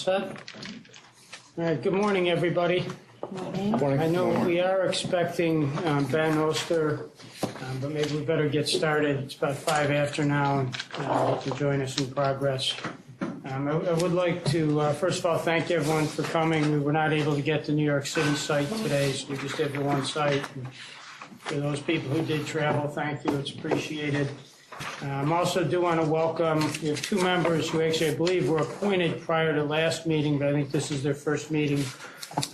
set? All right, good morning, everybody. Morning. I know we are expecting Ben Oster, but maybe we better get started. It's about 5 after now, and he can join us in progress. I would like to, first of all, thank everyone for coming. We were not able to get the New York City site today, so we just did the one site. And for those people who did travel, thank you. It's appreciated. I also do want to welcome, we have two members who actually, I believe, were appointed prior to last meeting, but I think this is their first meeting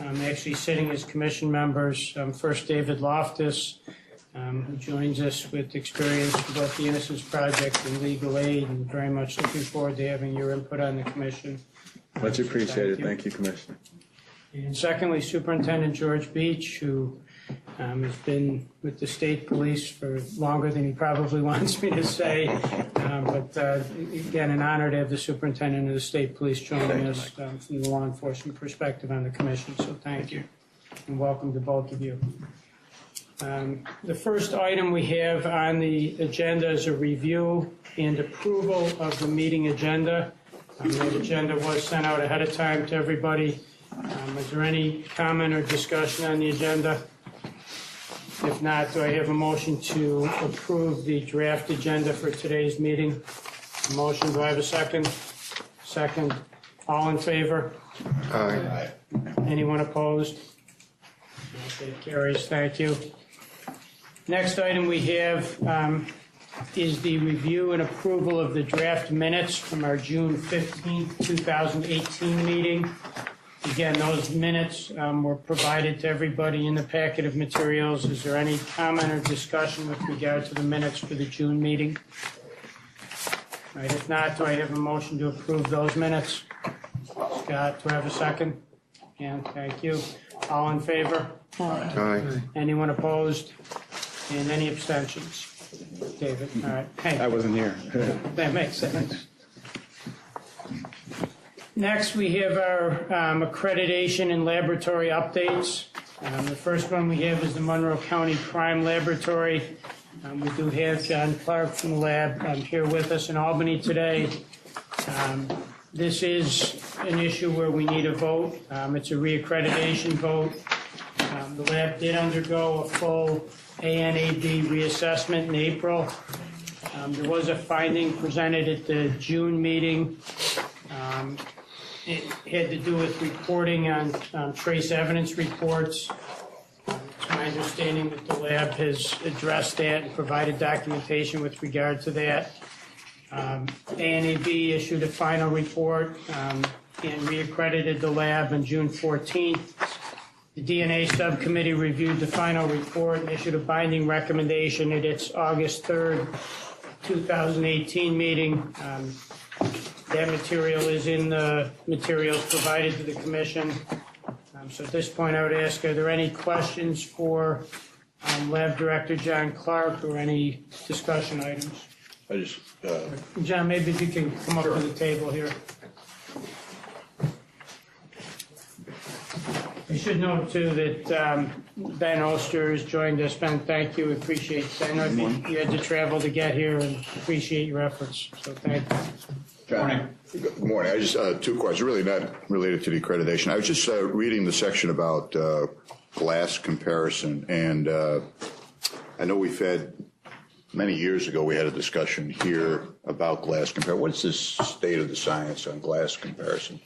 actually sitting as commission members. First, David Loftus, who joins us with experience with both the Innocence Project and legal aid, and very much looking forward to having your input on the commission. Much appreciated. Thank you, Commissioner. And secondly, Superintendent George Beach, who has been with the state police for longer than he probably wants me to say. But again, an honor to have the superintendent of the state police joining us from the law enforcement perspective on the commission. So thank you, and welcome to both of you. The first item we have on the agenda is a review and approval of the meeting agenda. The agenda was sent out ahead of time to everybody. Is there any comment or discussion on the agenda? If not, do I have a motion to approve the draft agenda for today's meeting? A motion, do I have a second? Second. All in favor? Aye. Anyone opposed? Okay, carries. Thank you. Next item we have is the review and approval of the draft minutes from our June 15th, 2018 meeting. Again, those minutes were provided to everybody in the packet of materials. Is there any comment or discussion with regard to the minutes for the June meeting? All right, if not, do I have a motion to approve those minutes? Scott, do I have a second? Yeah, thank you. All in favor? Aye. Anyone opposed? And any abstentions? David, all right. Hey, I wasn't here. that makes sense. Next, we have our accreditation and laboratory updates. The first one we have is the Monroe County Crime Laboratory. We do have John Clark from the lab here with us in Albany today. This is an issue where we need a vote. It's a reaccreditation vote. The lab did undergo a full ANAB reassessment in April. There was a finding presented at the June meeting. It had to do with reporting on trace evidence reports. It's my understanding that the lab has addressed that and provided documentation with regard to that. ANAB issued a final report and reaccredited the lab on June 14th. The DNA subcommittee reviewed the final report and issued a binding recommendation at its August 3rd, 2018 meeting. That material is in the materials provided to the commission. So at this point, I would ask, are there any questions for Lab Director John Clark or any discussion items? John, maybe if you can come up to the table here. I should note, too, that Ben Oster has joined us. Ben, thank you. We appreciate it. I know you had to travel to get here, and appreciate your efforts. So thank you. John. Good morning. I just two questions, really not related to the accreditation. I was just reading the section about glass comparison, and I know we've had many years ago we had a discussion here about glass comparison. What's the state of the science on glass comparison?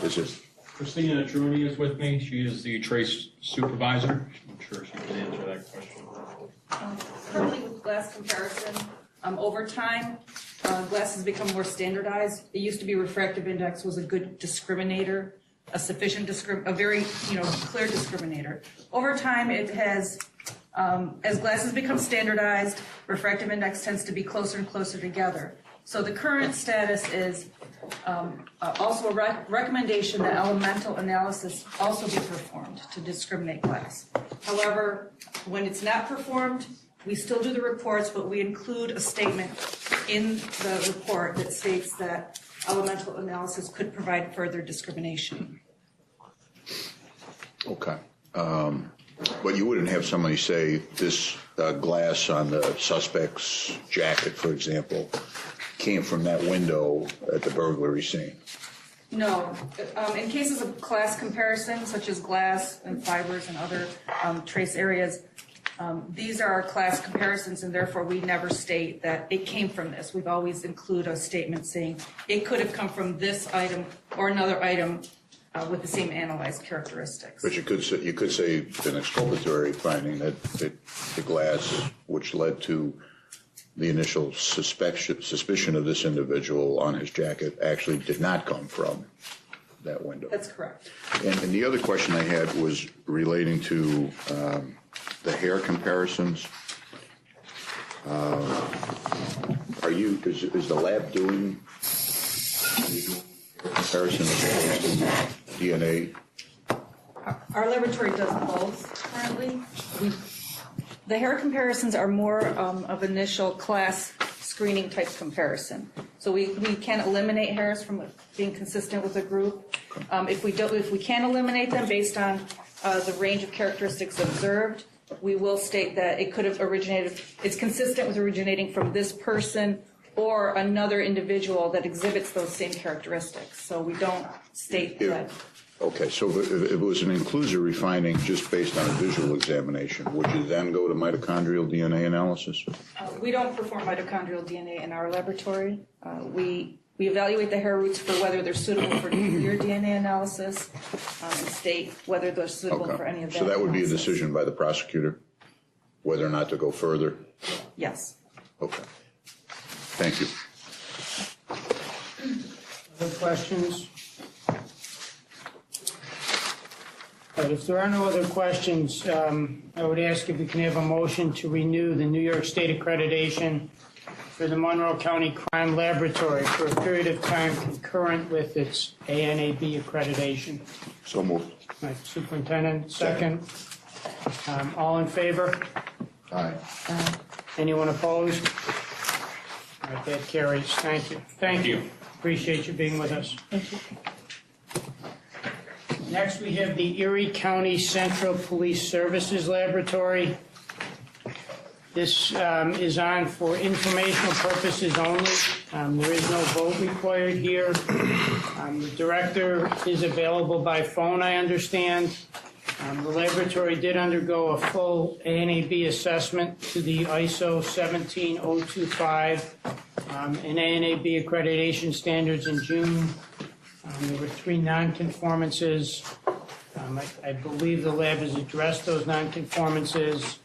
Is it? Christina Truni is with me. She is the trace supervisor. I'm sure she can answer that question. Currently with glass comparison, over time, glass has become more standardized. It used to be refractive index was a good discriminator, a very clear discriminator. Over time, it has, as glass has become standardized, refractive index tends to be closer and closer together. So the current status is also a recommendation that elemental analysis also be performed to discriminate glass. However, when it's not performed, we still do the reports, but we include a statement in the report that states that elemental analysis could provide further discrimination. Okay. But you wouldn't have somebody say this glass on the suspect's jacket, for example, came from that window at the burglary scene. No. In cases of class comparison, such as glass and fibers and other trace areas, these are our class comparisons, and therefore we never state that it came from this. We've always include a statement saying it could have come from this item or another item with the same analyzed characteristics. But you could say an exculpatory finding that the glass, which led to the initial suspicion of this individual on his jacket, actually did not come from that window. That's correct. And the other question I had was relating to the hair comparisons. Is the lab doing comparisons to DNA? Our laboratory does both currently. The hair comparisons are more of initial class screening type comparison. So we can eliminate hairs from being consistent with a group. If we can eliminate them based on the range of characteristics observed, we will state that it could have originated, it's consistent with originating from this person or another individual that exhibits those same characteristics. So we don't state that. Okay, so if it was an inclusory finding just based on a visual examination, would you then go to mitochondrial DNA analysis? We don't perform mitochondrial DNA in our laboratory. We evaluate the hair roots for whether they're suitable for nuclear DNA analysis and state whether they're suitable for any of that. So that would be a analysis. decision by the prosecutor, whether or not to go further? Yes. Okay. Thank you. Other questions? But if there are no other questions, I would ask if we can have a motion to renew the New York State accreditation for the Monroe County Crime Laboratory for a period of time concurrent with its ANAB accreditation. So moved. Right, Superintendent, second. All in favor? Aye. Anyone opposed? All right, that carries. Thank you. Thank you. Appreciate you being with us. Thank you. Next, we have the Erie County Central Police Services Laboratory. This is on for informational purposes only. There is no vote required here. The director is available by phone, I understand. The laboratory did undergo a full ANAB assessment to the ISO 17025 and ANAB accreditation standards in June. There were 3 nonconformances. I believe the lab has addressed those nonconformances.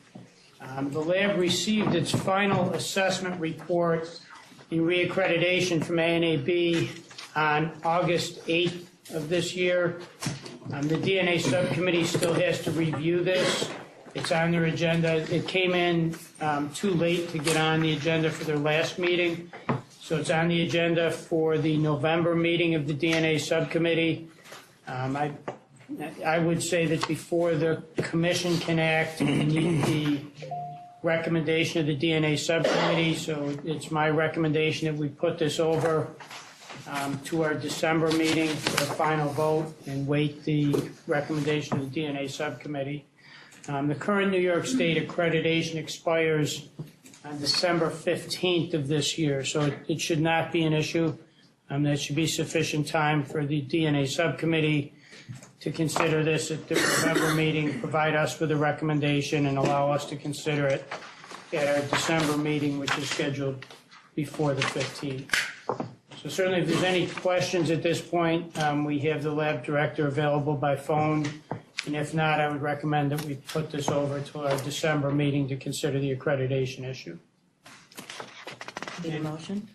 The lab received its final assessment report in reaccreditation from ANAB on August 8th of this year. The DNA subcommittee still has to review this. It's on their agenda. It came in too late to get on the agenda for their last meeting. So it's on the agenda for the November meeting of the DNA subcommittee. I would say that before the commission can act, we need the recommendation of the DNA subcommittee. So it's my recommendation that we put this over to our December meeting for the final vote and wait the recommendation of the DNA subcommittee. The current New York State accreditation expires on December 15th of this year, so it should not be an issue. There should be sufficient time for the DNA subcommittee to consider this at the November meeting, provide us with a recommendation, and allow us to consider it at our December meeting, which is scheduled before the 15th. So certainly if there's any questions at this point, we have the lab director available by phone. And if not, I would recommend that we put this over to our December meeting to consider the accreditation issue. Need a motion?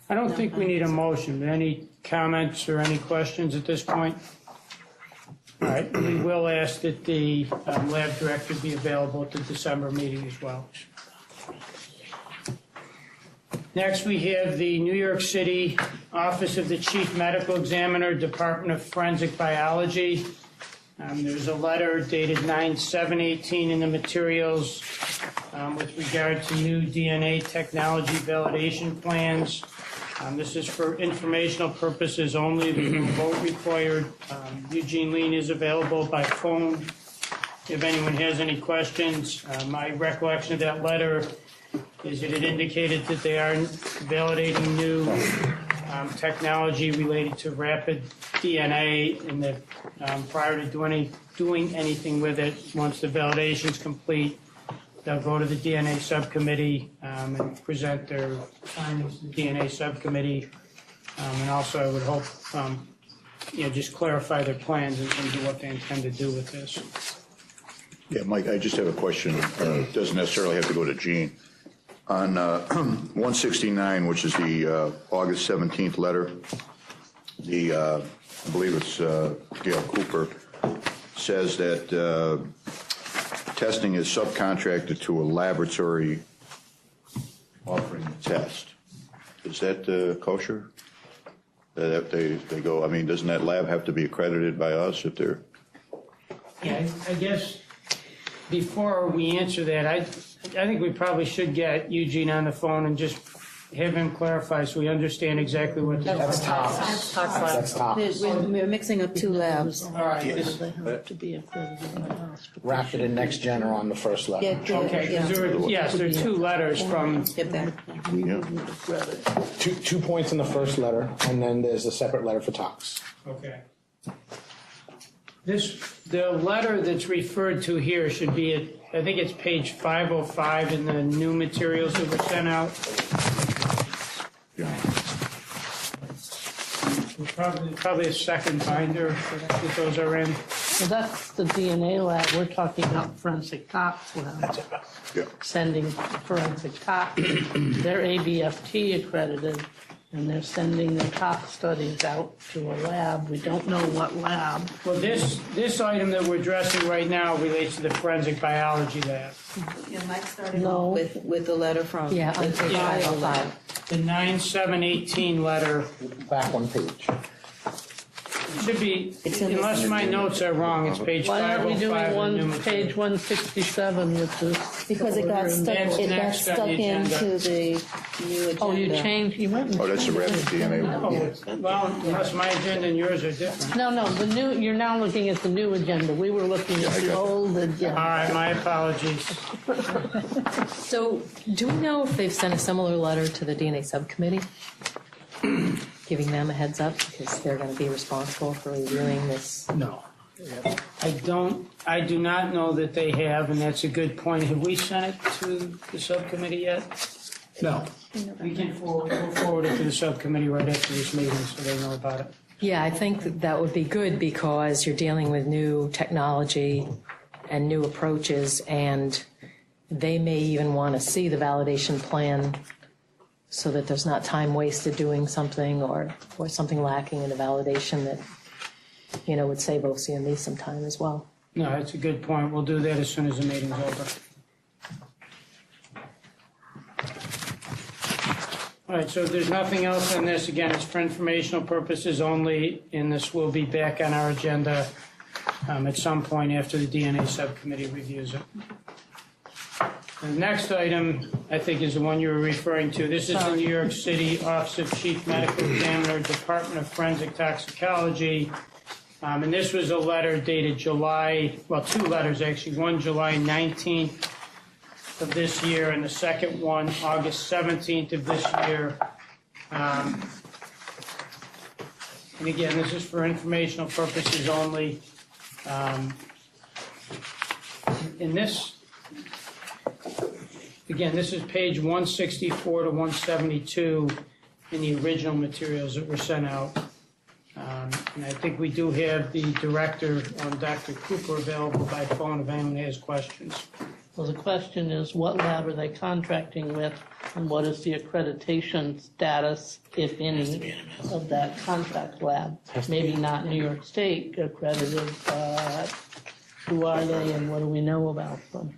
I don't think we need a motion. Any comments or any questions at this point? All right, we will ask that the lab director be available at the December meeting as well. Next, we have the New York City Office of the Chief Medical Examiner, Department of Forensic Biology. There's a letter dated 9/7/18 in the materials with regard to new DNA technology validation plans. This is for informational purposes only. There's no vote required. Eugene Lean is available by phone if anyone has any questions. My recollection of that letter is that it indicated that they are validating new technology related to rapid DNA, and that prior to doing anything with it, once the validation's complete, they'll go to the DNA subcommittee and present their findings to the DNA subcommittee. And also, I would hope, just clarify their plans in terms of what they intend to do with this. Yeah, Mike, I just have a question. It doesn't necessarily have to go to Gene. On 169, which is the August 17th letter, I believe it's Gail Cooper, says that testing is subcontracted to a laboratory offering the test. Is that kosher? That they go, I mean, doesn't that lab have to be accredited by us if they're? Yeah, I guess before we answer that, I think we probably should get Eugene on the phone and just have him clarify so we understand exactly what this That's is. tops. That's tops. We're mixing up two labs. All right. They have to be accredited by us. Rapid and Next Gen are on the first level. Yeah, Okay, yeah. because there are two letters from, Get that. Two points in the first letter, and then there's a separate letter for tops. okay. The letter that's referred to here should be at, I think it's page 505 in the new materials that were sent out. Probably a second binder that those are in. Well, that's the DNA lab. We're talking about forensic tox lab. Yeah. Sending forensic tox. They're ABFT accredited, and they're sending their tox studies out to a lab. We don't know what lab. Well, this item that we're addressing right now relates to the forensic biology lab. Yeah, Mike started No. with the letter from. Yeah, on page Yeah. 505. The 9718 letter Back one page. should be, It's in unless this- my notes are wrong, it's page Why aren't we 505 doing in the new page material. 167 with this? Because it got stuck, That's it got next on stuck the agenda. into the new agenda. Oh, you changed, you went. and Oh, that's the changed rapid it. DNA. Oh, well, unless my agenda and yours are different. No, the new, you're now looking at the new agenda. We were looking at the old All agenda. right, my apologies. So, do we know if they've sent a similar letter to the DNA subcommittee? Giving them a heads up because they're going to be responsible for reviewing this? No. I do not know that they have, and that's a good point. Have we sent it to the subcommittee yet? No. We can we'll forward it to the subcommittee right after this meeting so they know about it. Yeah, I think that would be good because you're dealing with new technology and new approaches, and they may even want to see the validation plan so that there's not time wasted doing something or something lacking in the validation that, would save OCME some time as well. No, that's a good point. We'll do that as soon as the meeting's over. All right, so if there's nothing else on this, again, it's for informational purposes only, and this will be back on our agenda at some point after the DNA subcommittee reviews it. The next item, I think, is the one you were referring to. This is the New York City Office of Chief Medical Examiner, Department of Forensic Toxicology. And this was a letter dated two letters actually, one July 19th of this year, and the second one August 17th of this year. And again, this is for informational purposes only. In this, again, this is page 164 to 172 in the original materials that were sent out. And I think we do have the director, Dr. Cooper, available by phone if anyone has questions. Well, the question is, what lab are they contracting with, and what is the accreditation status, if any, of that contract lab? Maybe not New York State accredited, but who are they and what do we know about them?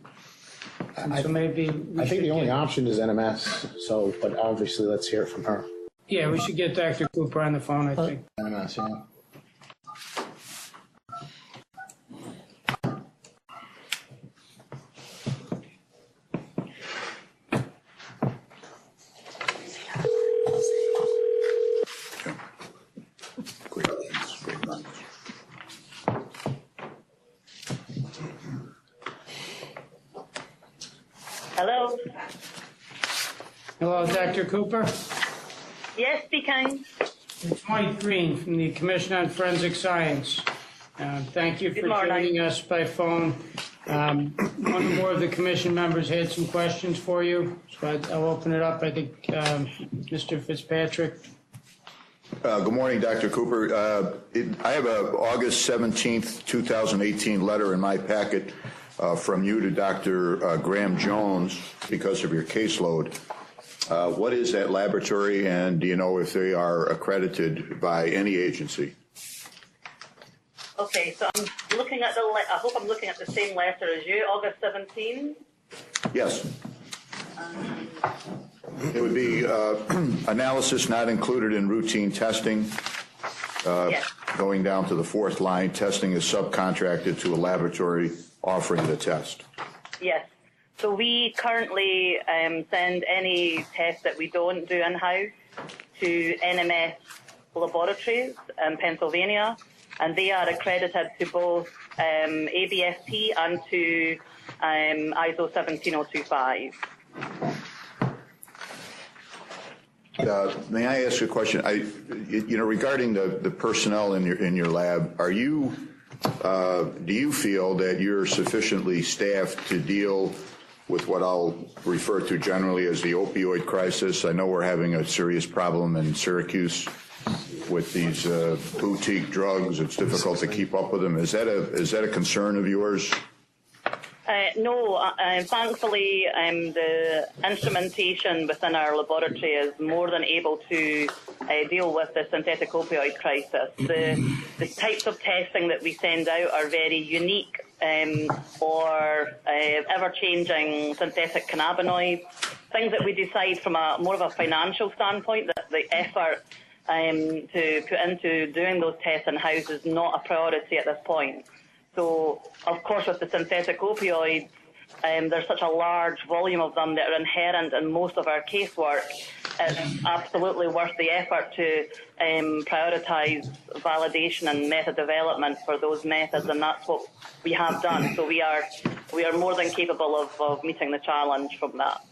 So maybe I think the only option is NMS, but obviously let's hear it from her. Yeah, we should get Dr. Cooper on the phone, I think. NMS, yeah. Hello. Hello, Dr. Cooper? Yes, speaking. It's Mike Green from the Commission on Forensic Science. Thank you for joining us by phone. One or more of the commission members had some questions for you, so I'll open it up. I think Mr. Fitzpatrick. Good morning, Dr. Cooper. I have a August 17th, 2018 letter in my packet from you to Dr. Graham Jones because of your caseload. What is that laboratory, and do you know if they are accredited by any agency? Okay, so I'm looking at I hope I'm looking at the same letter as you, August 17. Yes. It would be analysis not included in routine testing. Yes. Going down to the fourth line, testing is subcontracted to a laboratory offering the test. Yes. So we currently send any test that we don't do in-house to NMS laboratories in Pennsylvania, and they are accredited to both ABSP and to ISO 17025. May I ask a question? Regarding the personnel in your lab, do you feel that you're sufficiently staffed to deal with what I'll refer to generally as the opioid crisis? I know we're having a serious problem in Syracuse with these boutique drugs. It's difficult to keep up with them. Is that a concern of yours? No, thankfully, the instrumentation within our laboratory is more than able to deal with the synthetic opioid crisis. The types of testing that we send out are very unique for ever-changing synthetic cannabinoids, things that we decide from more of a financial standpoint, that the effort to put into doing those tests in-house is not a priority at this point. So, of course, with the synthetic opioids, there's such a large volume of them that are inherent in most of our casework. It's absolutely worth the effort to prioritize validation and method development for those methods, and that's what we have done. So we are more than capable of meeting the challenge from that.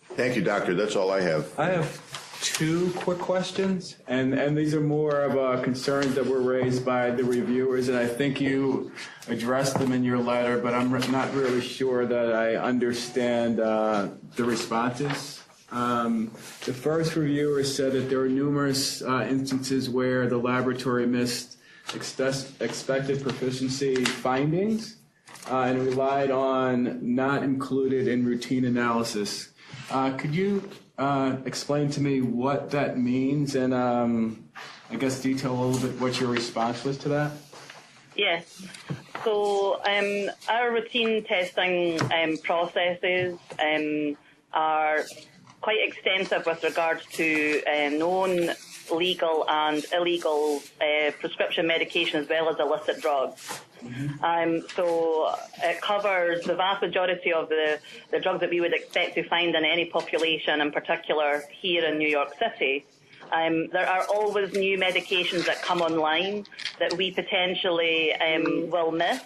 Thank you, Doctor. That's all I have. I have two quick questions, and these are more of concerns that were raised by the reviewers, and I think you addressed them in your letter, but I'm not really sure that I understand the responses. The first reviewer said that there were numerous instances where the laboratory missed expected proficiency findings and relied on not included in routine analysis. Could you explain to me what that means, and I guess detail a little bit what your response was to that? Yes. So our routine testing processes are quite extensive with regards to known legal and illegal prescription medication as well as illicit drugs. So it covers the vast majority of the drugs that we would expect to find in any population, in particular here in New York City. There are always new medications that come online that we potentially will miss.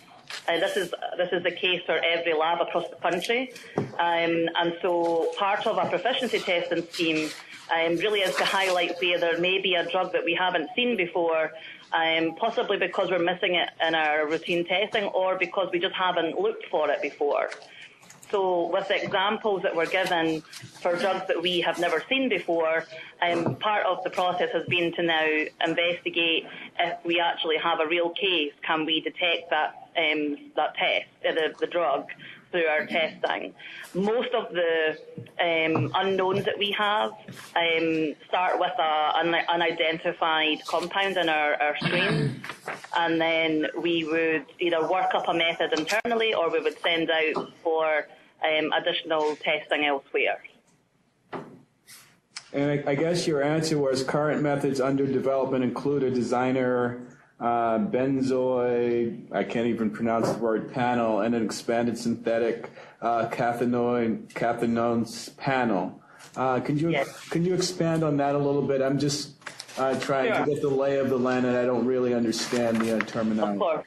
This is the case for every lab across the country. And so part of our proficiency testing scheme really is to highlight where there may be a drug that we haven't seen before, possibly because we're missing it in our routine testing or because we just haven't looked for it before. So with the examples that were given for drugs that we have never seen before, part of the process has been to now investigate if we actually have a real case. Can we detect that test, the drug, through our testing? Most of the unknowns that we have start with an unidentified compound in our strains, and then we would either work up a method internally or we would send out for additional testing elsewhere. And I guess your answer was current methods under development include a designer benzoid, I can't even pronounce the word, panel, and an expanded synthetic cathinones panel. Can you expand on that a little bit? I'm just trying to get the lay of the land, and I don't really understand the terminology. Of course.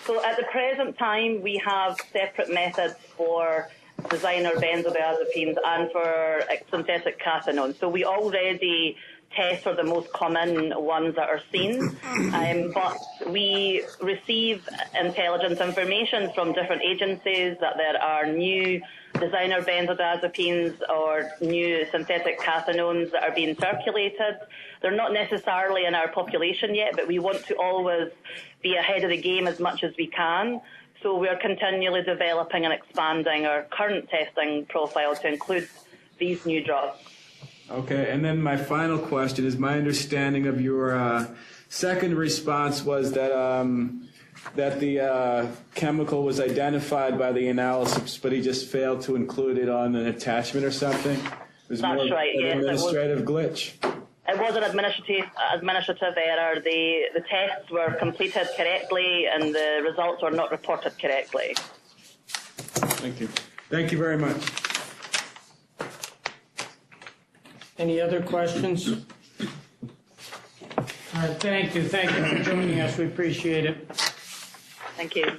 So at the present time, we have separate methods for designer benzodiazepines and for synthetic cathinones. So we already tests are the most common ones that are seen, but we receive intelligence information from different agencies that there are new designer benzodiazepines or new synthetic cathinones that are being circulated. They're not necessarily in our population yet, but we want to always be ahead of the game as much as we can. So we're continually developing and expanding our current testing profile to include these new drugs. Okay, and then my final question is, my understanding of your second response was that that the chemical was identified by the analysis, but he just failed to include it on an attachment or something? It was That's more right, an yes. administrative glitch? It was an administrative error. The tests were completed correctly and the results were not reported correctly. Thank you. Thank you very much. Any other questions? All right, thank you. Thank you for joining us. We appreciate it. Thank you.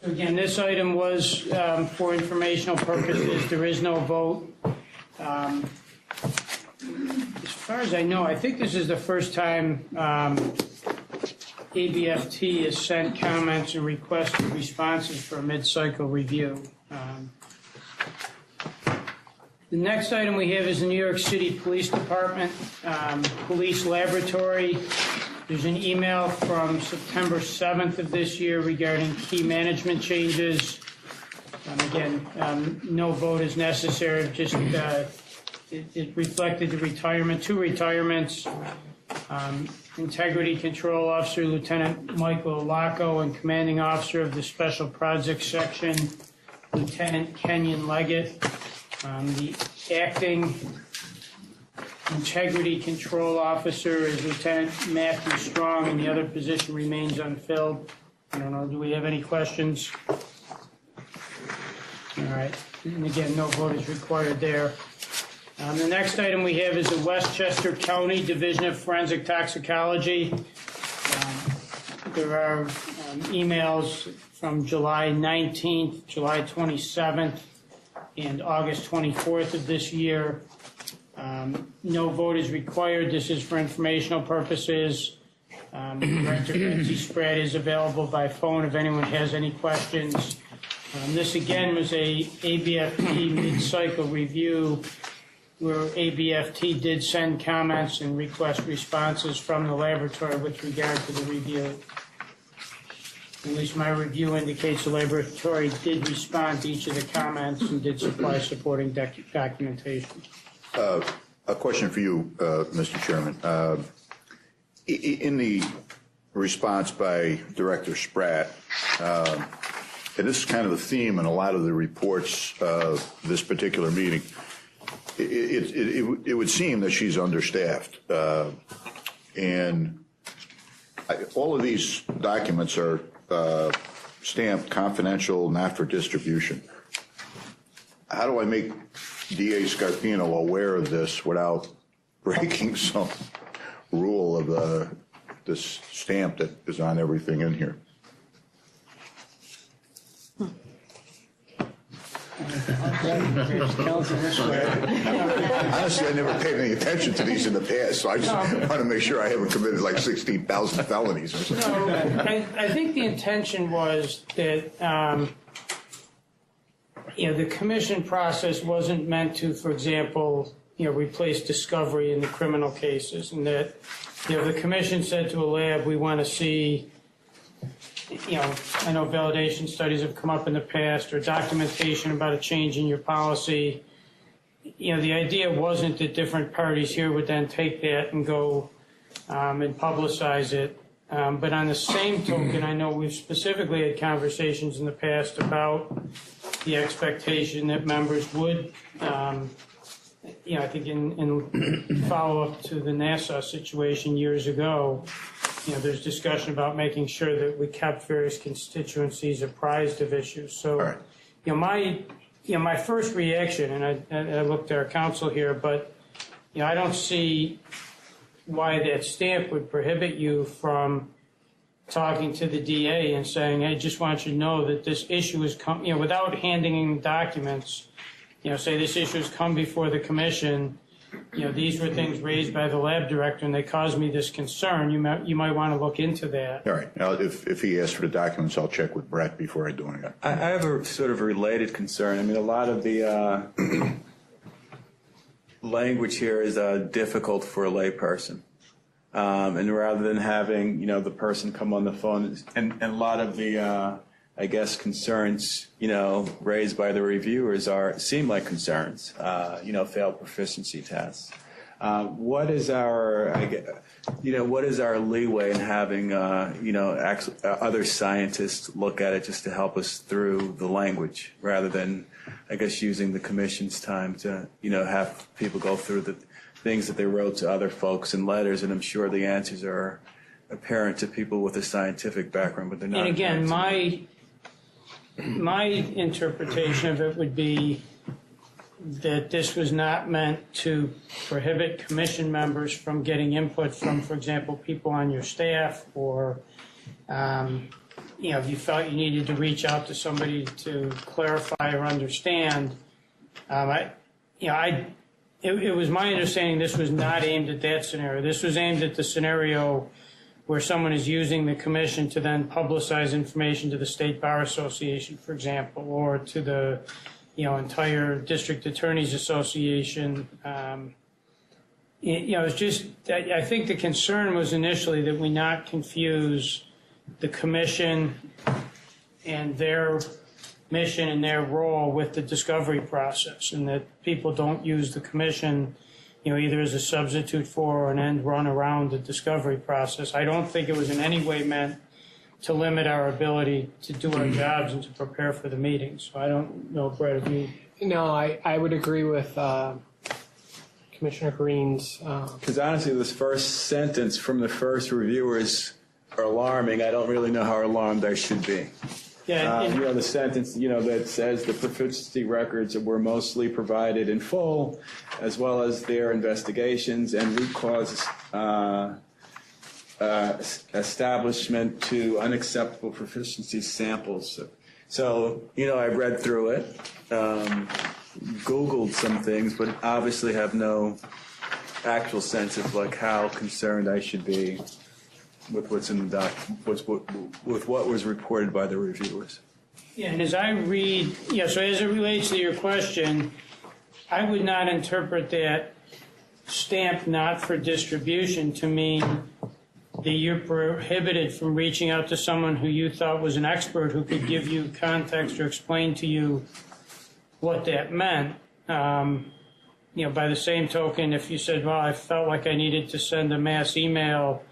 So again, this item was for informational purposes. There is no vote. As far as I know, I think this is the first time ABFT has sent comments and requested responses for a mid-cycle review. The next item we have is the New York City Police Department Police Laboratory. There's an email from September 7th of this year regarding key management changes. Again, no vote is necessary, just it reflected the retirement, 2 retirements. Integrity Control Officer Lieutenant Michael Lacco and Commanding Officer of the Special Projects Section Lieutenant Kenyon Leggett. The acting Integrity Control Officer is Lieutenant Matthew Strong, and the other position remains unfilled. I don't know, do we have any questions? All right, and again, no vote is required there. The next item we have is the Westchester County Division of Forensic Toxicology. There are emails from July 19th, July 27th, and August 24th of this year. No vote is required. This is for informational purposes. Director Betsy Spratt is available by phone if anyone has any questions. This again was a ABFT mid-cycle review where ABFT did send comments and request responses from the laboratory with regard to the review. At least my review indicates the laboratory did respond to each of the comments and did supply supporting documentation. A question for you, Mr. Chairman. In the response by Director Spratt, and this is kind of a theme in a lot of the reports of this particular meeting, it would seem that she's understaffed. And all of these documents are stamped confidential, not for distribution. How do I make DA Scarpino aware of this without breaking some rule of this stamp that is on everything in here? Honestly, I never paid any attention to these in the past, so I just want to make sure I haven't committed like 16,000 felonies or something. No, I think the intention was that the commission process wasn't meant to, for example, replace discovery in the criminal cases, and that the commission said to a lab, we want to see. I know validation studies have come up in the past, or documentation about a change in your policy. The idea wasn't that different parties here would then take that and go and publicize it. But on the same token, I know we've specifically had conversations in the past about the expectation that members would, I think in follow-up to the NASA situation years ago, there's discussion about making sure that we kept various constituencies apprised of issues. So, my first reaction, and I looked at our counsel here, but I don't see why that stamp would prohibit you from talking to the DA and saying, "I just want you to know that this issue is without handing in documents, say this issue's come before the commission, these were things raised by the lab director and they caused me this concern, you might want to look into that. All right. Now, if he asks for the documents, I'll check with Brett before I do anything. I have a sort of related concern. I mean, a lot of the language here is difficult for a layperson. And rather than having, the person come on the phone, and a lot of the, I guess, concerns, raised by the reviewers seem like concerns, failed proficiency tests. What is our, what is our leeway in having, other scientists look at it just to help us through the language rather than, I guess, using the commission's time to, have people go through the things that they wrote to other folks in letters, and I'm sure the answers are apparent to people with a scientific background, but they're not. And again, my interpretation of it would be that this was not meant to prohibit commission members from getting input from, for example, people on your staff, or if you felt you needed to reach out to somebody to clarify or understand. It was my understanding this was not aimed at that scenario. This was aimed at the scenario where someone is using the commission to then publicize information to the State Bar Association, for example, or to the entire District Attorneys Association. It's just, I think the concern was initially that we not confuse the commission and their mission and their role with the discovery process, and that people don't use the commission, either as a substitute for or an end run around the discovery process. I don't think it was in any way meant to limit our ability to do our jobs and to prepare for the meetings. So I don't know, Brett, if you... No, I would agree with Commissioner Green's... Because honestly, this first sentence from the first reviewers are alarming. I don't really know how alarmed I should be. Yeah, the sentence, that says the proficiency records were mostly provided in full, as well as their investigations and root cause establishment to unacceptable proficiency samples. So, I've read through it, Googled some things, but obviously have no actual sense of how concerned I should be with what's in the with what was reported by the reviewers. Yeah, and as I read, so as it relates to your question, I would not interpret that stamp not for distribution to mean that you're prohibited from reaching out to someone who you thought was an expert who could give you context or explain to you what that meant. By the same token, if you said, well, I felt like I needed to send a mass email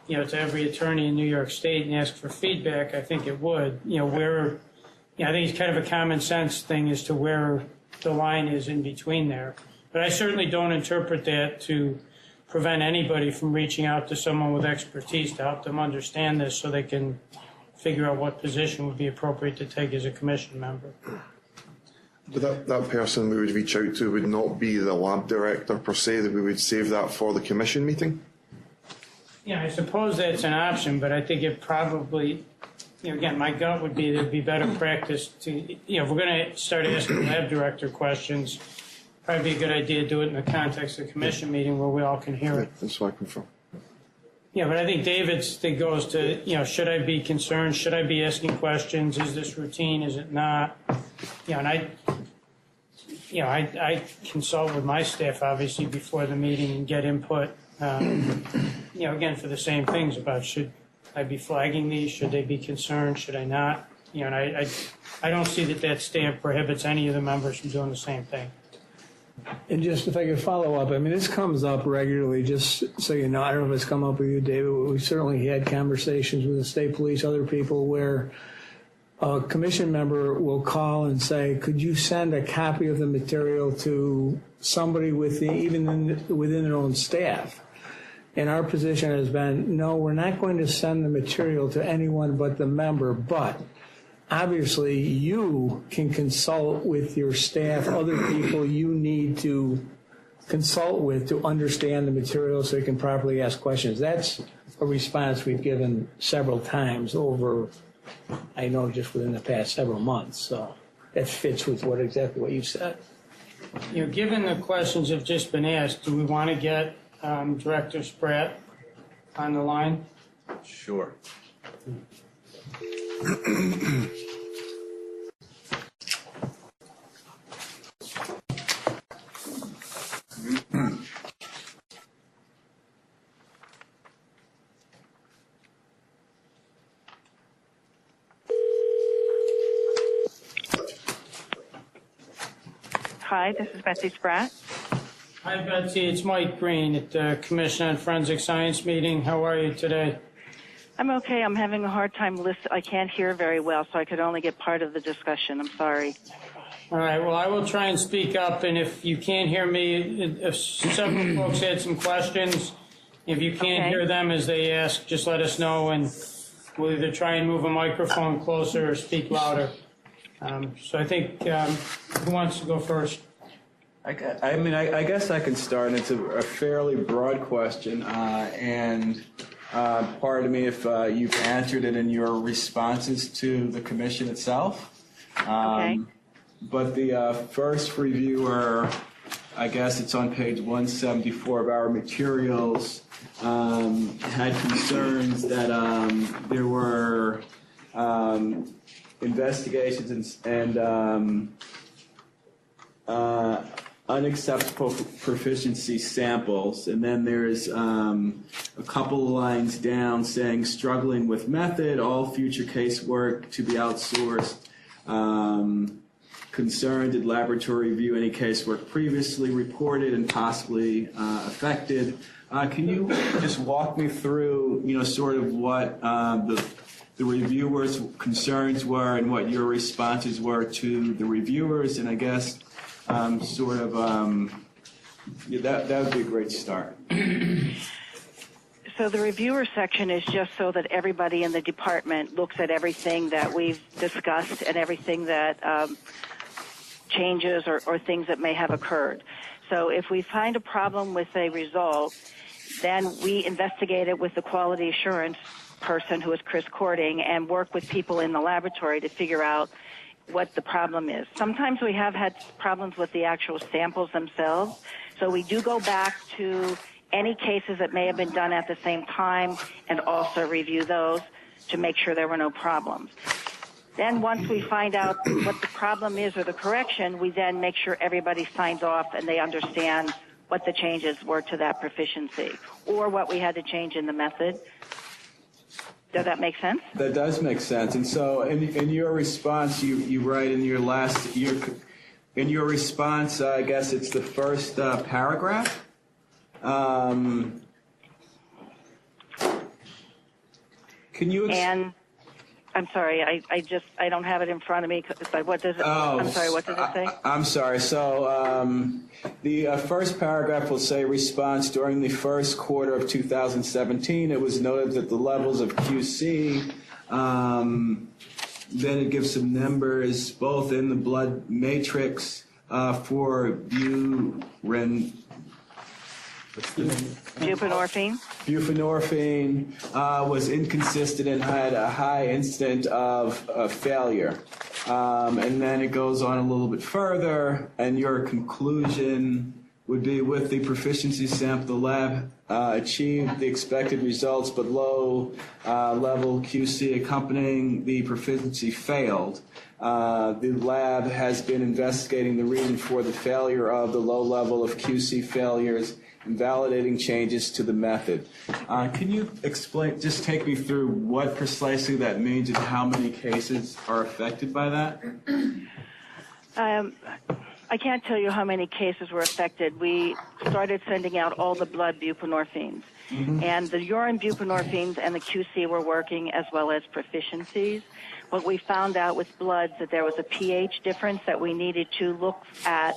to every attorney in New York State and ask for feedback, I think it would. I think it's kind of a common sense thing as to where the line is in between there. But I certainly don't interpret that to prevent anybody from reaching out to someone with expertise to help them understand this so they can figure out what position would be appropriate to take as a commission member. But that person we would reach out to would not be the lab director per se, that we would save that for the commission meeting? Yeah, I suppose that's an option, but I think it probably, again, my gut would be that it'd be better practice to, if we're going to start asking lab director questions, probably be a good idea to do it in the context of the commission meeting where we all can hear it. That's what I confirm. Yeah, but I think David's thing goes to, should I be concerned? Should I be asking questions? Is this routine? Is it not? And I consult with my staff, obviously, before the meeting and get input. Again, for the same things about should I be flagging these, should they be concerned, should I not? And I don't see that stamp prohibits any of the members from doing the same thing. And just if I could follow up, this comes up regularly, just so you know. I don't know if it's come up with you, David. We certainly had conversations with the state police, other people, where a commission member will call and say, could you send a copy of the material to somebody within their own staff? And our position has been, no, we're not going to send the material to anyone but the member, but obviously you can consult with your staff, other people you need to consult with to understand the material so you can properly ask questions. That's a response we've given several times over, I know, just within the past several months. So that fits with exactly what you said. Given the questions have just been asked, do we want to get Director Spratt on the line? Sure. Hi, this is Betsy Spratt. Hi, Betsy. It's Mike Green at the Commission on Forensic Science meeting. How are you today? I'm okay. I'm having a hard time listening. I can't hear very well, so I could only get part of the discussion. I'm sorry. All right. Well, I will try and speak up, and if you can't hear me, if several folks had some questions, if you can't hear them as they ask, just let us know, and we'll either try and move a microphone closer or speak louder. So I think, who wants to go first? I guess I can start. It's a fairly broad question, and pardon me if you've answered it in your responses to the commission itself. Okay. But the first reviewer, I guess it's on page 174 of our materials, had concerns that there were investigations and unacceptable proficiency samples, and then there's a couple of lines down saying struggling with method, all future casework to be outsourced, concerned did laboratory review any casework previously reported and possibly affected. Can you just walk me through, sort of what the reviewers' concerns were and what your responses were to the reviewers, and I guess that would be a great start. So the reviewer section is just so that everybody in the department looks at everything that we've discussed and everything that changes or things that may have occurred. So if we find a problem with a result, then we investigate it with the quality assurance person, who is Chris Cording, and work with people in the laboratory to figure out what the problem is. Sometimes we have had problems with the actual samples themselves, so we do go back to any cases that may have been done at the same time and also review those to make sure there were no problems. Then once we find out what the problem is or the correction, we then make sure everybody signs off and they understand what the changes were to that proficiency or what we had to change in the method. Does that make sense? That does make sense. And so in your response, you write in your response, I guess it's the first paragraph. Can you? I'm sorry, I don't have it in front of me. What does it? I'm sorry. What does it say? I'm sorry. So the first paragraph will say response during the first quarter of 2017. It was noted that the levels of QC. Then it gives some numbers both in the blood matrix for buprenorphine was inconsistent and had a high incidence of failure. And then it goes on a little bit further, and your conclusion would be with the proficiency sample, the lab achieved the expected results, but low level QC accompanying the proficiency failed. The lab has been investigating the reason for the failure of the low level of QC failures and validating changes to the method. Can you explain, just take me through what precisely that means and how many cases are affected by that? I can't tell you how many cases were affected. We started sending out all the blood buprenorphines. Mm-hmm. And the urine buprenorphines and the QC were working as well as proficiencies. What we found out with bloods that there was a pH difference that we needed to look at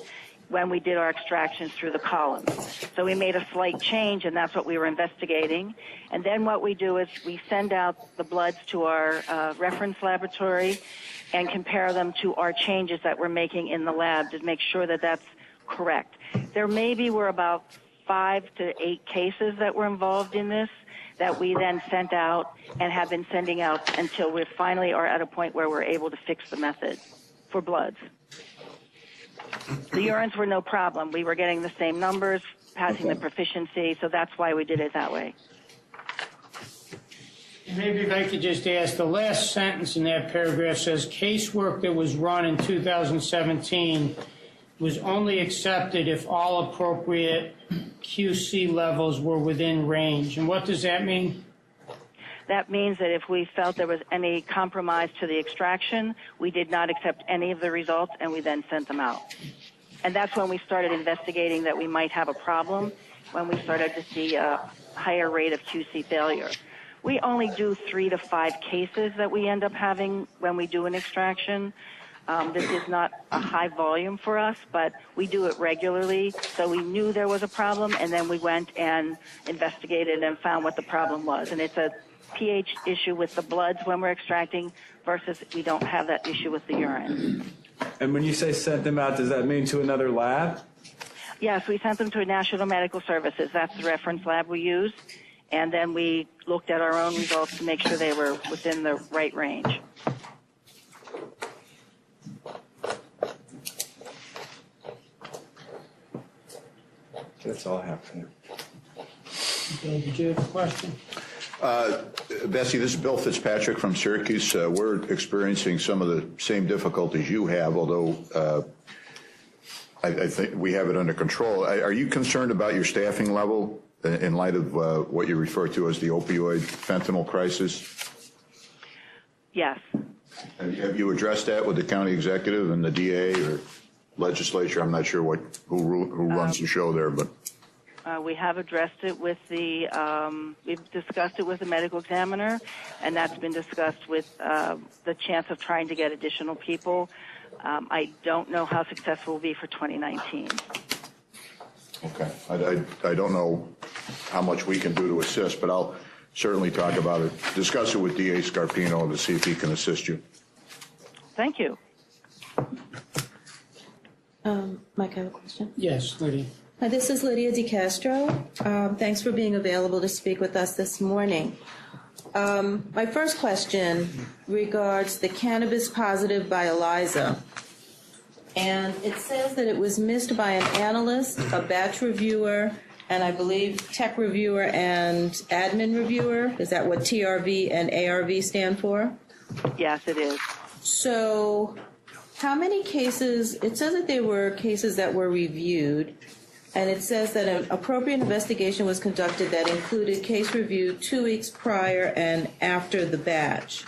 when we did our extractions through the columns. So we made a slight change, and that's what we were investigating. And then what we do is we send out the bloods to our reference laboratory and compare them to our changes that we're making in the lab to make sure that that's correct. There maybe were about 5 to 8 cases that were involved in this that we then sent out and have been sending out until we finally are at a point where we're able to fix the method for bloods. The urines were no problem. We were getting the same numbers, passing the proficiency, so that's why we did it that way. Maybe if I could just ask, the last sentence in that paragraph says casework that was run in 2017 was only accepted if all appropriate QC levels were within range. And what does that mean? That means that if we felt there was any compromise to the extraction, we did not accept any of the results, and we then sent them out. And that's when we started investigating that we might have a problem, when we started to see a higher rate of QC failure. We only do 3 to 5 cases that we end up having when we do an extraction. This is not a high volume for us, but we do it regularly. So we knew there was a problem, and then we went and investigated and found what the problem was. And it's a pH issue with the bloods when we're extracting versus we don't have that issue with the urine. And when you say sent them out, does that mean to another lab? Yes, we sent them to National Medical Services. That's the reference lab we use. And then we looked at our own results to make sure they were within the right range. That's all I have for you. Bill, did you have a question? Bessie, this is Bill Fitzpatrick from Syracuse. We're experiencing some of the same difficulties you have, although I think we have it under control. Are you concerned about your staffing level in light of what you refer to as the opioid fentanyl crisis? Yes. Have you addressed that with the county executive and the DA or legislature? I'm not sure who runs the show there, but we have addressed it with we've discussed it with the medical examiner, and that's been discussed with the chance of trying to get additional people. I don't know how successful we'll be for 2019. okay. I don't know how much we can do to assist, but I'll certainly talk about it, discuss it with DA Scarpino to see if he can assist you. Thank you. Mike, I have a question. Yes, Lydia. Hi, this is Lydia DeCastro. Thanks for being available to speak with us this morning. My first question regards the cannabis positive by ELISA. And it says that it was missed by an analyst, a batch reviewer, and I believe tech reviewer and admin reviewer. Is that what TRV and ARV stand for? Yes, it is. So how many cases, it says that there were cases that were reviewed, and it says that an appropriate investigation was conducted that included case review 2 weeks prior and after the batch.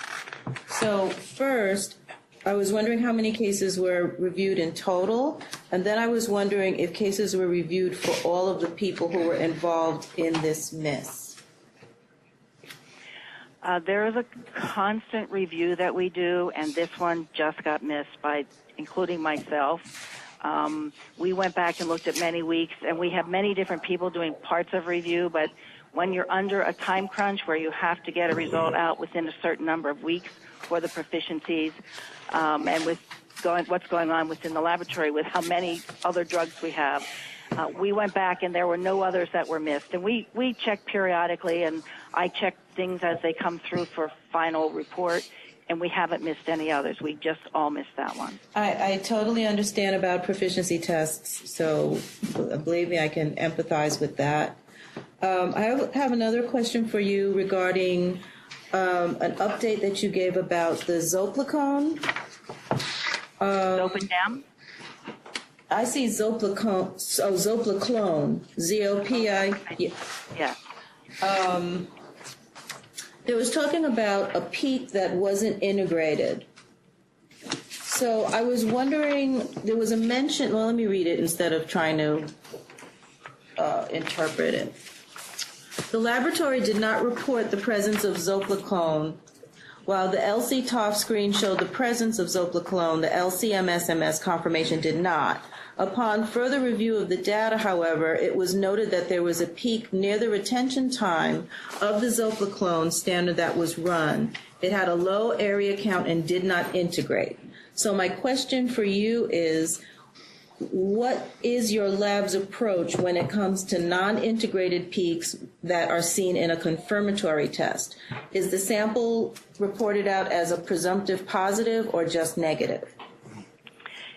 So first, I was wondering how many cases were reviewed in total, and then I was wondering if cases were reviewed for all of the people who were involved in this miss. There is a constant review that we do, and this one just got missed by including myself. We went back and looked at many weeks, and we have many different people doing parts of review, but when you're under a time crunch where you have to get a result out within a certain number of weeks for the proficiencies, and with what's going on within the laboratory with how many other drugs we have, we went back and there were no others that were missed. And we check periodically, and I check things as they come through for final report, and we haven't missed any others. We just all missed that one. I totally understand about proficiency tests, so believe me, I can empathize with that. I have another question for you regarding an update that you gave about the Zoplicone. Zopicam? I see Zoplicone, Z-O-P-I. Yeah. There was talking about a peak that wasn't integrated. So I was wondering, there was a mention, well, let me read it instead of trying to interpret it. The laboratory did not report the presence of Zoplicone. While the LC TOF screen showed the presence of Zoplicone, the LC-MS confirmation did not. Upon further review of the data, however, it was noted that there was a peak near the retention time of the Zoplicone standard that was run. It had a low area count and did not integrate. So my question for you is, what is your lab's approach when it comes to non-integrated peaks that are seen in a confirmatory test? Is the sample reported out as a presumptive positive or just negative?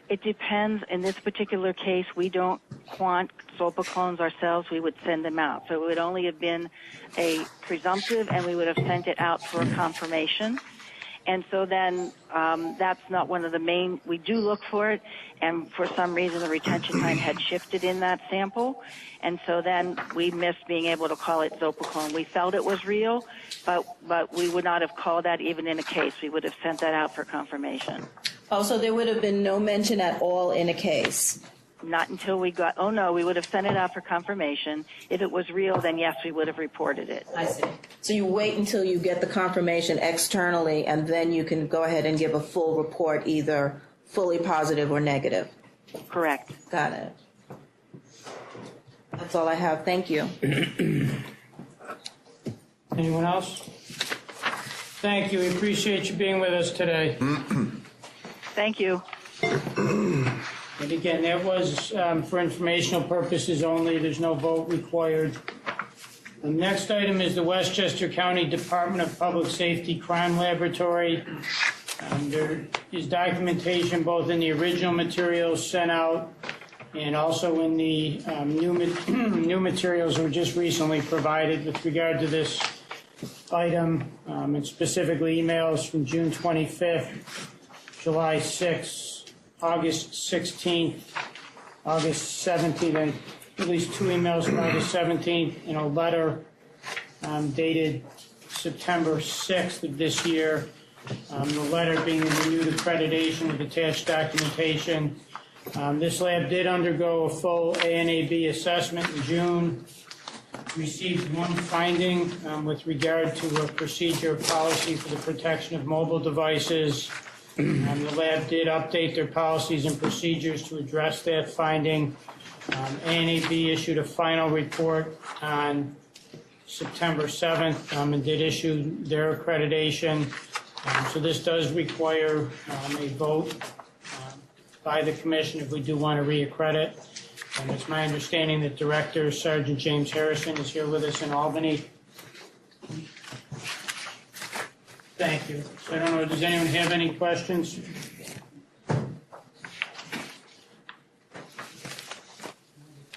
It depends. In this particular case, we don't quant zolpiclones ourselves. We would send them out. So it would only have been a presumptive, and we would have sent it out for a confirmation. And so then that's not one of the main. We do look for it, and for some reason the retention time had shifted in that sample. And so then we missed being able to call it zolpiclone. We felt it was real, but we would not have called that even in a case. We would have sent that out for confirmation. Oh, so there would have been no mention at all in a case? Not until we got, oh no, we would have sent it out for confirmation. If it was real, then yes, we would have reported it. I see. So you wait until you get the confirmation externally, and then you can go ahead and give a full report, either fully positive or negative? Correct. Got it. That's all I have. Thank you. Anyone else? Thank you. We appreciate you being with us today. Thank you. And again, that was for informational purposes only. There's no vote required. The next item is the Westchester County Department of Public Safety Crime Laboratory. There is documentation both in the original materials sent out and also in the new materials that were just recently provided with regard to this item, and specifically emails from June 25th, July 6th, August 16th, August 17th, and at least 2 emails from August 17th, and a letter dated September 6th of this year. The letter being the renewed accreditation with attached documentation. This lab did undergo a full ANAB assessment in June. Received one finding with regard to a procedure policy for the protection of mobile devices. The lab did update their policies and procedures to address that finding. ANAB issued a final report on September 7th and did issue their accreditation. So this does require a vote by the commission if we do want to reaccredit. And it's my understanding that Director Sergeant James Harrison is here with us in Albany. Thank you. So I don't know, does anyone have any questions?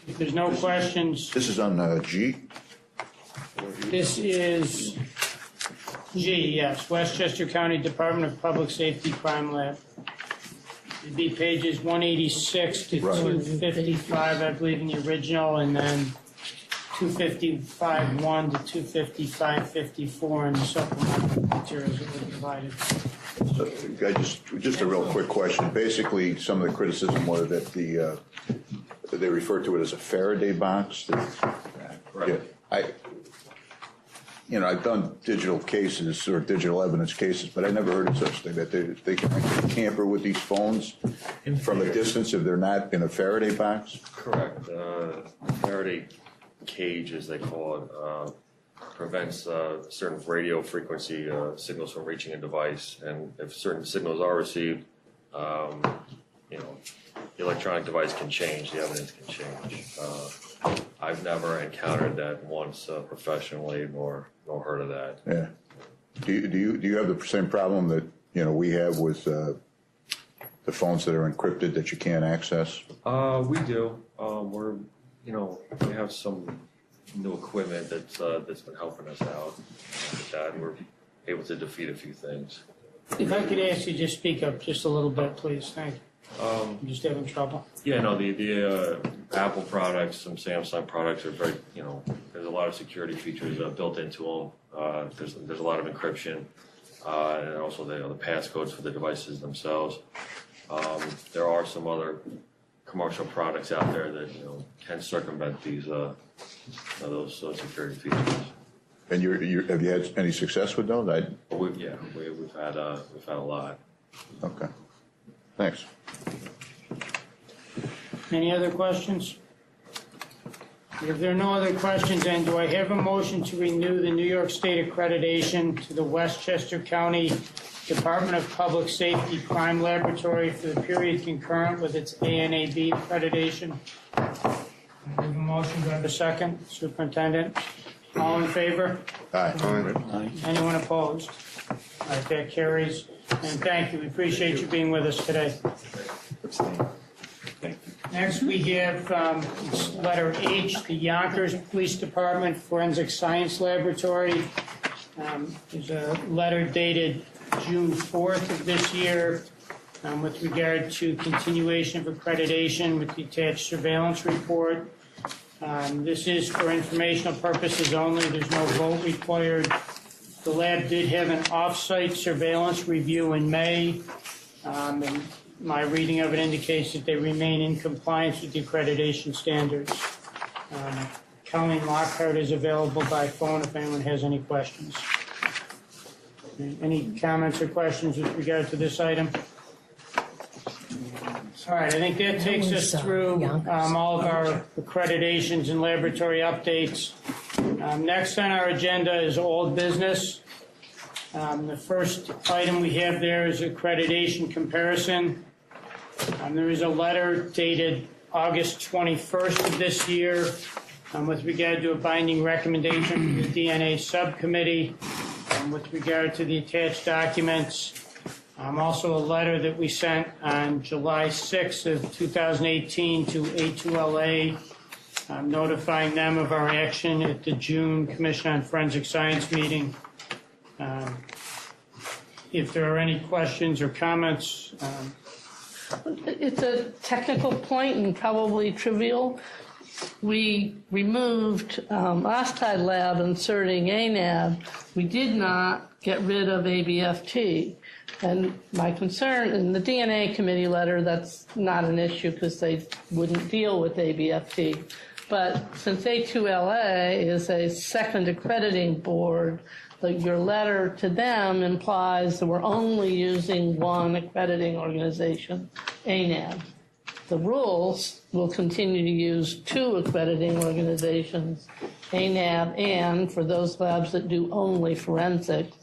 If there's no questions. This is on G? This is G, yes, Westchester County Department of Public Safety Crime Lab. It'd be pages 186 to 255, I believe, in the original, and then 255.1 to 255.54 in the supplemental materials that were provided. So, just a real quick question. Basically, some of the criticism was that they referred to it as a Faraday box. Correct. Yeah, I've done digital cases or digital evidence cases, but I never heard of such thing, that they can actually tamper with these phones from a distance if they're not in a Faraday box? Correct. Faraday cage, as they call it, prevents certain radio frequency signals from reaching a device. And if certain signals are received, the electronic device can change, the evidence can change. I've never encountered that once professionally, nor heard of that. Yeah. Do you have the same problem that we have with the phones that are encrypted that you can't access? We do. We have some new equipment that's been helping us out with that, and we're able to defeat a few things. If I could ask you to just speak up just a little bit, please. Thank you. I'm just having trouble. Yeah, no, the Apple products, some Samsung products are very, there's a lot of security features built into them. There's a lot of encryption, and also the passcodes for the devices themselves. There are some other commercial products out there that can circumvent those security features. And have you had any success with those? We've had a lot. Okay. Thanks. Any other questions? If there are no other questions, then do I have a motion to renew the New York State accreditation to the Westchester County Department of Public Safety Crime Laboratory for the period concurrent with its ANAB accreditation? I have a motion. Do I have a second? Superintendent? All in favor? Aye. Anyone opposed? All right, that carries. And thank you. We appreciate you being with us today. Next, we have letter H, the Yonkers Police Department Forensic Science Laboratory. There's a letter dated June 4th of this year with regard to continuation of accreditation with the attached surveillance report. This is for informational purposes only. There's no vote required. The lab did have an off-site surveillance review in May, and my reading of it indicates that they remain in compliance with the accreditation standards. Colleen Lockhart is available by phone if anyone has any questions. Any comments or questions with regard to this item? All right, I think that takes us through all of our accreditations and laboratory updates. Next on our agenda is old business. The first item we have there is accreditation comparison. There is a letter dated August 21st of this year with regard to a binding recommendation from the DNA subcommittee with regard to the attached documents. Also a letter that we sent on July 6th of 2018 to A2LA notifying them of our action at the June Commission on Forensic Science meeting. If there are any questions or comments. It's a technical point and probably trivial. We removed Ostide Lab inserting ANAB. We did not get rid of ABFT. And my concern in the DNA committee letter, that's not an issue because they wouldn't deal with ABFT. But since A2LA is a second accrediting board, your letter to them implies that we're only using one accrediting organization, ANAB. The rules will continue to use two accrediting organizations, ANAB and, for those labs that do only forensics,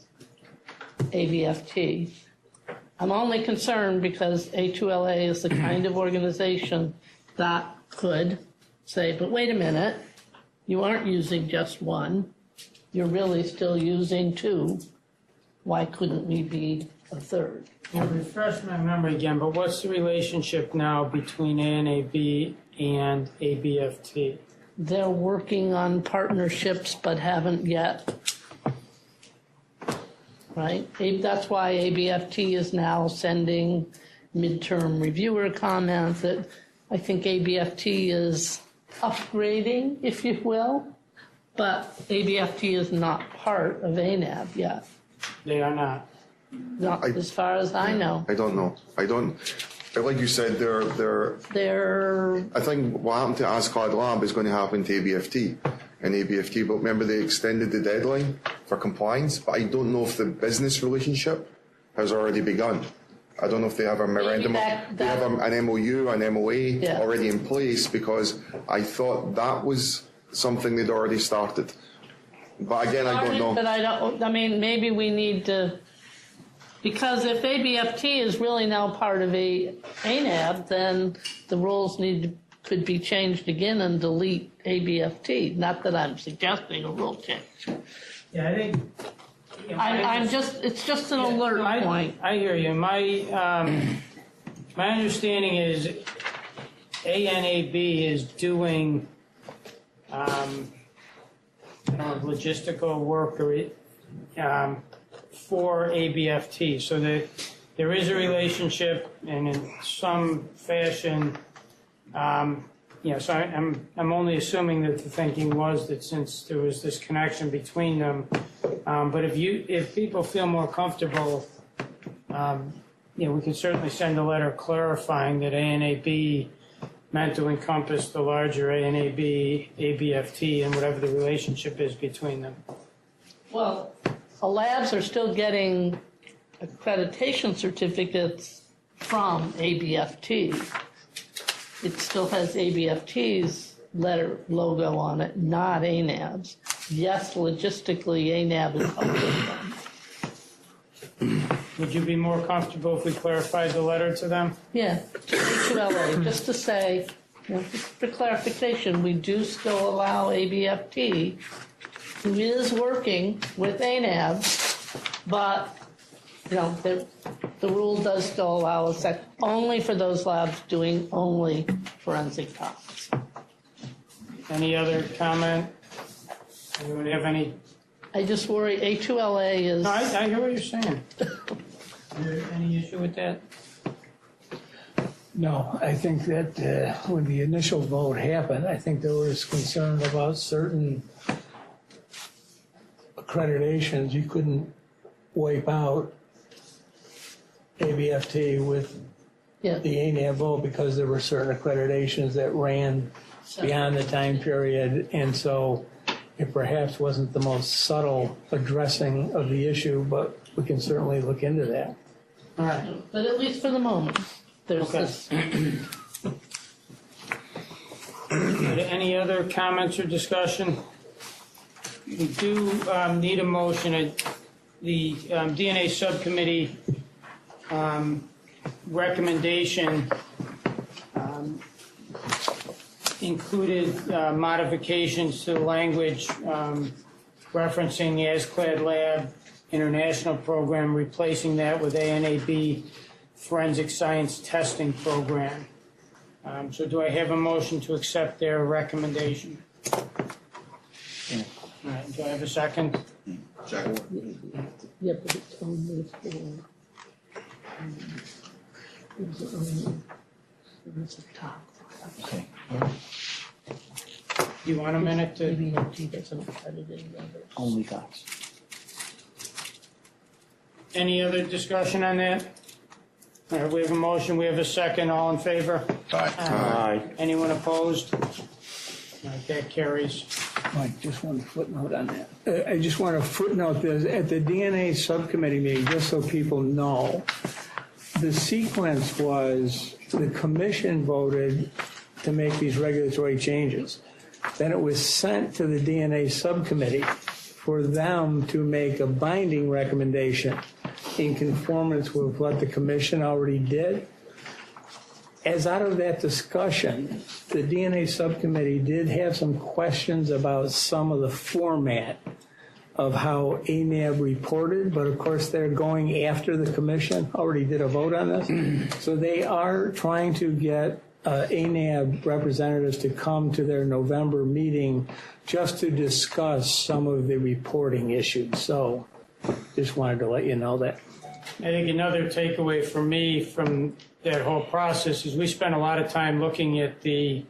ABFT. I'm only concerned because A2LA is the kind of organization that could say, but wait a minute, you aren't using just one. You're really still using two. Why couldn't we be a third? I'll refresh my memory again, but what's the relationship now between ANAB and ABFT? They're working on partnerships but haven't yet. Right? That's why ABFT is now sending midterm reviewer comments that I think ABFT is upgrading, if you will, but ABFT is not part of ANAB yet. They are not. Not as far as I know. I don't know. Like you said, they're. I think what happened to Ascod Lab is going to happen to ABFT and ABFT. But remember, they extended the deadline for compliance. But I don't know if the business relationship has already begun. I don't know if they have a memorandum. They have an MOU, an MOA already in place, because I thought that was something they'd already started. But again, I don't know. But I mean, maybe we need to. Because if ABFT is really now part of ANAB, then the rules could be changed again and delete ABFT. Not that I'm suggesting a rule change. Yeah, I think. It's just an alert point. I hear you. My understanding is ANAB is doing logistical work for ABFT, so that there is a relationship, and in some fashion, so I'm only assuming that the thinking was that since there was this connection between them, but if people feel more comfortable, we can certainly send a letter clarifying that ANAB meant to encompass the larger ANAB, ABFT, and whatever the relationship is between them. Well, the labs are still getting accreditation certificates from ABFT. It still has ABFT's logo on it, not ANAB's. Yes, logistically, ANAB is helping them. Would you be more comfortable if we clarified the letter to them? Yeah, to A2LA, just to say, for clarification, we do still allow ABFT, who is working with ANAB, but The rule does still allow us that only for those labs doing only forensic tox. Any other comment? Anyone have any? I just worry A2LA is. No, I hear what you're saying. Is there any issue with that? No, I think that when the initial vote happened, I think there was concern about certain accreditations. You couldn't wipe out ABFT with the ANAB vote because there were certain accreditations that ran beyond the time period, and so it perhaps wasn't the most subtle addressing of the issue, but we can certainly look into that. All right. But at least for the moment, there's Okay. this. Any other comments or discussion? We do need a motion. The DNA subcommittee recommendation included modifications to the language referencing the ASCLD Lab International Program, replacing that with ANAB Forensic Science Testing Program. So do I have a motion to accept their recommendation? Yeah. All right, do I have a second? Second. Yeah, but it's only for. It's a top. Okay. You want a minute to? ABFT doesn't accredit others. Only docs. Any other discussion on that? All right, we have a motion, we have a second, all in favor? Aye. Anyone opposed? All right, that carries. Mike, just one footnote on that. I just want to footnote this. At the DNA subcommittee meeting, just so people know, the sequence was the commission voted to make these regulatory changes. Then it was sent to the DNA subcommittee for them to make a binding recommendation in conformance with what the commission already did. As out of that discussion, the DNA subcommittee did have some questions about some of the format of how ANAB reported, but of course they're going after the commission already did a vote on this. So they are trying to get ANAB representatives to come to their November meeting just to discuss some of the reporting issues. So just wanted to let you know that. I think another takeaway for me from that whole process is we spent a lot of time looking at the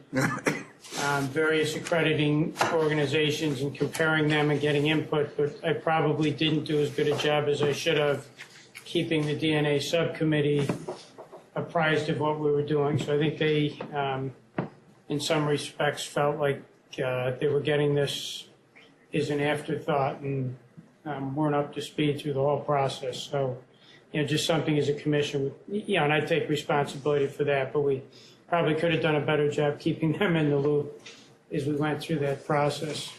various accrediting organizations and comparing them and getting input, but I probably didn't do as good a job as I should have keeping the DNA subcommittee apprised of what we were doing. So I think they, in some respects, felt like they were getting this as an afterthought and weren't up to speed through the whole process. So, just something as a commission, and I take responsibility for that, but we probably could have done a better job keeping them in the loop as we went through that process.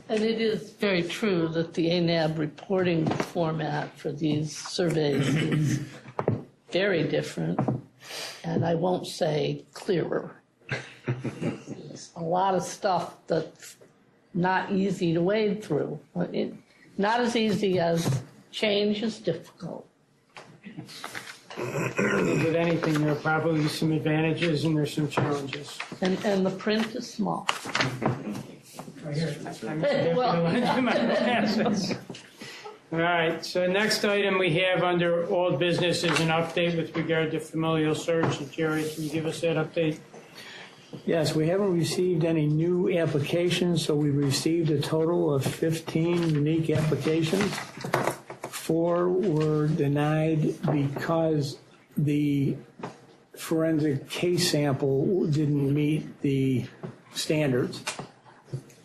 And it is very true that the ANAB reporting format for these surveys is very different, and I won't say clearer. There's a lot of stuff that's not easy to wade through. Not as easy as change is difficult. With anything, there are probably some advantages and there's some challenges. And the print is small. Right here. All right, so next item we have under old business is an update with regard to familial search. And Jerry, can you give us that update? Yes, we haven't received any new applications, so we received a total of 15 unique applications. 4 were denied because the forensic case sample didn't meet the standards.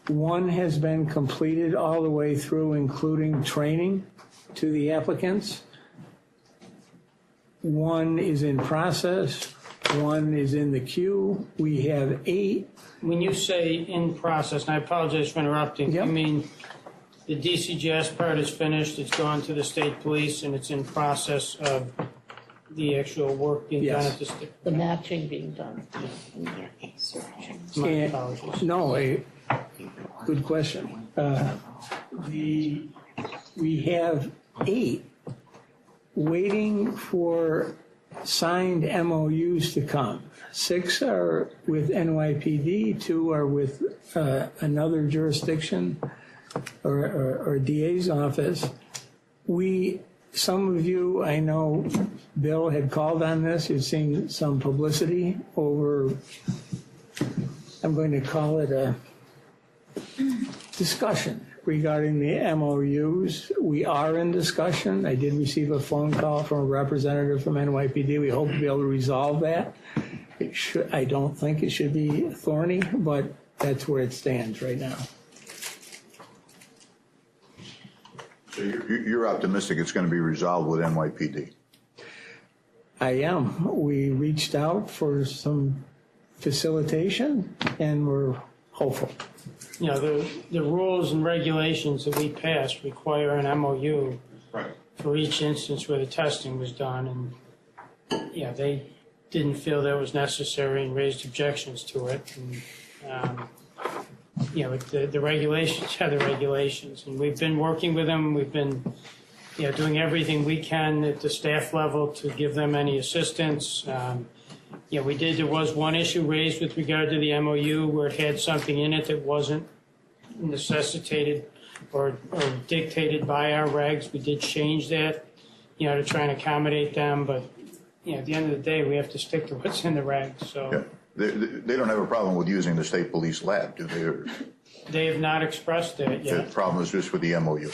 1 has been completed all the way through, including training to the applicants. 1 is in process. 1 is in the queue. We have 8. When you say in process, and I apologize for interrupting, you mean the DCGS part is finished, it's gone to the state police, and it's in process of the actual work being done at the state? The matching being done. My apologies. No, good question. We have 8 waiting for signed MOUs to come. 6 are with NYPD, 2 are with another jurisdiction or DA's office. Some of you, I know Bill had called on this, you've seen some publicity over, I'm going to call it a discussion regarding the MOUs. We are in discussion. I did receive a phone call from a representative from NYPD. We hope to be able to resolve that. I don't think it should be thorny, but that's where it stands right now. So you're optimistic it's going to be resolved with NYPD? I am. We reached out for some facilitation, and we're hopeful. You know, the rules and regulations that we passed require an MOU for each instance where the testing was done, and yeah, they didn't feel that was necessary and raised objections to it. And, you know, the regulations are the regulations, and we've been working with them. We've been, you know, doing everything we can at the staff level to give them any assistance. Yeah, there was one issue raised with regard to the MOU where it had something in it that wasn't necessitated or dictated by our regs. We did change that, you know, to try and accommodate them. But, you know, at the end of the day, we have to stick to what's in the regs. So yeah. They don't have a problem with using the state police lab, do they? They have not expressed that yet. The problem is just with the MOU.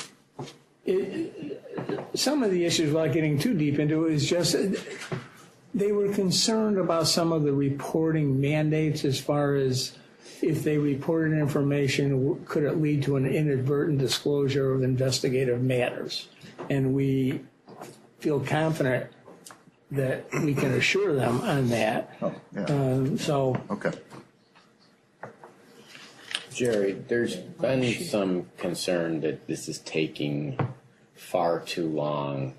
Some of the issues, without getting too deep into it, is just they were concerned about some of the reporting mandates as far as if they reported information, could it lead to an inadvertent disclosure of investigative matters? And we feel confident that we can assure them on that. Oh, yeah. Okay. Jerry, there's been some concern that this is taking far too long,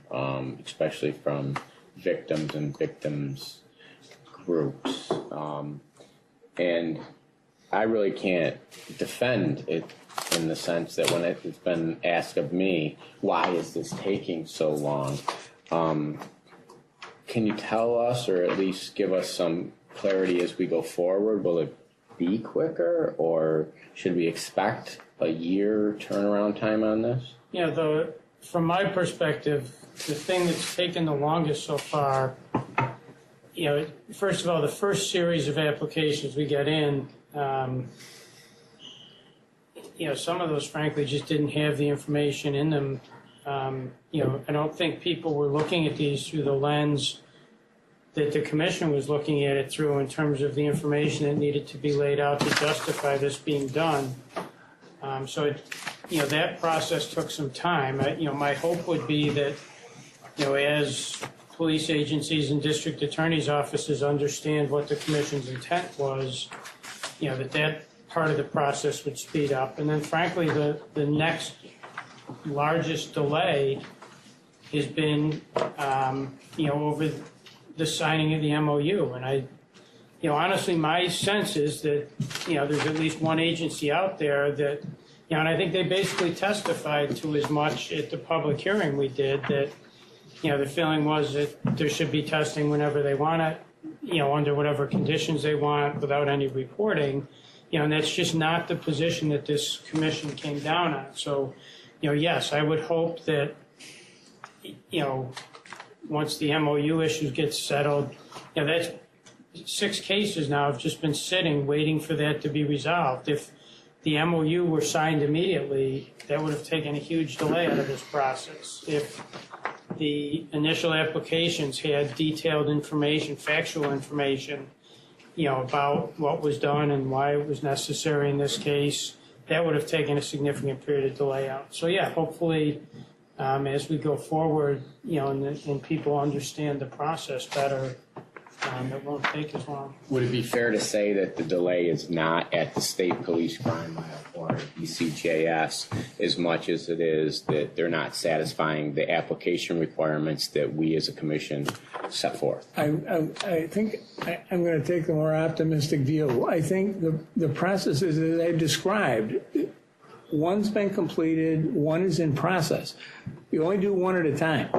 especially from victims and victims groups. And I really can't defend it in the sense that when it's been asked of me, why is this taking so long? Can you tell us, or at least give us some clarity as we go forward? Will it be quicker, or should we expect a year turnaround time on this? You know, from my perspective, the thing that's taken the longest so far, you know, first of all, the first series of applications we get in, you know, some of those, frankly, just didn't have the information in them. You know, I don't think people were looking at these through the lens that the commission was looking at it through in terms of the information that needed to be laid out to justify this being done. So, you know, that process took some time. You know, my hope would be that, you know, as police agencies and district attorneys' offices understand what the commission's intent was, you know, that part of the process would speed up. And then, frankly, the next largest delay has been, you know, over the signing of the MOU. And you know, honestly, my sense is that, you know, there's at least one agency out there that, you know, and I think they basically testified to as much at the public hearing we did, that, you know, the feeling was that there should be testing whenever they want it, you know, under whatever conditions they want, without any reporting, you know, and that's just not the position that this commission came down on. So, you know, yes, I would hope that, you know, once the MOU issues get settled, you know, that's 6 cases now have just been sitting, waiting for that to be resolved. If the MOU were signed immediately, that would have taken a huge delay out of this process. If the initial applications had detailed information, factual information, you know, about what was done and why it was necessary in this case, that would have taken a significant period of delay out. So yeah, hopefully, as we go forward, you know, and people understand the process better, it won't take as long. Would it be fair to say that the delay is not at the state police crime lab or ECJS as much as it is that they're not satisfying the application requirements that we as a commission set forth? I think I'm going to take the more optimistic view. I think the processes that I've described, one's been completed, one is in process. You only do one at a time.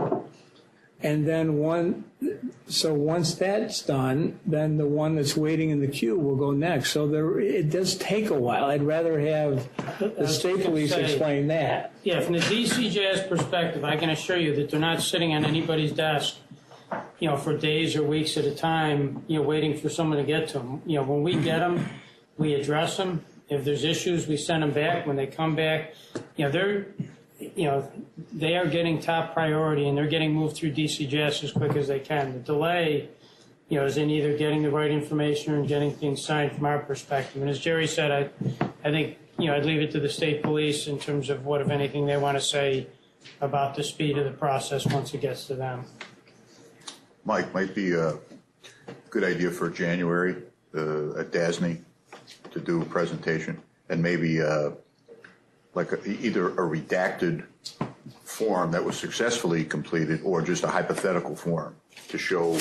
And then once that's done, then the one that's waiting in the queue will go next. So it does take a while. I'd rather have the state police explain that. Yeah, from the DCJS perspective, I can assure you that they're not sitting on anybody's desk, for days or weeks at a time, waiting for someone to get to them. When we get them, we address them. If there's issues, we send them back. When they come back, they are getting top priority and they're getting moved through DCJS as quick as they can. The delay, is in either getting the right information or getting things signed from our perspective. And as Jerry said, I think, I'd leave it to the state police in terms of what, if anything, they want to say about the speed of the process once it gets to them. Mike, might be a good idea for January at DASNY to do a presentation and maybe either a redacted form that was successfully completed or just a hypothetical form to show,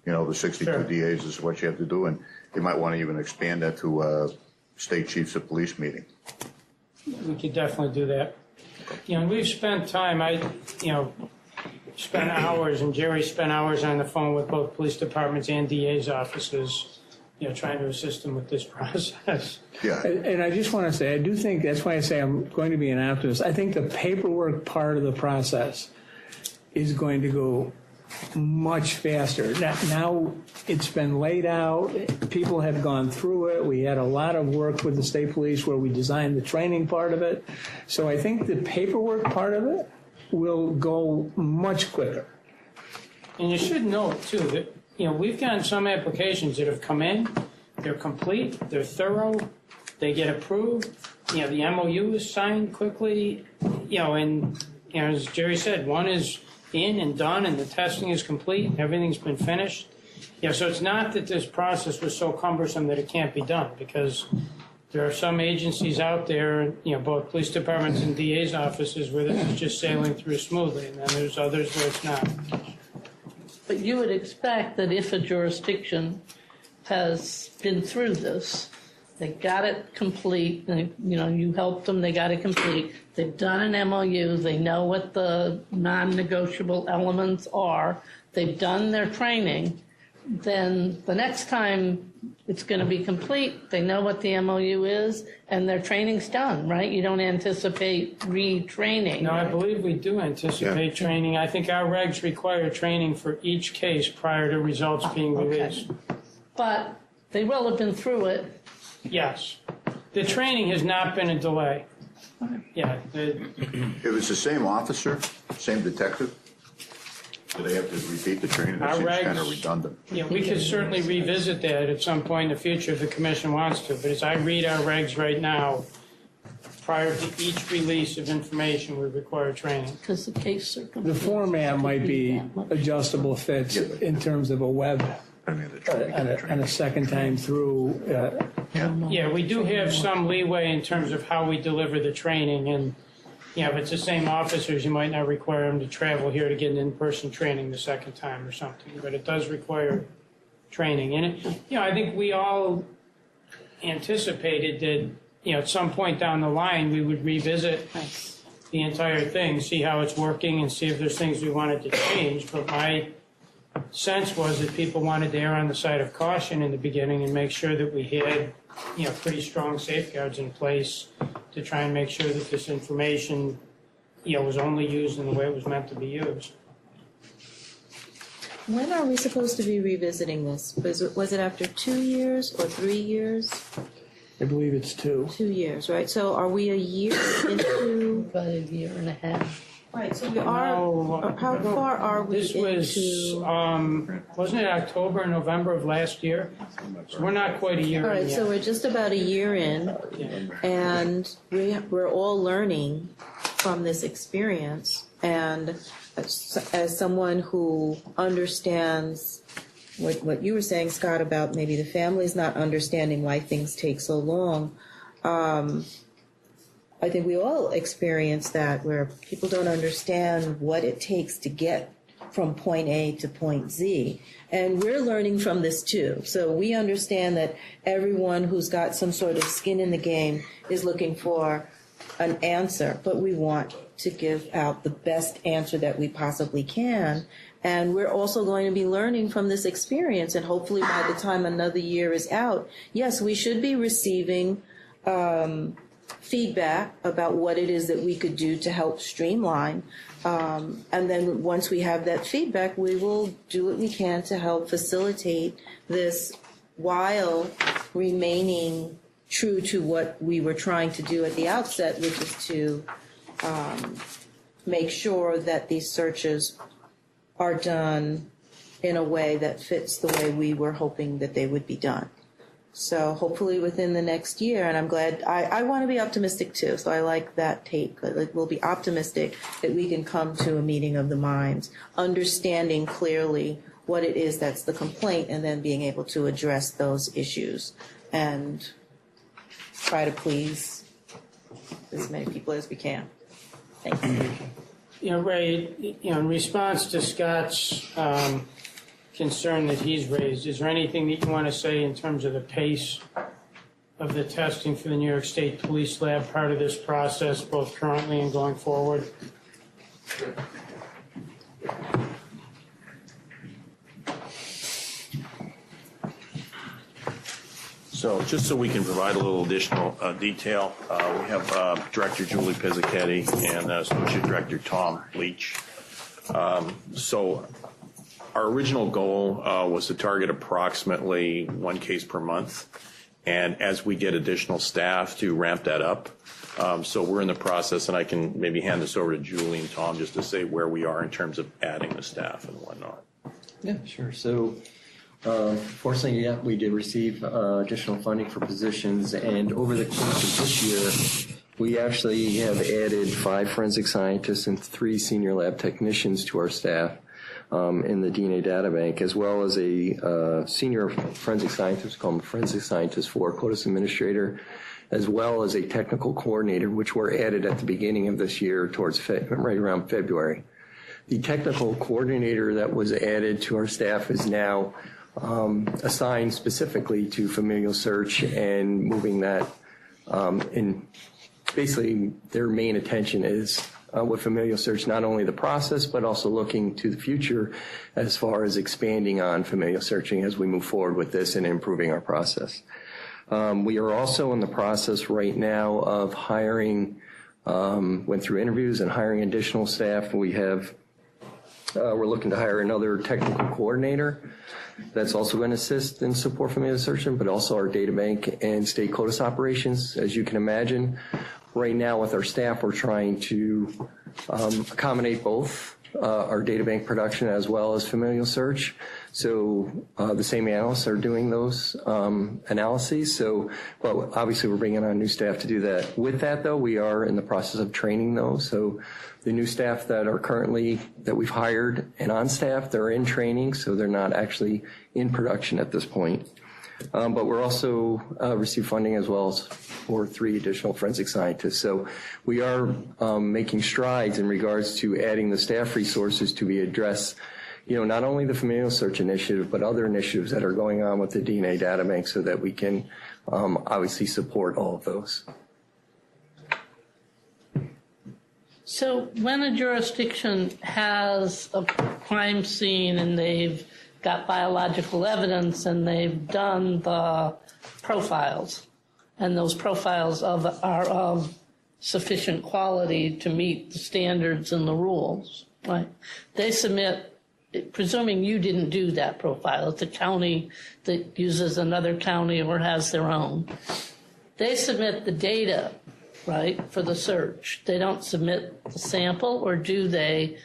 the 62 Sure. DAs is what you have to do. And you might want to even expand that to a state chiefs of police meeting. We could definitely do that. And we've spent time, spent hours, and Jerry spent hours on the phone with both police departments and DA's offices, trying to assist them with this process. Yeah. And I just want to say, I do think, that's why I say I'm going to be an optimist. I think the paperwork part of the process is going to go much faster. Now it's been laid out. People have gone through it. We had a lot of work with the state police where we designed the training part of it. So I think the paperwork part of it will go much quicker. And you should note, too, that, we've gotten some applications that have come in, they're complete, they're thorough, they get approved, the MOU is signed quickly, and, as Jerry said, one is in and done, and the testing is complete, everything's been finished. So it's not that this process was so cumbersome that it can't be done, because there are some agencies out there, both police departments and DA's offices, where this is just sailing through smoothly, and then there's others where it's not. But you would expect that if a jurisdiction has been through this, they got it complete, you helped them, they got it complete, they've done an MOU, they know what the non-negotiable elements are, they've done their training, then the next time it's going to be complete, they know what the MOU is, and their training's done, right? You don't anticipate retraining. No, I believe we do anticipate training. I think our regs require training for each case prior to results being released. But they will have been through it. Yes. The training has not been a delay. Yeah. If it's the same officer, same detective, do they have to repeat the training? That Our seems regs- kind of redundant. We could certainly revisit that at some point in the future if the commission wants to. But as I read our regs right now, prior to each release of information, we require training. Because the case The format might be adjustable fits in terms of a web and a second time through. Yeah, we do have some leeway in terms of how we deliver the training. And, if it's the same officers, you might not require them to travel here to get an in-person training the second time or something. But it does require training. And, I think we all anticipated that, at some point down the line, we would revisit the entire thing, see how it's working, and see if there's things we wanted to change. But my sense was that people wanted to err on the side of caution in the beginning and make sure that we had, pretty strong safeguards in place to try and make sure that this information, was only used in the way it was meant to be used. When are we supposed to be revisiting this? Was it after 2 years or 3 years? I believe it's 2. 2 years, right? So are we a year into? About a year and a half. Right, so we are, how far are we This was, into? wasn't it October, November of last year? So we're not quite a year All in right, yet. so we're just about a year in, and we're all learning from this experience. And as someone who understands what you were saying, Scott, about maybe the families not understanding why things take so long, I think we all experience that, where people don't understand what it takes to get from point A to point Z. And we're learning from this too. So we understand that everyone who's got some sort of skin in the game is looking for an answer, but we want to give out the best answer that we possibly can. And we're also going to be learning from this experience. And hopefully by the time another year is out, yes, we should be receiving feedback about what it is that we could do to help streamline. And then once we have that feedback, we will do what we can to help facilitate this while remaining true to what we were trying to do at the outset, which is to make sure that these searches are done in a way that fits the way we were hoping that they would be done. So hopefully within the next year, and I'm glad, I want to be optimistic too, so I like that take. Like, we'll be optimistic that we can come to a meeting of the minds, understanding clearly what it is that's the complaint, and then being able to address those issues and try to please as many people as we can. Thank you. You know, Ray, in response to Scott's concern that he's raised, is there anything that you want to say in terms of the pace of the testing for the New York State Police Lab, part of this process, both currently and going forward? So just so we can provide a little additional detail, we have Director Julie Pizzichetti and Associate Director Tom Leach. So our original goal was to target approximately one case per month, and as we get additional staff to ramp that up. So we're in the process, and I can maybe hand this over to Julie and Tom just to say where we are in terms of adding the staff and whatnot. Yeah, sure. So fortunately, yeah, we did receive additional funding for positions, and over the course of this year, we actually have added 5 forensic scientists and 3 senior lab technicians to our staff in the DNA data bank, as well as a senior forensic scientist, called forensic scientist 4, CODIS administrator, as well as a technical coordinator, which were added at the beginning of this year towards right around February. The technical coordinator that was added to our staff is now assigned specifically to familial search and moving that in. Basically, their main attention is with familial search, not only the process, but also looking to the future as far as expanding on familial searching as we move forward with this and improving our process. We are also in the process right now of hiring, went through interviews and hiring additional staff. We have, we're looking to hire another technical coordinator that's also going to assist and support familial searching, but also our data bank and state CODIS operations. As you can imagine, right now with our staff, we're trying to accommodate both our data bank production as well as familial search. So the same analysts are doing those analyses. So, but obviously we're bringing on new staff to do that. With that, though, we are in the process of training those. So the new staff that are currently, that we've hired and on staff, they're in training, so they're not actually in production at this point. But we're also received funding as well as for 3 additional forensic scientists. So we are making strides in regards to adding the staff resources to be address, not only the familial search initiative, but other initiatives that are going on with the DNA data bank so that we can obviously support all of those. So when a jurisdiction has a crime scene and they've got biological evidence and they've done the profiles, and those profiles are of sufficient quality to meet the standards and the rules, right? They submit, presuming you didn't do that profile, it's a county that uses another county or has their own. They submit the data, right, for the search. They don't submit the sample, or do they?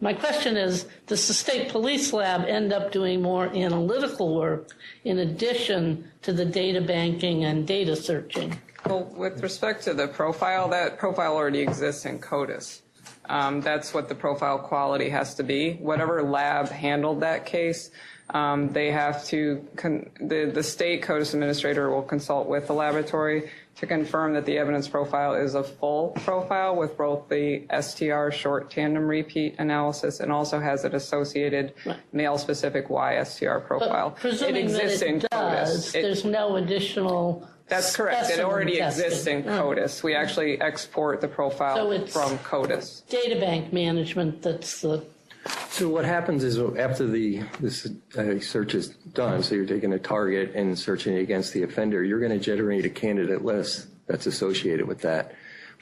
My question is, does the state police lab end up doing more analytical work in addition to the data banking and data searching? Well, with respect to the profile, that profile already exists in CODIS. That's what the profile quality has to be. Whatever lab handled that case, They have to, the state CODIS administrator will consult with the laboratory to confirm that the evidence profile is a full profile with both the STR short tandem repeat analysis and also has an associated male-specific YSTR profile. But presuming that it does, there's no additional. That's correct. It already exists in CODIS. We actually export the profile from CODIS. Data bank management that's the. So what happens is after this search is done, so you're taking a target and searching it against the offender, you're going to generate a candidate list that's associated with that.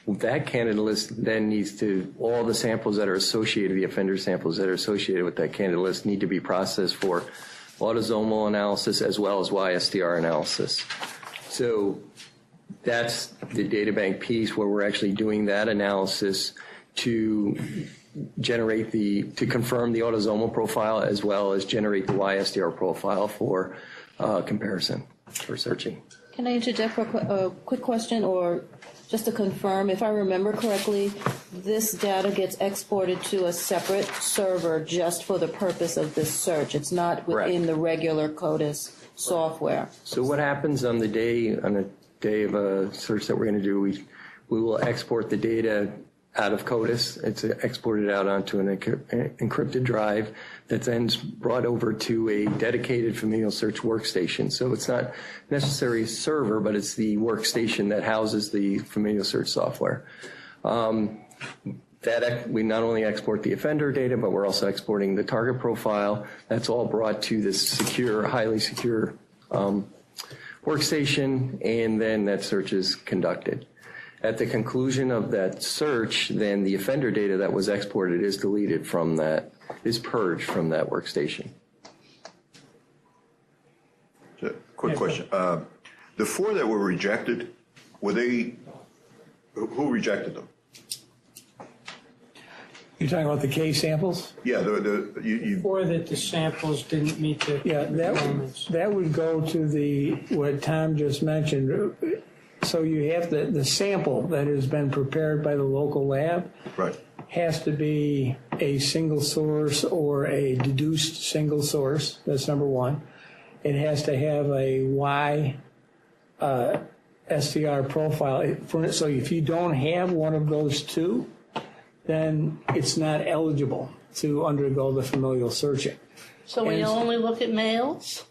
That candidate list then needs to, all the samples that are associated, the offender samples that are associated with that candidate list need to be processed for autosomal analysis as well as YSTR analysis. So that's the data bank piece where we're actually doing that analysis to generate to confirm the autosomal profile as well as generate the YSTR profile for comparison for searching. Can I interject a quick question, or just to confirm, if I remember correctly, this data gets exported to a separate server just for the purpose of this search. It's not within the regular CODIS software. So what happens on the day of a search that we're going to do, we will export the data out of CODIS. It's exported out onto an encrypted drive that's then brought over to a dedicated familial search workstation. So it's not necessarily a server, but it's the workstation that houses the familial search software. We not only export the offender data, but we're also exporting the target profile. That's all brought to this secure, highly secure workstation, and then that search is conducted. At the conclusion of that search, then the offender data that was exported is deleted from that, is purged from that workstation. Quick question. The 4 that were rejected, who rejected them? You're talking about the K samples? Yeah, Or that the samples didn't meet the requirements. That would go to what Tom just mentioned. So you have the sample that has been prepared by the local lab has to be a single source or a deduced single source. That's number one. It has to have a Y STR profile. So if you don't have one of those two, then it's not eligible to undergo the familial searching. So we only look at males?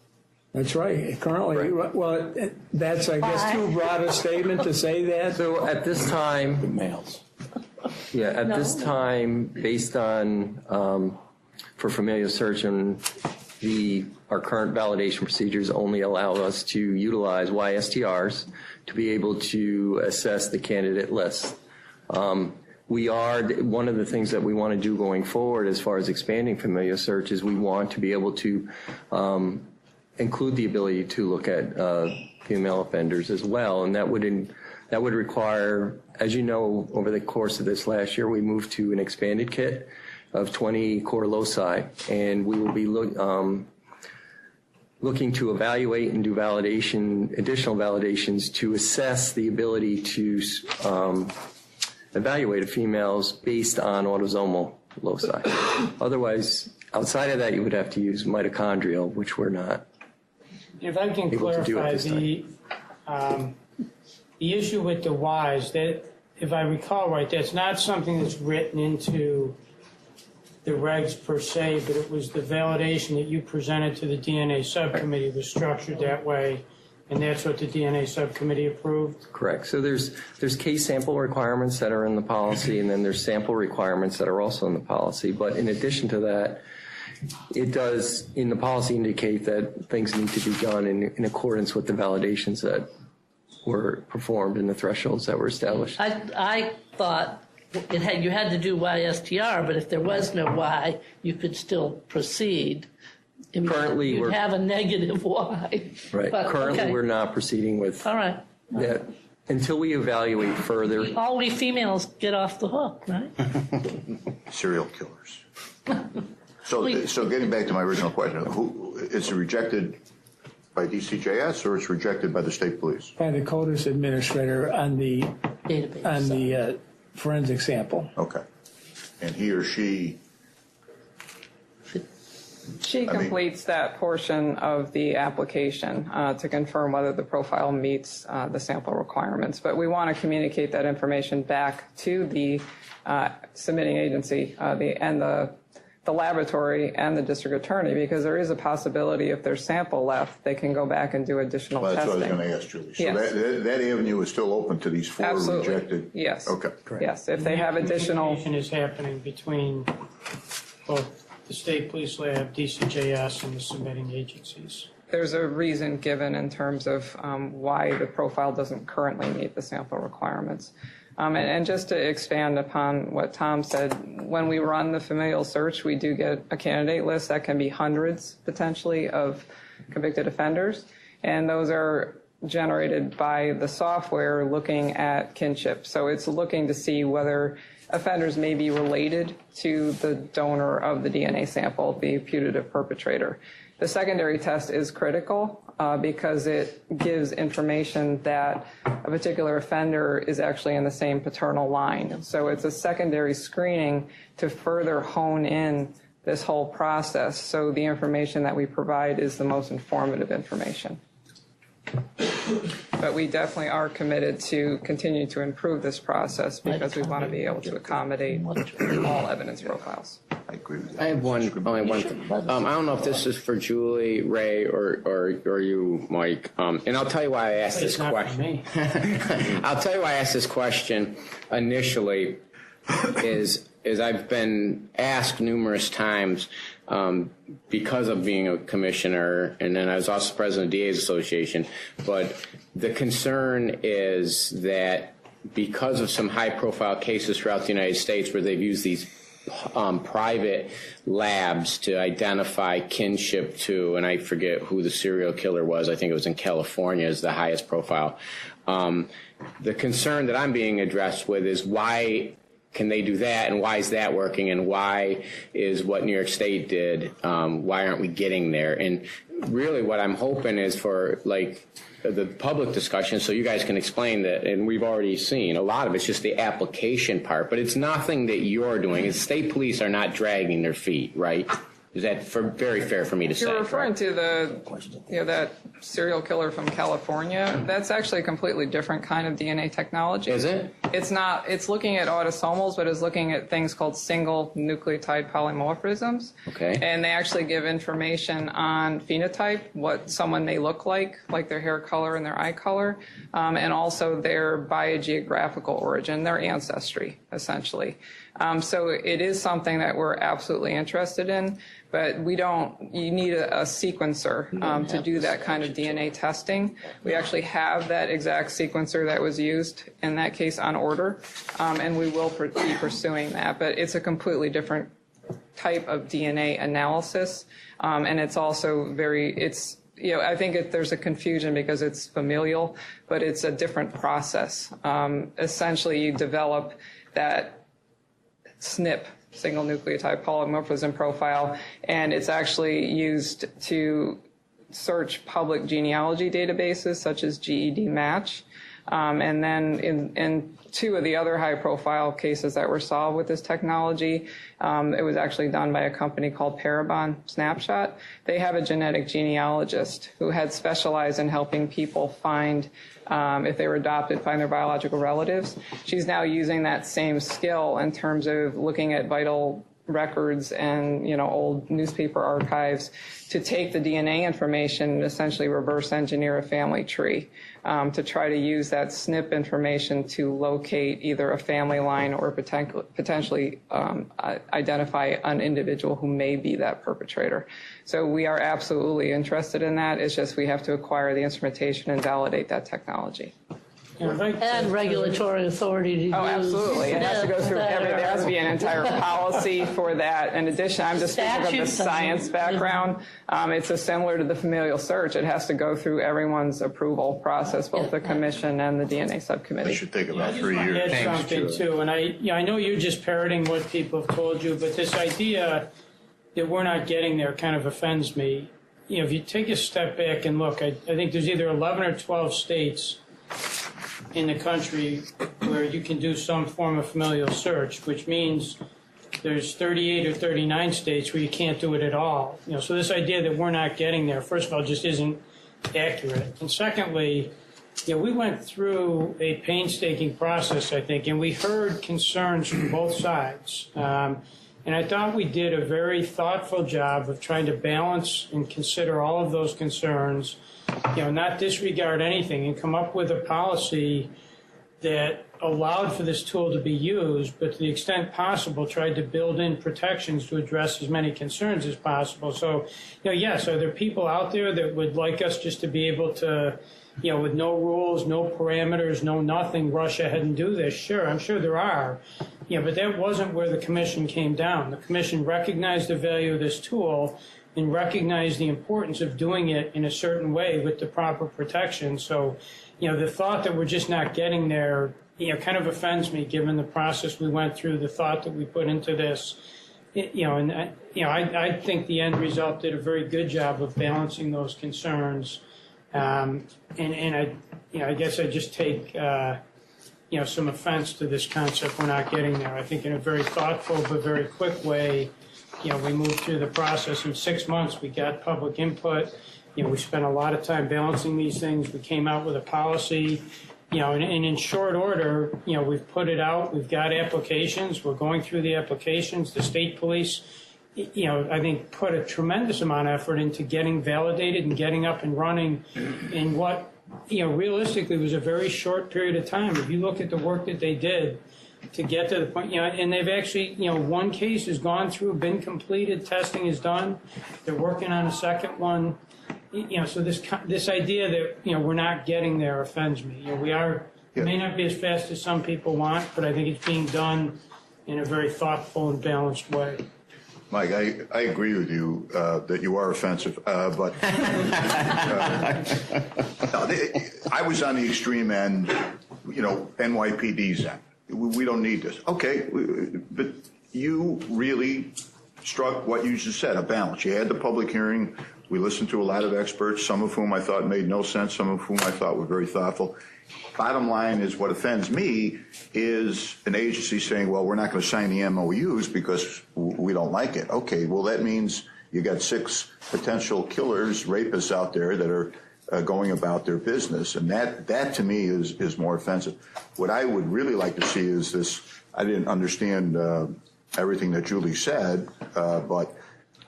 That's right. Currently, well, that's, I guess, too broad a statement to say that. So at this time, males. Yeah, at this time, based on for familial search and our current validation procedures only allow us to utilize YSTRs to be able to assess the candidate list. One of the things that we want to do going forward as far as expanding familial search is we want to be able to include the ability to look at female offenders as well, and that would require, as you know, over the course of this last year, we moved to an expanded kit of 20 core loci, and we will be looking to evaluate and do additional validations to assess the ability to evaluate a females based on autosomal loci. Otherwise, outside of that, you would have to use mitochondrial, which we're not. If I can clarify, the issue with the Ys, that if I recall right, that's not something that's written into the regs per se, but it was the validation that you presented to the DNA subcommittee was structured that way, and that's what the DNA subcommittee approved? Correct. So there's case sample requirements that are in the policy, and then there's sample requirements that are also in the policy. But in addition to that, it does, in the policy, indicate that things need to be done in accordance with the validations that were performed and the thresholds that were established. I thought you had to do YSTR, but if there was no Y, you could still proceed. Currently, you'd have a negative Y. Right. But, currently, we're not proceeding with that until we evaluate further. All we females get off the hook, right? Serial killers. So getting back to my original question, is it rejected by DCJS or it's rejected by the state police? By the CODIS administrator on the database, on the forensic sample. Okay. And he or she She completes that portion of the application to confirm whether the profile meets the sample requirements. But we want to communicate that information back to the submitting agency and the laboratory and the district attorney, because there is a possibility if there's sample left, they can go back and do additional Well, that's testing. what I was going to ask, Julie. So Yes. that avenue is still open to these 4 Absolutely. rejected? Yes. Okay. Yes, if they have additional. Communication is happening between both the state police lab, DCJS, and the submitting agencies. There's a reason given in terms of why the profile doesn't currently meet the sample requirements. And just to expand upon what Tom said, when we run the familial search, we do get a candidate list that can be hundreds, potentially, of convicted offenders. And those are generated by the software looking at kinship. So it's looking to see whether offenders may be related to the donor of the DNA sample, the putative perpetrator. The secondary test is critical because it gives information that a particular offender is actually in the same paternal line. So it's a secondary screening to further hone in this whole process. So the information that we provide is the most informative information. But we definitely are committed to continue to improve this process because we want to be able to accommodate all evidence profiles. I agree with that. I have only one thing. I don't know if this is for Julie, Ray, or you, Mike. And I'll tell you why I asked this question. I'll tell you why I asked this question initially is I've been asked numerous times because of being a commissioner, and then I was also president of the DA's Association. But the concern is that because of some high-profile cases throughout the United States where they've used these private labs to identify kinship to, and I forget who the serial killer was, I think it was in California, is the highest profile. The concern that I'm being addressed with is why can they do that, and why is that working, and why is what New York State did, why aren't we getting there? And really what I'm hoping is for like the public discussion so you guys can explain that, and we've already seen a lot of it's just the application part, but it's nothing that you're doing. It's state police are not dragging their feet, right? Is that very fair for me to say? You're referring to that serial killer from California. That's actually a completely different kind of DNA technology. Is it? It's not. It's looking at autosomals, but it's looking at things called single nucleotide polymorphisms. Okay. And they actually give information on phenotype, what someone may look like their hair color and their eye color, and also their biogeographical origin, their ancestry, essentially. So it is something that we're absolutely interested in, but you need a sequencer to do that kind of DNA testing. We actually have that exact sequencer that was used in that case on order, and we will be pursuing that, but it's a completely different type of DNA analysis, and it's also I think there's a confusion because it's familial, but it's a different process. Essentially, you develop that SNP, single nucleotide polymorphism profile, and it's actually used to search public genealogy databases such as GED Match. And then in 2 of the other high-profile cases that were solved with this technology, it was actually done by a company called Parabon Snapshot. They have a genetic genealogist who had specialized in helping people find, if they were adopted, find their biological relatives. She's now using that same skill in terms of looking at vital records and old newspaper archives to take the DNA information and essentially reverse engineer a family tree to try to use that SNP information to locate either a family line or potentially identify an individual who may be that perpetrator. So we are absolutely interested in that. It's just we have to acquire the instrumentation and validate that technology. And regulatory authority to use. Oh, absolutely. It has to go through there has to be an entire policy for that. In addition, I'm just thinking of the science background. It's similar to the familial search. It has to go through everyone's approval process, both the commission and the DNA subcommittee. It should take about 3 years. Add something too, and I know you're just parroting what people have told you, but this idea that we're not getting there kind of offends me. If you take a step back and look, I think there's either 11 or 12 states in the country where you can do some form of familial search, which means there's 38 or 39 states where you can't do it at all. So this idea that we're not getting there, first of all, just isn't accurate. And secondly, we went through a painstaking process, I think, and we heard concerns from both sides. And I thought we did a very thoughtful job of trying to balance and consider all of those concerns, not disregard anything, and come up with a policy that allowed for this tool to be used, but to the extent possible, tried to build in protections to address as many concerns as possible. So, yes, are there people out there that would like us just to be able to, with no rules, no parameters, no nothing, rush ahead and do this? Sure, I'm sure there are. But that wasn't where the commission came down. The commission recognized the value of this tool and recognized the importance of doing it in a certain way with the proper protection. So, the thought that we're just not getting there, kind of offends me given the process we went through, the thought that we put into this. I think the end result did a very good job of balancing those concerns. And I guess I just take, some offense to this concept we're not getting there. I think in a very thoughtful but very quick way, we moved through the process. In 6 months, we got public input. We spent a lot of time balancing these things. We came out with a policy, and in short order, we've put it out. We've got applications. We're going through the applications. The state police, I think put a tremendous amount of effort into getting validated and getting up and running in what, realistically was a very short period of time. If you look at the work that they did to get to the point, and they've actually, one case has gone through, been completed, testing is done. They're working on a second one. So this idea that, we're not getting there offends me. It may not be as fast as some people want, but I think it's being done in a very thoughtful and balanced way. Mike, I agree with you that you are offensive, but I was on the extreme end, NYPD's end. We don't need this. Okay, but you really struck what you just said, a balance. You had the public hearing. We listened to a lot of experts, some of whom I thought made no sense, some of whom I thought were very thoughtful. Bottom line is, what offends me is an agency saying, well, we're not going to sign the MOUs because we don't like it. Okay, well, that means you got 6 potential killers, rapists out there that are going about their business. And that to me is more offensive. What I would really like to see is this. I didn't understand everything that Julie said, but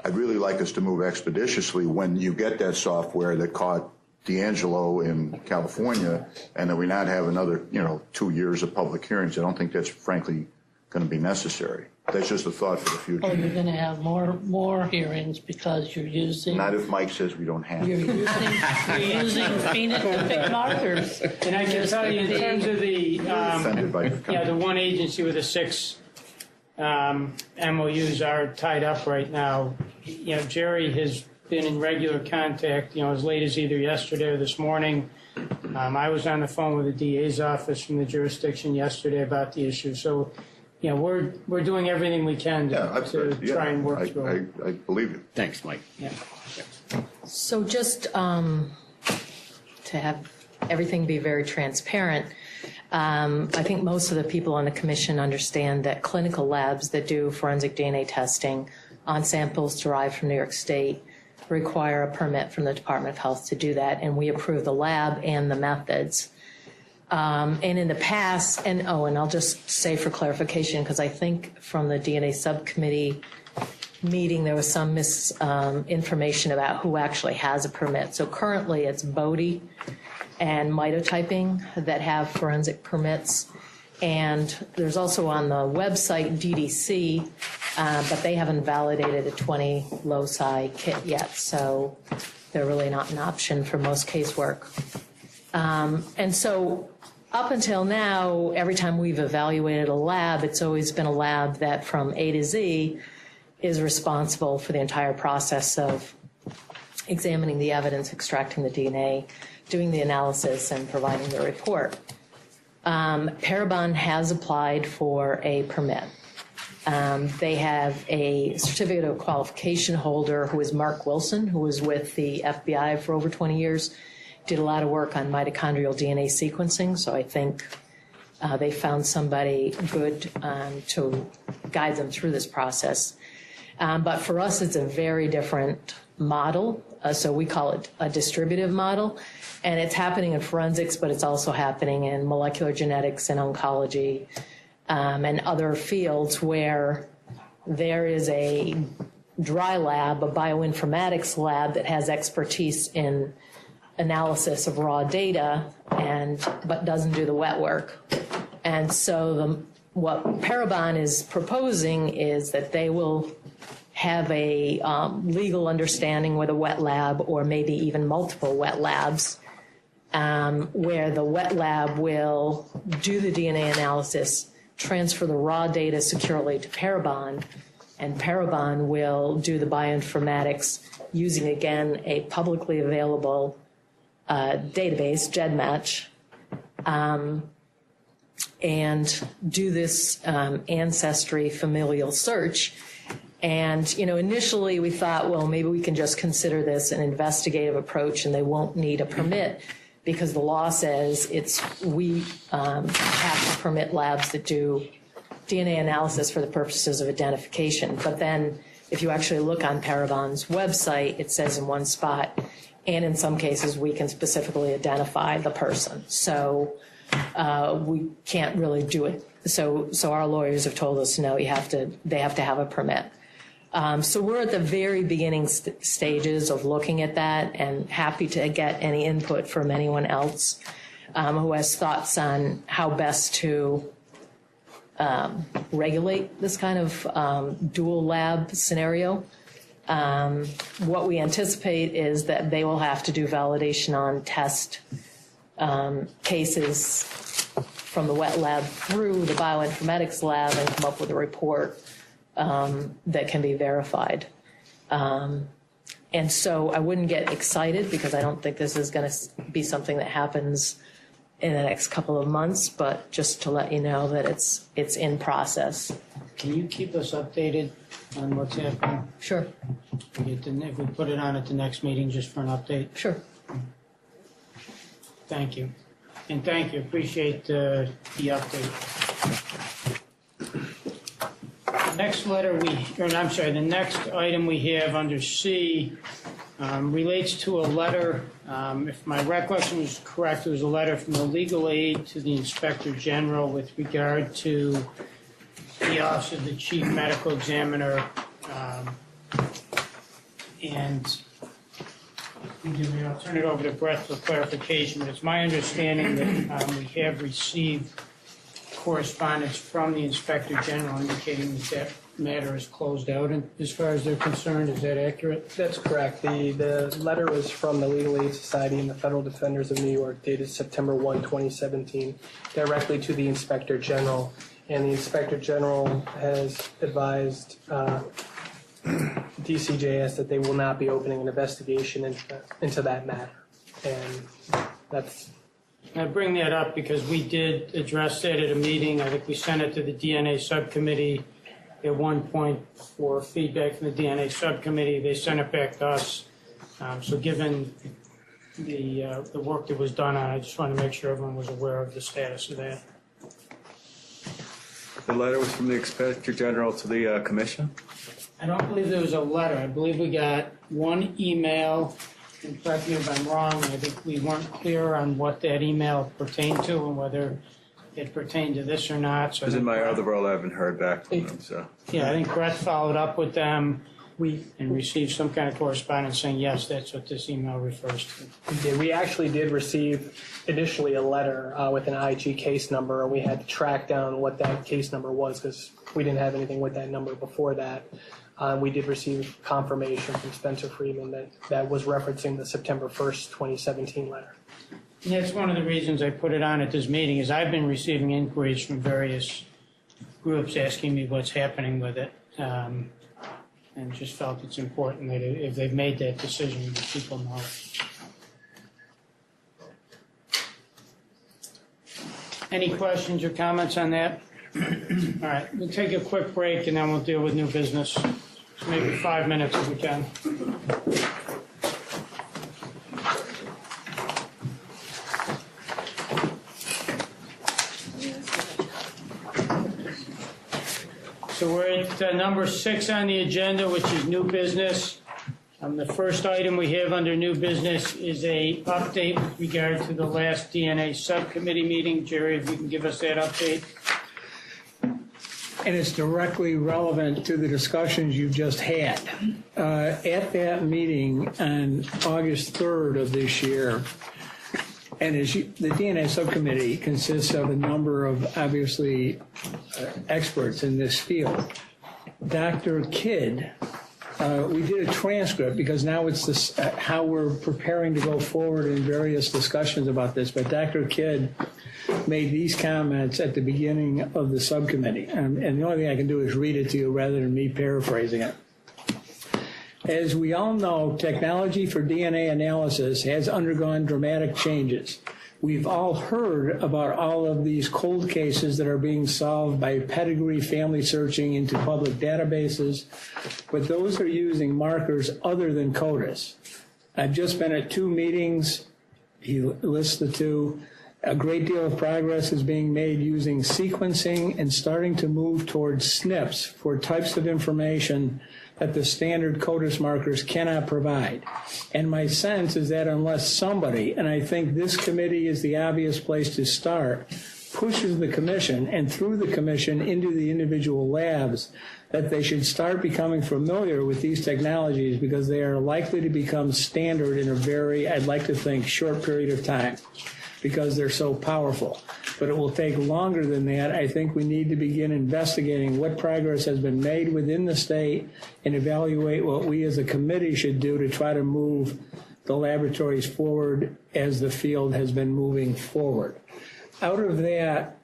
I'd really like us to move expeditiously when you get that software that caught D'Angelo in California, and that we not have another, 2 years of public hearings. I don't think that's frankly going to be necessary. That's just a thought for the future. Oh, you're going to have more hearings because you're using. Not if Mike says we don't have. You're using phenotypic markers. And I can tell you, in terms of the one agency with the 6 MOUs are tied up right now. Jerry has been in regular contact, as late as either yesterday or this morning. I was on the phone with the DA's office from the jurisdiction yesterday about the issue. So, we're doing everything we can to try and work through it. I believe you. Thanks, Mike. Yeah. So just to have everything be very transparent, I think most of the people on the commission understand that clinical labs that do forensic DNA testing on samples derived from New York State require a permit from the Department of Health to do that, and we approve the lab and the methods. And in the past, and I'll just say for clarification, because I think from the DNA subcommittee meeting there was some misinformation about who actually has a permit. So currently it's Bodie and mitotyping that have forensic permits. And there's also on the website DDC, but they haven't validated a 20 loci kit yet, so they're really not an option for most casework. And so up until now, every time we've evaluated a lab, it's always been a lab that from A to Z is responsible for the entire process of examining the evidence, extracting the DNA, doing the analysis, and providing the report. Parabon has applied for a permit. They have a certificate of qualification holder who is Mark Wilson, who was with the FBI for over 20 years, did a lot of work on mitochondrial DNA sequencing, so I think they found somebody good to guide them through this process. But for us, it's a very different model. So we call it a distributive model. And it's happening in forensics, but it's also happening in molecular genetics and oncology and other fields where there is a dry lab, a bioinformatics lab that has expertise in analysis of raw data but doesn't do the wet work. And so what Parabon is proposing is that they will have a legal understanding with a wet lab, or maybe even multiple wet labs, where the wet lab will do the DNA analysis, transfer the raw data securely to Parabon, and Parabon will do the bioinformatics using, again, a publicly available database, GEDmatch, and do this ancestry familial search. And, initially we thought, well, maybe we can just consider this an investigative approach and they won't need a permit, because the law says we have to permit labs that do DNA analysis for the purposes of identification. But then if you actually look on Parabon's website, it says in one spot, and in some cases we can specifically identify the person. So we can't really do it. So our lawyers have told us, no, they have to have a permit. So we're at the very beginning stages of looking at that, and happy to get any input from anyone else who has thoughts on how best to regulate this kind of dual lab scenario. What we anticipate is that they will have to do validation on test cases from the wet lab through the bioinformatics lab and come up with a report that can be verified. And so I wouldn't get excited, because I don't think this is going to be something that happens in the next couple of months, but just to let you know that it's in process. Can you keep us updated on what's happening? Sure. If we put it on at the next meeting just for an update? Sure. Thank you. And thank you. Appreciate the update. The next item we have under C relates to a letter. If my recollection is correct, it was a letter from the legal aid to the Inspector General with regard to the Office of the Chief Medical Examiner. And I'll turn it over to Brett for clarification, but it's my understanding that we have received correspondence from the Inspector General indicating that matter is closed out, and as far as they're concerned. Is that accurate? That's correct. The letter was from the Legal Aid Society and the Federal Defenders of New York, dated September 1, 2017, directly to the Inspector General. And the Inspector General has advised DCJS that they will not be opening an investigation into that matter. And that's... I bring that up because we did address that at a meeting. I think we sent it to the DNA subcommittee at one point for feedback from the DNA subcommittee. They sent it back to us. So given the work that was done on it, I just want to make sure everyone was aware of the status of that. The letter was from the Inspector General to the Commission? I don't believe there was a letter. I believe we got one email, and correct me if I'm wrong, I think we weren't clear on what that email pertained to and whether it pertained to this or not. So Because in my other role, I haven't heard back from them. So yeah, I think Brett followed up with them and received some kind of correspondence saying, yes, that's what this email refers to. We actually did receive initially a letter with an IG case number, and we had to track down what that case number was because we didn't have anything with that number before that. We did receive confirmation from Spencer Freeman that was referencing the September 1st, 2017 letter. And that's one of the reasons I put it on at this meeting is I've been receiving inquiries from various groups asking me what's happening with it. And just felt it's important that if they've made that decision, that people know. Any questions or comments on that? All right, we'll take a quick break and then we'll deal with new business. So maybe 5 minutes if we can. So we're at number 6 on the agenda, which is new business. The first item we have under new business is a update with regard to the last DNA subcommittee meeting. Jerry, if you can give us that update. And it's directly relevant to the discussions you've just had. At that meeting on August 3rd of this year, and the DNA subcommittee consists of a number of, obviously, experts in this field. Dr. Kidd, we did a transcript because now it's this, how we're preparing to go forward in various discussions about this, but Dr. Kidd made these comments at the beginning of the subcommittee, and the only thing I can do is read it to you rather than me paraphrasing it. As we all know, technology for DNA analysis has undergone dramatic changes. We've all heard about all of these cold cases that are being solved by pedigree family searching into public databases, but those are using markers other than CODIS. I've just been at 2 meetings. He lists the 2. A great deal of progress is being made using sequencing and starting to move towards SNPs for types of information that the standard CODIS markers cannot provide. And my sense is that unless somebody, and I think this committee is the obvious place to start, pushes the commission and through the commission into the individual labs, that they should start becoming familiar with these technologies because they are likely to become standard in a very, I'd like to think, short period of time, because they're so powerful. But it will take longer than that. I think we need to begin investigating what progress has been made within the state and evaluate what we as a committee should do to try to move the laboratories forward as the field has been moving forward. Out of that,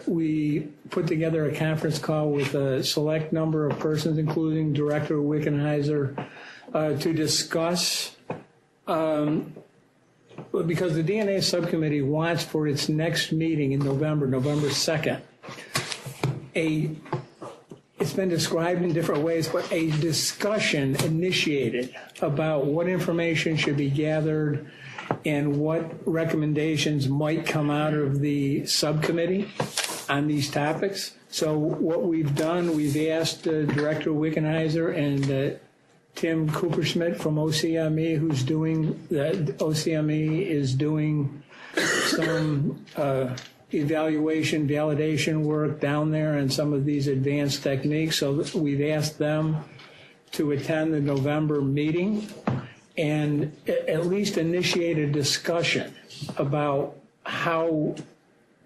we put together a conference call with a select number of persons, including Director Wickenheiser, to discuss because the DNA subcommittee wants for its next meeting in November 2nd, it's been described in different ways, but a discussion initiated about what information should be gathered and what recommendations might come out of the subcommittee on these topics. So what we've done, we've asked Director Wickenheiser and Tim Cooperschmidt from OCME, who's doing that. OCME is doing some evaluation, validation work down there on some of these advanced techniques. So we've asked them to attend the November meeting and at least initiate a discussion about how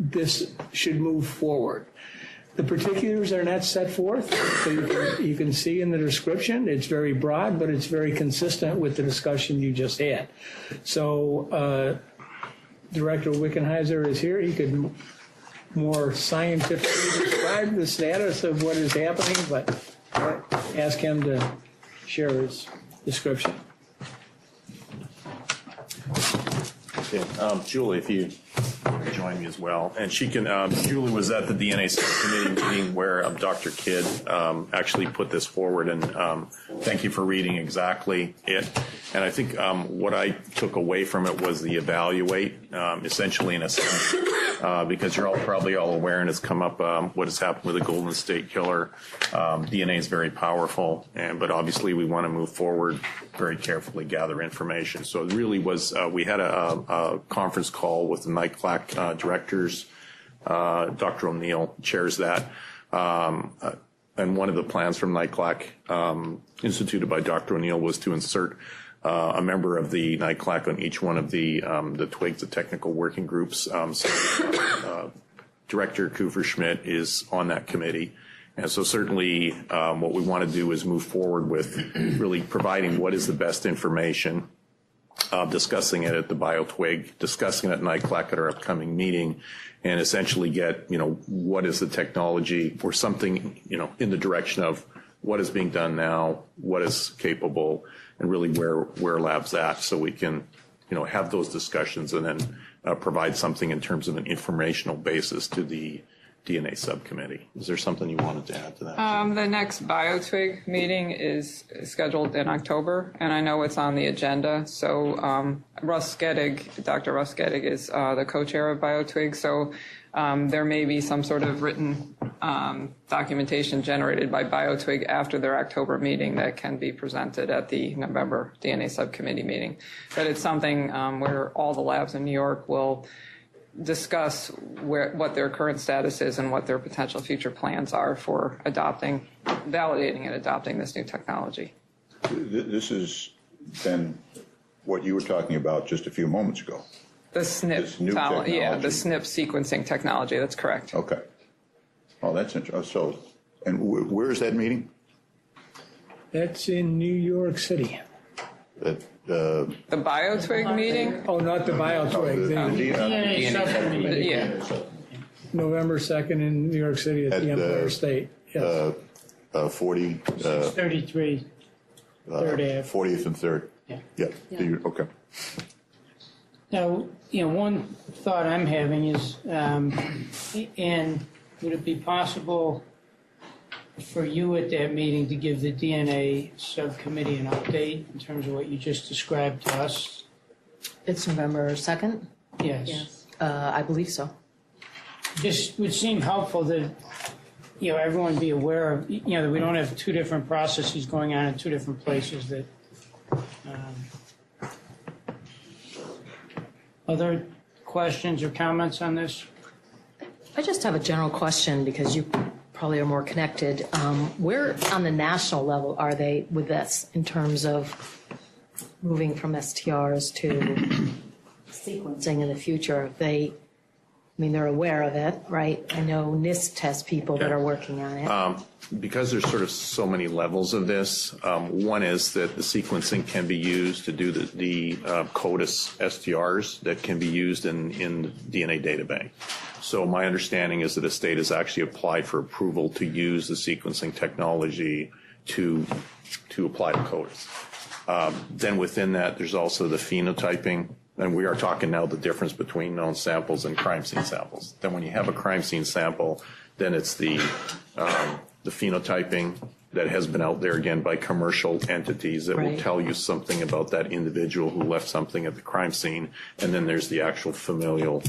this should move forward. The particulars are not set forth, so you can see in the description. It's very broad, but it's very consistent with the discussion you just had. So Director Wickenheiser is here. He could more scientifically describe the status of what is happening, but ask him to share his description. Okay. Julie, if you join me as well. And she can, Julie was at the DNA subcommittee meeting where Dr. Kidd actually put this forward, and thank you for reading exactly it. And I think what I took away from it was the evaluate, essentially in a sense, because you're all probably all aware, and it's come up what has happened with the Golden State Killer. DNA is very powerful, but obviously we want to move forward very carefully, gather information. So it really was, we had a conference call with the NICLAC directors. Dr. O'Neill chairs that. And one of the plans from NICLAC instituted by Dr. O'Neill was to insert a member of the NICLAC on each one of the twigs, the technical working groups. Director Kuferschmidt is on that committee. And so certainly what we want to do is move forward with really providing what is the best information, discussing it at the BioTwig, discussing it at NICLAC at our upcoming meeting, and essentially get, what is the technology or something, in the direction of what is being done now, what is capable, and really where labs at, so we can, have those discussions and then provide something in terms of an informational basis to the DNA subcommittee. Is there something you wanted to add to that? The next BioTwig meeting is scheduled in October, and I know it's on the agenda. So Russ Gettig, Dr. Russ Gettig is the co-chair of BioTwig, so there may be some sort of written documentation generated by BioTwig after their October meeting that can be presented at the November DNA subcommittee meeting. But it's something where all the labs in New York will discuss what their current status is and what their potential future plans are for validating and adopting this new technology. This is then what you were talking about just a few moments ago. The SNP, the SNP sequencing technology. That's correct. Okay. Oh, that's interesting. So, and where is that meeting? That's in New York City. The BioTwig meeting? Oh, not the BioTwig. The DNA subcommittee. Yeah. November 2nd in New York City at the Empire State. Yes. 33, 3rd Ave. 40th and 3rd. Yeah. Okay. Now, one thought I'm having is, and would it be possible for you at that meeting to give the DNA subcommittee an update in terms of what you just described to us? It's November 2nd? Yes. I believe so. Just would seem helpful that, everyone be aware of, that we don't have two different processes going on in two different places that, other questions or comments on this? I just have a general question because you probably are more connected. Where on the national level are they with this in terms of moving from STRs to sequencing in the future? They're aware of it, right? I know NIST has people that are working on it. Because there's sort of so many levels of this, one is that the sequencing can be used to do the CODIS STRs that can be used in the DNA data bank. So my understanding is that the state has actually applied for approval to use the sequencing technology to apply to CODIS. Then within that, there's also the phenotyping. And we are talking now the difference between known samples and crime scene samples. Then when you have a crime scene sample, then it's the phenotyping that has been out there again by commercial entities that will tell you something about that individual who left something at the crime scene. And then there's the actual familial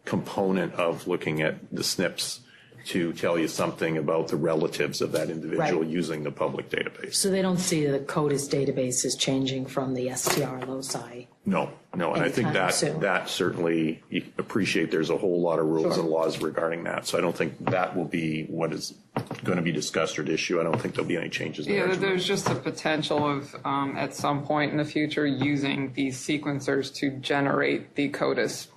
component of looking at the SNPs to tell you something about the relatives of that individual using the public database. So they don't see the CODIS database is changing from the STR loci? No, and I think that certainly, you appreciate there's a whole lot of rules and laws regarding that. So I don't think that will be what is going to be discussed or at issue. I don't think there'll be any changes there. Yeah, there's just a potential of, at some point in the future, using these sequencers to generate the CODIS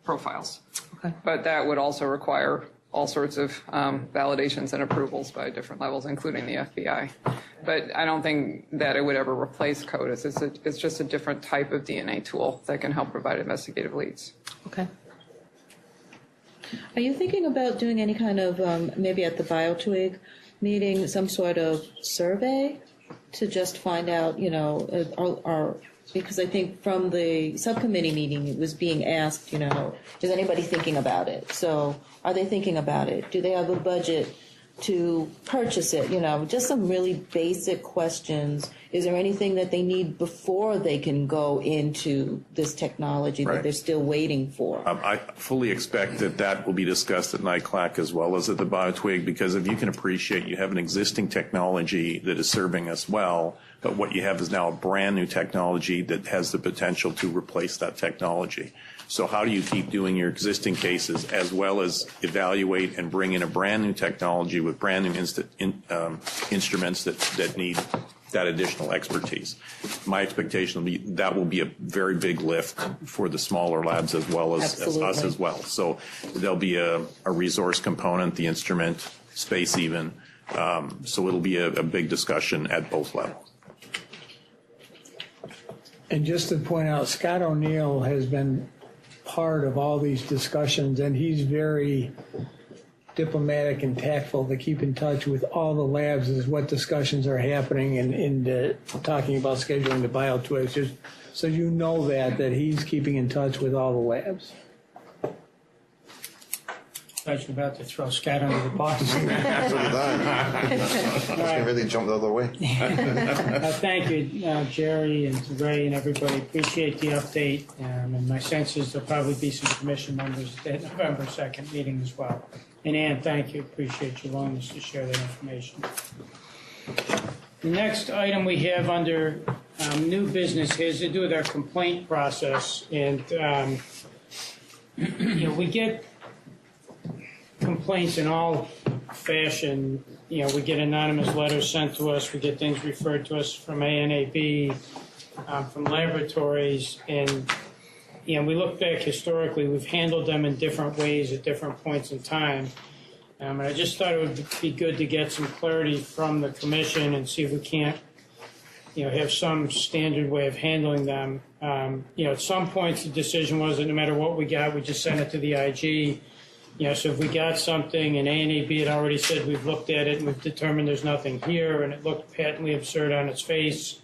profiles. Okay. But that would also require all sorts of validations and approvals by different levels, including the FBI. But I don't think that it would ever replace CODIS. It's just a different type of DNA tool that can help provide investigative leads. Okay. Are you thinking about doing any kind of, maybe at the BioTwig meeting, some sort of survey to just find out, because I think from the subcommittee meeting, it was being asked, is anybody thinking about it? So are they thinking about it? Do they have a budget to purchase it? Just some really basic questions. Is there anything that they need before they can go into this technology that they're still waiting for? I fully expect that will be discussed at NICLAC as well as at the BioTwig, because if you can appreciate, you have an existing technology that is serving us well, but what you have is now a brand new technology that has the potential to replace that technology. So how do you keep doing your existing cases as well as evaluate and bring in a brand new technology with brand new instruments that need that additional expertise? My expectation will be that will be a very big lift for the smaller labs as well as us as well. So there'll be a resource component, the instrument, space even. So it'll be a big discussion at both levels. And just to point out, Scott O'Neill has been part of all these discussions, and he's very diplomatic and tactful to keep in touch with all the labs as what discussions are happening and talking about scheduling the BioTwigs, just so you know that he's keeping in touch with all the labs. I was about to throw Scott under the bus. So did I. I really jumped the other way. Thank you, Jerry and Ray and everybody. Appreciate the update. And my sense is there'll probably be some commission members at November 2nd meeting as well. And Ann, thank you. Appreciate your willingness to share that information. The next item we have under new business has to do with our complaint process. And, we get complaints in all fashion. We get anonymous letters sent to us. We get things referred to us from ANAB, from laboratories. And, we look back historically, we've handled them in different ways at different points in time. And I just thought it would be good to get some clarity from the commission and see if we can't, have some standard way of handling them. At some points, the decision was that no matter what we got, we just send it to the IG. So if we got something and ANAB had already said we've looked at it and we've determined there's nothing here and it looked patently absurd on its face,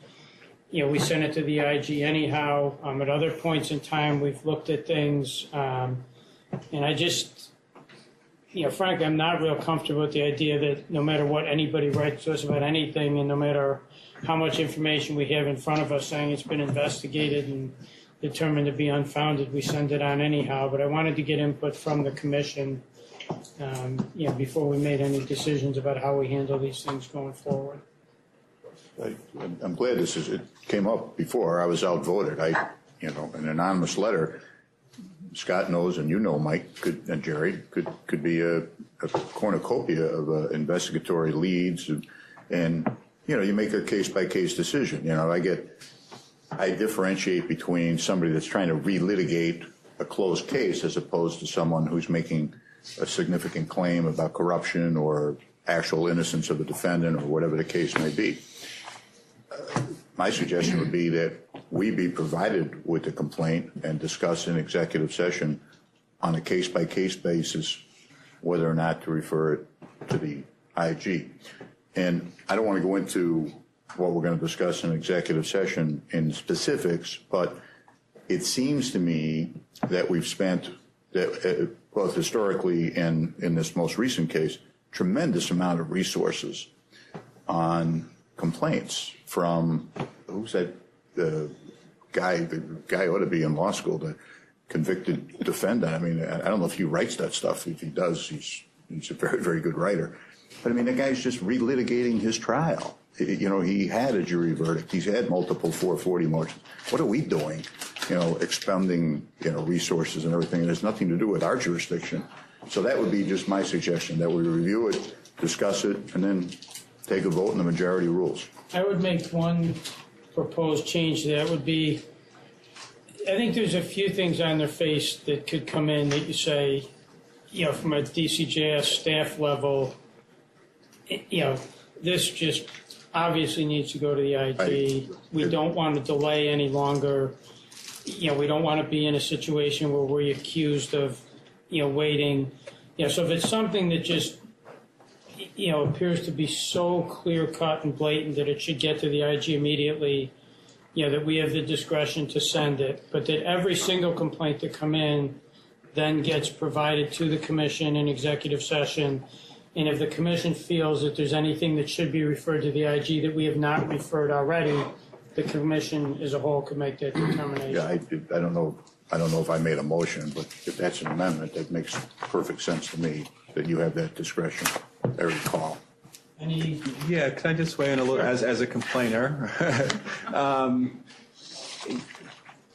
we send it to the IG anyhow. At other points in time, we've looked at things, and I just, frankly, I'm not real comfortable with the idea that no matter what anybody writes to us about anything and no matter how much information we have in front of us saying it's been investigated and determined to be unfounded, we send it on anyhow. But I wanted to get input from the commission, before we made any decisions about how we handle these things going forward. I'm glad it came up before. I was outvoted. An anonymous letter, Scott knows, and Mike and Jerry, could be a cornucopia of investigatory leads, and you make a case-by-case decision. I differentiate between somebody that's trying to relitigate a closed case as opposed to someone who's making a significant claim about corruption or actual innocence of the defendant or whatever the case may be. My suggestion would be that we be provided with the complaint and discuss in executive session on a case-by-case basis whether or not to refer it to the IG. And I don't want to go into what we're going to discuss in executive session in specifics, but it seems to me that we've spent, both historically and in this most recent case, tremendous amount of resources on complaints from, who's that, the guy ought to be in law school, the convicted defendant. I mean, I don't know if he writes that stuff. If he does, he's a very, very good writer. But I mean, the guy's just relitigating his trial. He had a jury verdict. He's had multiple 440 motions. What are we doing? Expending, resources and everything. It has nothing to do with our jurisdiction. So that would be just my suggestion, that we review it, discuss it, and then take a vote in the majority rules. I would make one proposed change to that would be, I think there's a few things on their face that could come in that you say, from a DCJS staff level, this just obviously needs to go to the IG. We don't want to delay any longer. We don't want to be in a situation where we're accused of, waiting. So if it's something that just, appears to be so clear-cut and blatant that it should get to the IG immediately, that we have the discretion to send it, but that every single complaint that come in then gets provided to the commission in executive session. And if the commission feels that there's anything that should be referred to the IG that we have not referred already, the commission as a whole could make that determination. Yeah, I don't know if I made a motion, but if that's an amendment, that makes perfect sense to me, that you have that discretion. I recall. Yeah, can I just weigh in a little as a complainer?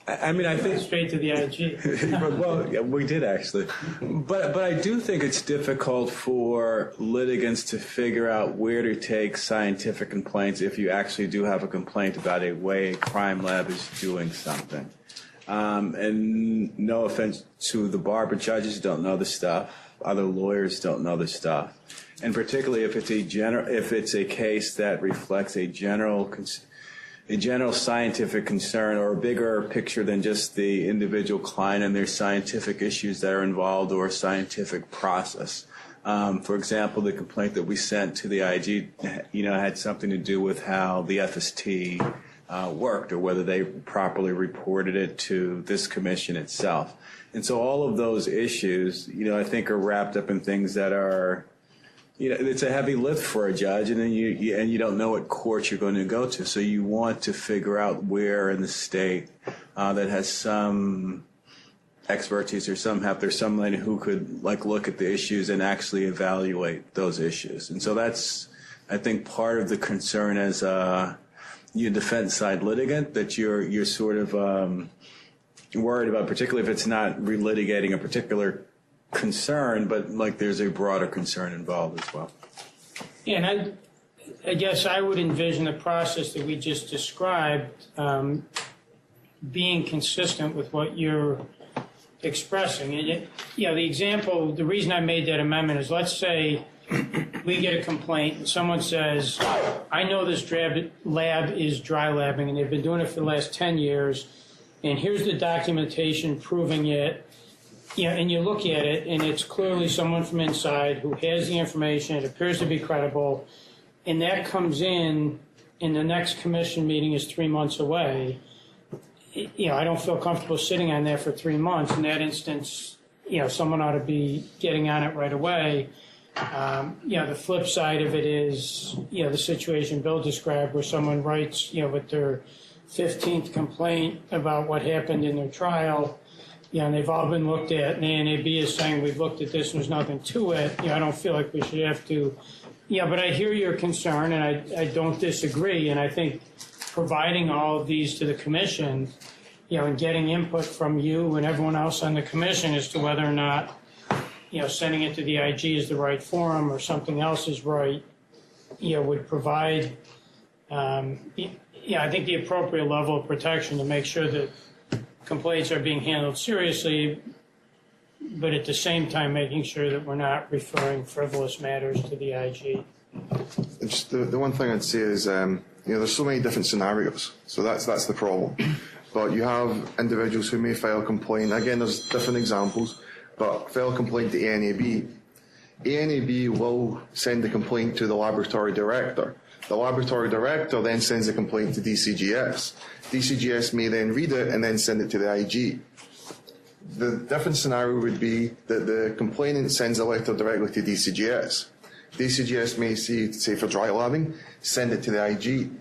I think straight to the IG. Well, yeah, we did actually, but I do think it's difficult for litigants to figure out where to take scientific complaints if you actually do have a complaint about a way a crime lab is doing something. And no offense to the bar, but judges don't know the stuff. Other lawyers don't know the stuff, and particularly if it's a case that reflects a general scientific concern or a bigger picture than just the individual client and their scientific issues that are involved or a scientific process. For example, the complaint that we sent to the IG, had something to do with how the FST worked or whether they properly reported it to this commission itself. And so all of those issues, I think are wrapped up in things that are, it's a heavy lift for a judge, and then you don't know what court you're going to go to. So you want to figure out where in the state that has some expertise or there's someone who could look at the issues and actually evaluate those issues. And so that's, I think, part of the concern as you defense side litigant, that you're sort of worried about, particularly if it's not relitigating a particular concern, but there's a broader concern involved as well. Yeah, and I guess I would envision the process that we just described being consistent with what you're expressing. And the example, the reason I made that amendment is, let's say we get a complaint and someone says, I know this lab is dry labbing and they've been doing it for the last 10 years, and here's the documentation proving it. And you look at it, and it's clearly someone from inside who has the information. It appears to be credible, and that comes in the next commission meeting is 3 months away. I don't feel comfortable sitting on that for 3 months. In that instance, someone ought to be getting on it right away. The flip side of it is, the situation Bill described, where someone writes, with their 15th complaint about what happened in their trial. And they've all been looked at, and the NAB is saying, we've looked at this and there's nothing to it. I don't feel like we should have to. But I hear your concern, and I don't disagree. And I think providing all of these to the commission, and getting input from you and everyone else on the commission as to whether or not, sending it to the IG is the right forum or something else is right, would provide, I think the appropriate level of protection to make sure that complaints are being handled seriously, but at the same time making sure that we're not referring frivolous matters to the IG. Just the one thing I'd say is, there's so many different scenarios, so that's the problem. But you have individuals who may file a complaint. Again, there's different examples, but file a complaint to ANAB. ANAB will send the complaint to the laboratory director. The laboratory director then sends a complaint to DCGS. DCGS may then read it and then send it to the IG. The different scenario would be that the complainant sends a letter directly to DCGS. DCGS may say for dry labbing, send it to the IG.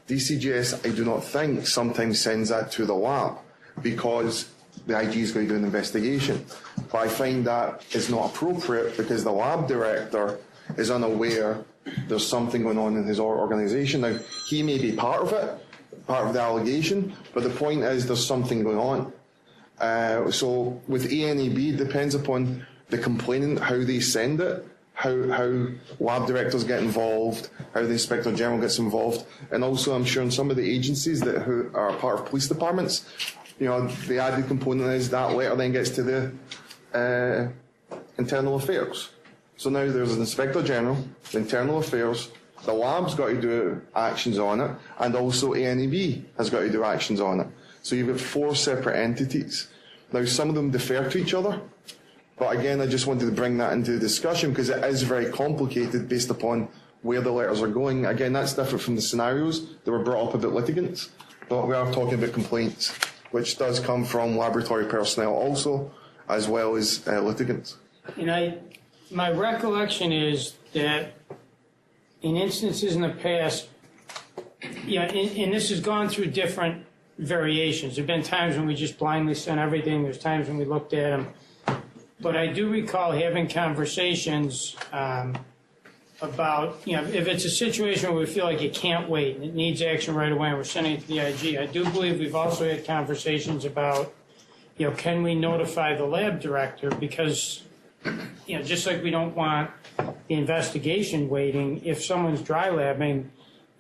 DCGS, I do not think, sometimes sends that to the lab because the IG is going to do an investigation. But I find that is not appropriate because the lab director is unaware there's something going on in his organisation. Now, he may be part of it, part of the allegation, but the point is there's something going on. So with ANAB, it depends upon the complainant, how they send it, how lab directors get involved, how the Inspector General gets involved, and also I'm sure in some of the agencies who are part of police departments, the added component is that letter then gets to the internal affairs. So now there's an Inspector General, the internal affairs, the lab's got to do actions on it, and also ANAB has got to do actions on it. So you've got 4 separate entities. Now some of them defer to each other, but again, I just wanted to bring that into the discussion because it is very complicated based upon where the letters are going. Again, that's different from the scenarios that were brought up about litigants, but we are talking about complaints, which does come from laboratory personnel also, as well as litigants. My recollection is that in instances in the past, and this has gone through different variations. There have been times when we just blindly sent everything. There's times when we looked at them. But I do recall having conversations about, if it's a situation where we feel like it can't wait and it needs action right away and we're sending it to the IG. I do believe we've also had conversations about, can we notify the lab director? Because, just like we don't want the investigation waiting, if someone's dry labbing,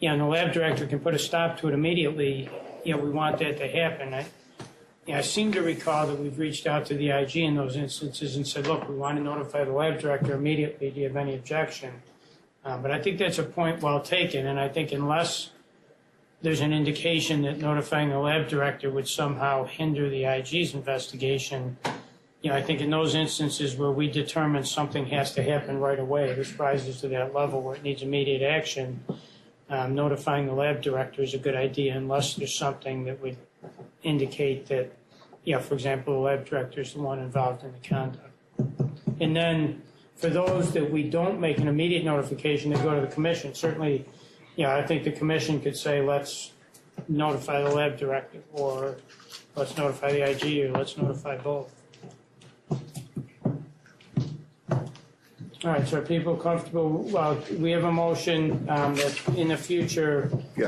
and the lab director can put a stop to it immediately, we want that to happen. I seem to recall that we've reached out to the IG in those instances and said, look, we want to notify the lab director immediately. Do you have any objection? But I think that's a point well taken, and I think unless there's an indication that notifying the lab director would somehow hinder the IG's investigation, I think in those instances where we determine something has to happen right away, this rises to that level where it needs immediate action, notifying the lab director is a good idea unless there's something that would indicate that, for example, the lab director is the one involved in the conduct. And then for those that we don't make an immediate notification, they go to the commission. Certainly, I think the commission could say, let's notify the lab director, or let's notify the IG, or let's notify both. All right, so are people comfortable? Well, we have a motion that in the future, we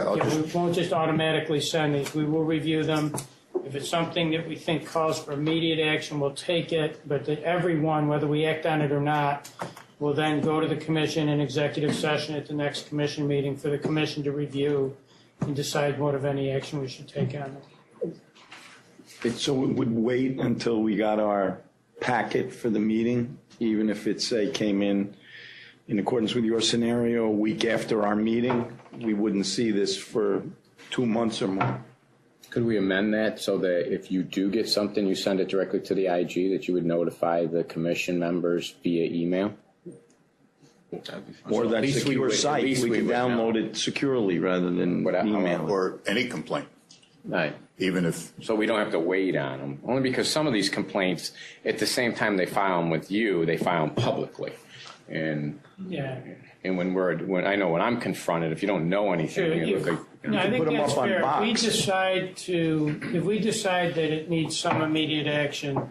won't just automatically send these. We will review them. If it's something that we think calls for immediate action, we'll take it. But that everyone, whether we act on it or not, will then go to the commission in executive session at the next commission meeting for the commission to review and decide what, if any, action we should take on them. So we would wait until we got our packet for the meeting, even if it, say, came in accordance with your scenario a week after our meeting, we wouldn't see this for 2 months or more. Could we amend that so that if you do get something, you send it directly to the IG, that you would notify the commission members via email? Or that secure site, we can download it securely rather than email. Or any complaint. Right. Even if... So we don't have to wait on them. Only because some of these complaints, at the same time they file them with you, they file them publicly. And and when I'm confronted, if you don't know anything, you look like... I think that's fair. If we decide that it needs some immediate action,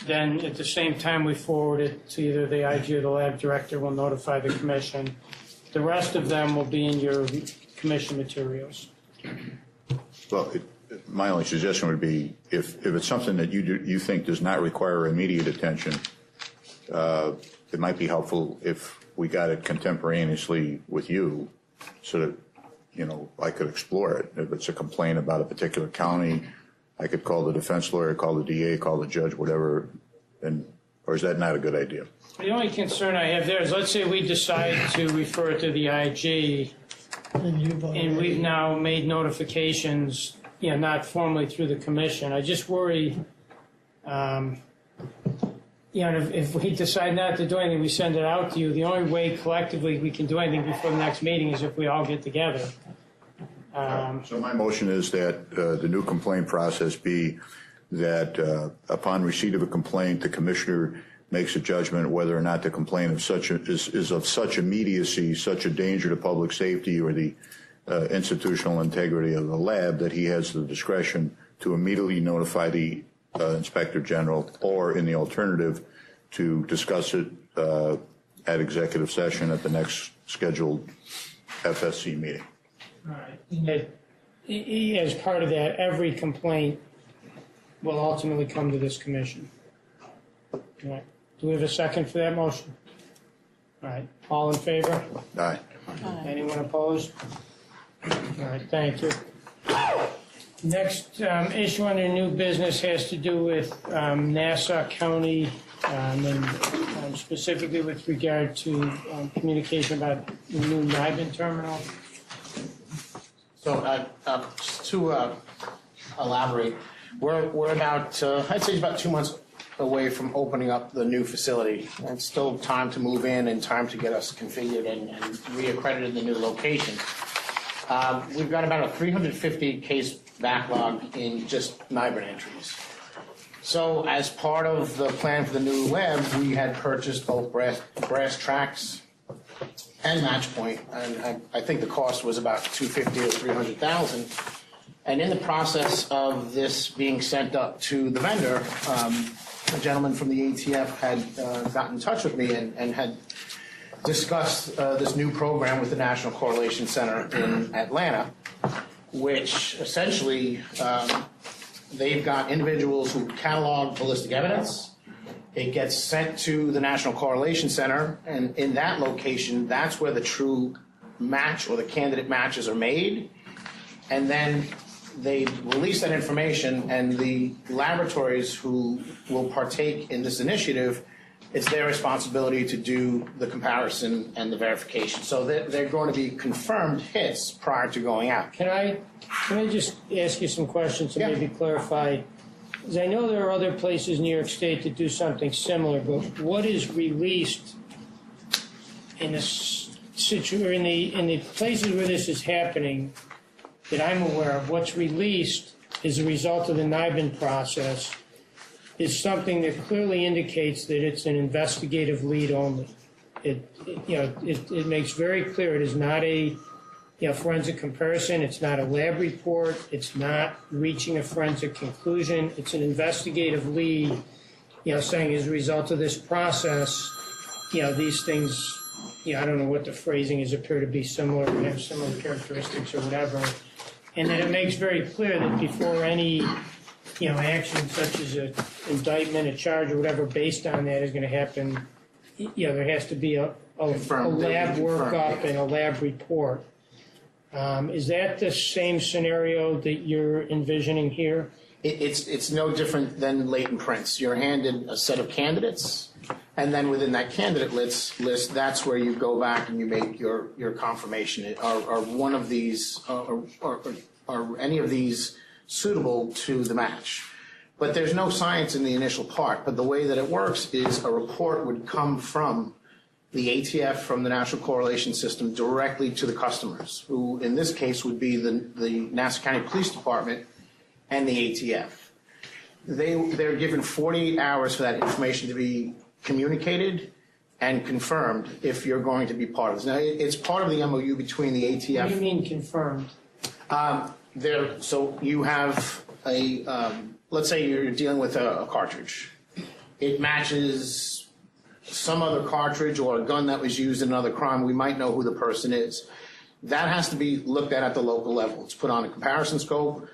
then at the same time we forward it to either the IG or the lab director, will notify the commission. The rest of them will be in your commission materials. Well, my only suggestion would be if it's something that you think does not require immediate attention, it might be helpful if we got it contemporaneously with you so that, I could explore it. If it's a complaint about a particular county, I could call the defense lawyer, call the DA, call the judge, whatever, or is that not a good idea? The only concern I have there is, let's say we decide to refer it to the IG, and we've now made notifications, not formally through the commission. I just worry, if we decide not to do anything, we send it out to you. The only way collectively we can do anything before the next meeting is if we all get together. So my motion is that the new complaint process be that upon receipt of a complaint, the commissioner makes a judgment whether or not the complaint is of such immediacy, such a danger to public safety or the institutional integrity of the lab that he has the discretion to immediately notify the Inspector General, or in the alternative, to discuss it at executive session at the next scheduled FSC meeting. All right. And as part of that, every complaint will ultimately come to this commission. All right. Do we have a second for that motion? All right. All in favor? Aye. Anyone opposed? All right. Thank you. Next issue under new business has to do with Nassau County, and specifically with regard to communication about the new Niben terminal. So just to elaborate, we're about, I'd say about 2 months away from opening up the new facility. And it's still time to move in and time to get us configured and re-accredited the new location. We've got about a 350 case backlog in just NIBRD entries. So as part of the plan for the new lab, we had purchased both brass tracks and match point, and I think the cost was about $250,000 or $300,000. And in the process of this being sent up to the vendor, a gentleman from the ATF had gotten in touch with me and had discussed this new program with the National Correlation Center in Atlanta, which essentially they've got individuals who catalog ballistic evidence. It gets sent to the National Correlation Center, and in that location, that's where the true match or the candidate matches are made. And then they release that information, and the laboratories who will partake in this initiative, it's their responsibility to do the comparison and the verification. So they're going to be confirmed hits prior to going out. Can I just ask you some questions to maybe clarify? Because I know there are other places in New York State that do something similar, but what is released in a in the places where this is happening that I'm aware of, what's released as a result of the NIBIN process is something that clearly indicates that it's an investigative lead only. It makes very clear it is not a forensic comparison. It's not a lab report. It's not reaching a forensic conclusion. It's an investigative lead, saying as a result of this process, these things, I don't know what the phrasing is, appear to be similar, have similar characteristics or whatever. And then it makes very clear that before any, action such as an indictment, a charge, or whatever based on that is going to happen, there has to be a lab workup and a lab report. Is that the same scenario that you're envisioning here? It's no different than latent prints. You're handed a set of candidates, and then within that candidate list, that's where you go back and you make your confirmation. Are one of these, are any of these suitable to the match? But there's no science in the initial part. But the way that it works is a report would come from the ATF, from the National Correlation System, directly to the customers, who in this case would be the Nassau County Police Department and the ATF. They're given 48 hours for that information to be communicated and confirmed if you're going to be part of this. Now, it's part of the MOU between the ATF. What do you mean confirmed? So you have let's say you're dealing with a cartridge. It matches some other cartridge or a gun that was used in another crime. We might know who the person is. That has to be looked at the local level. It's put on a comparison scope.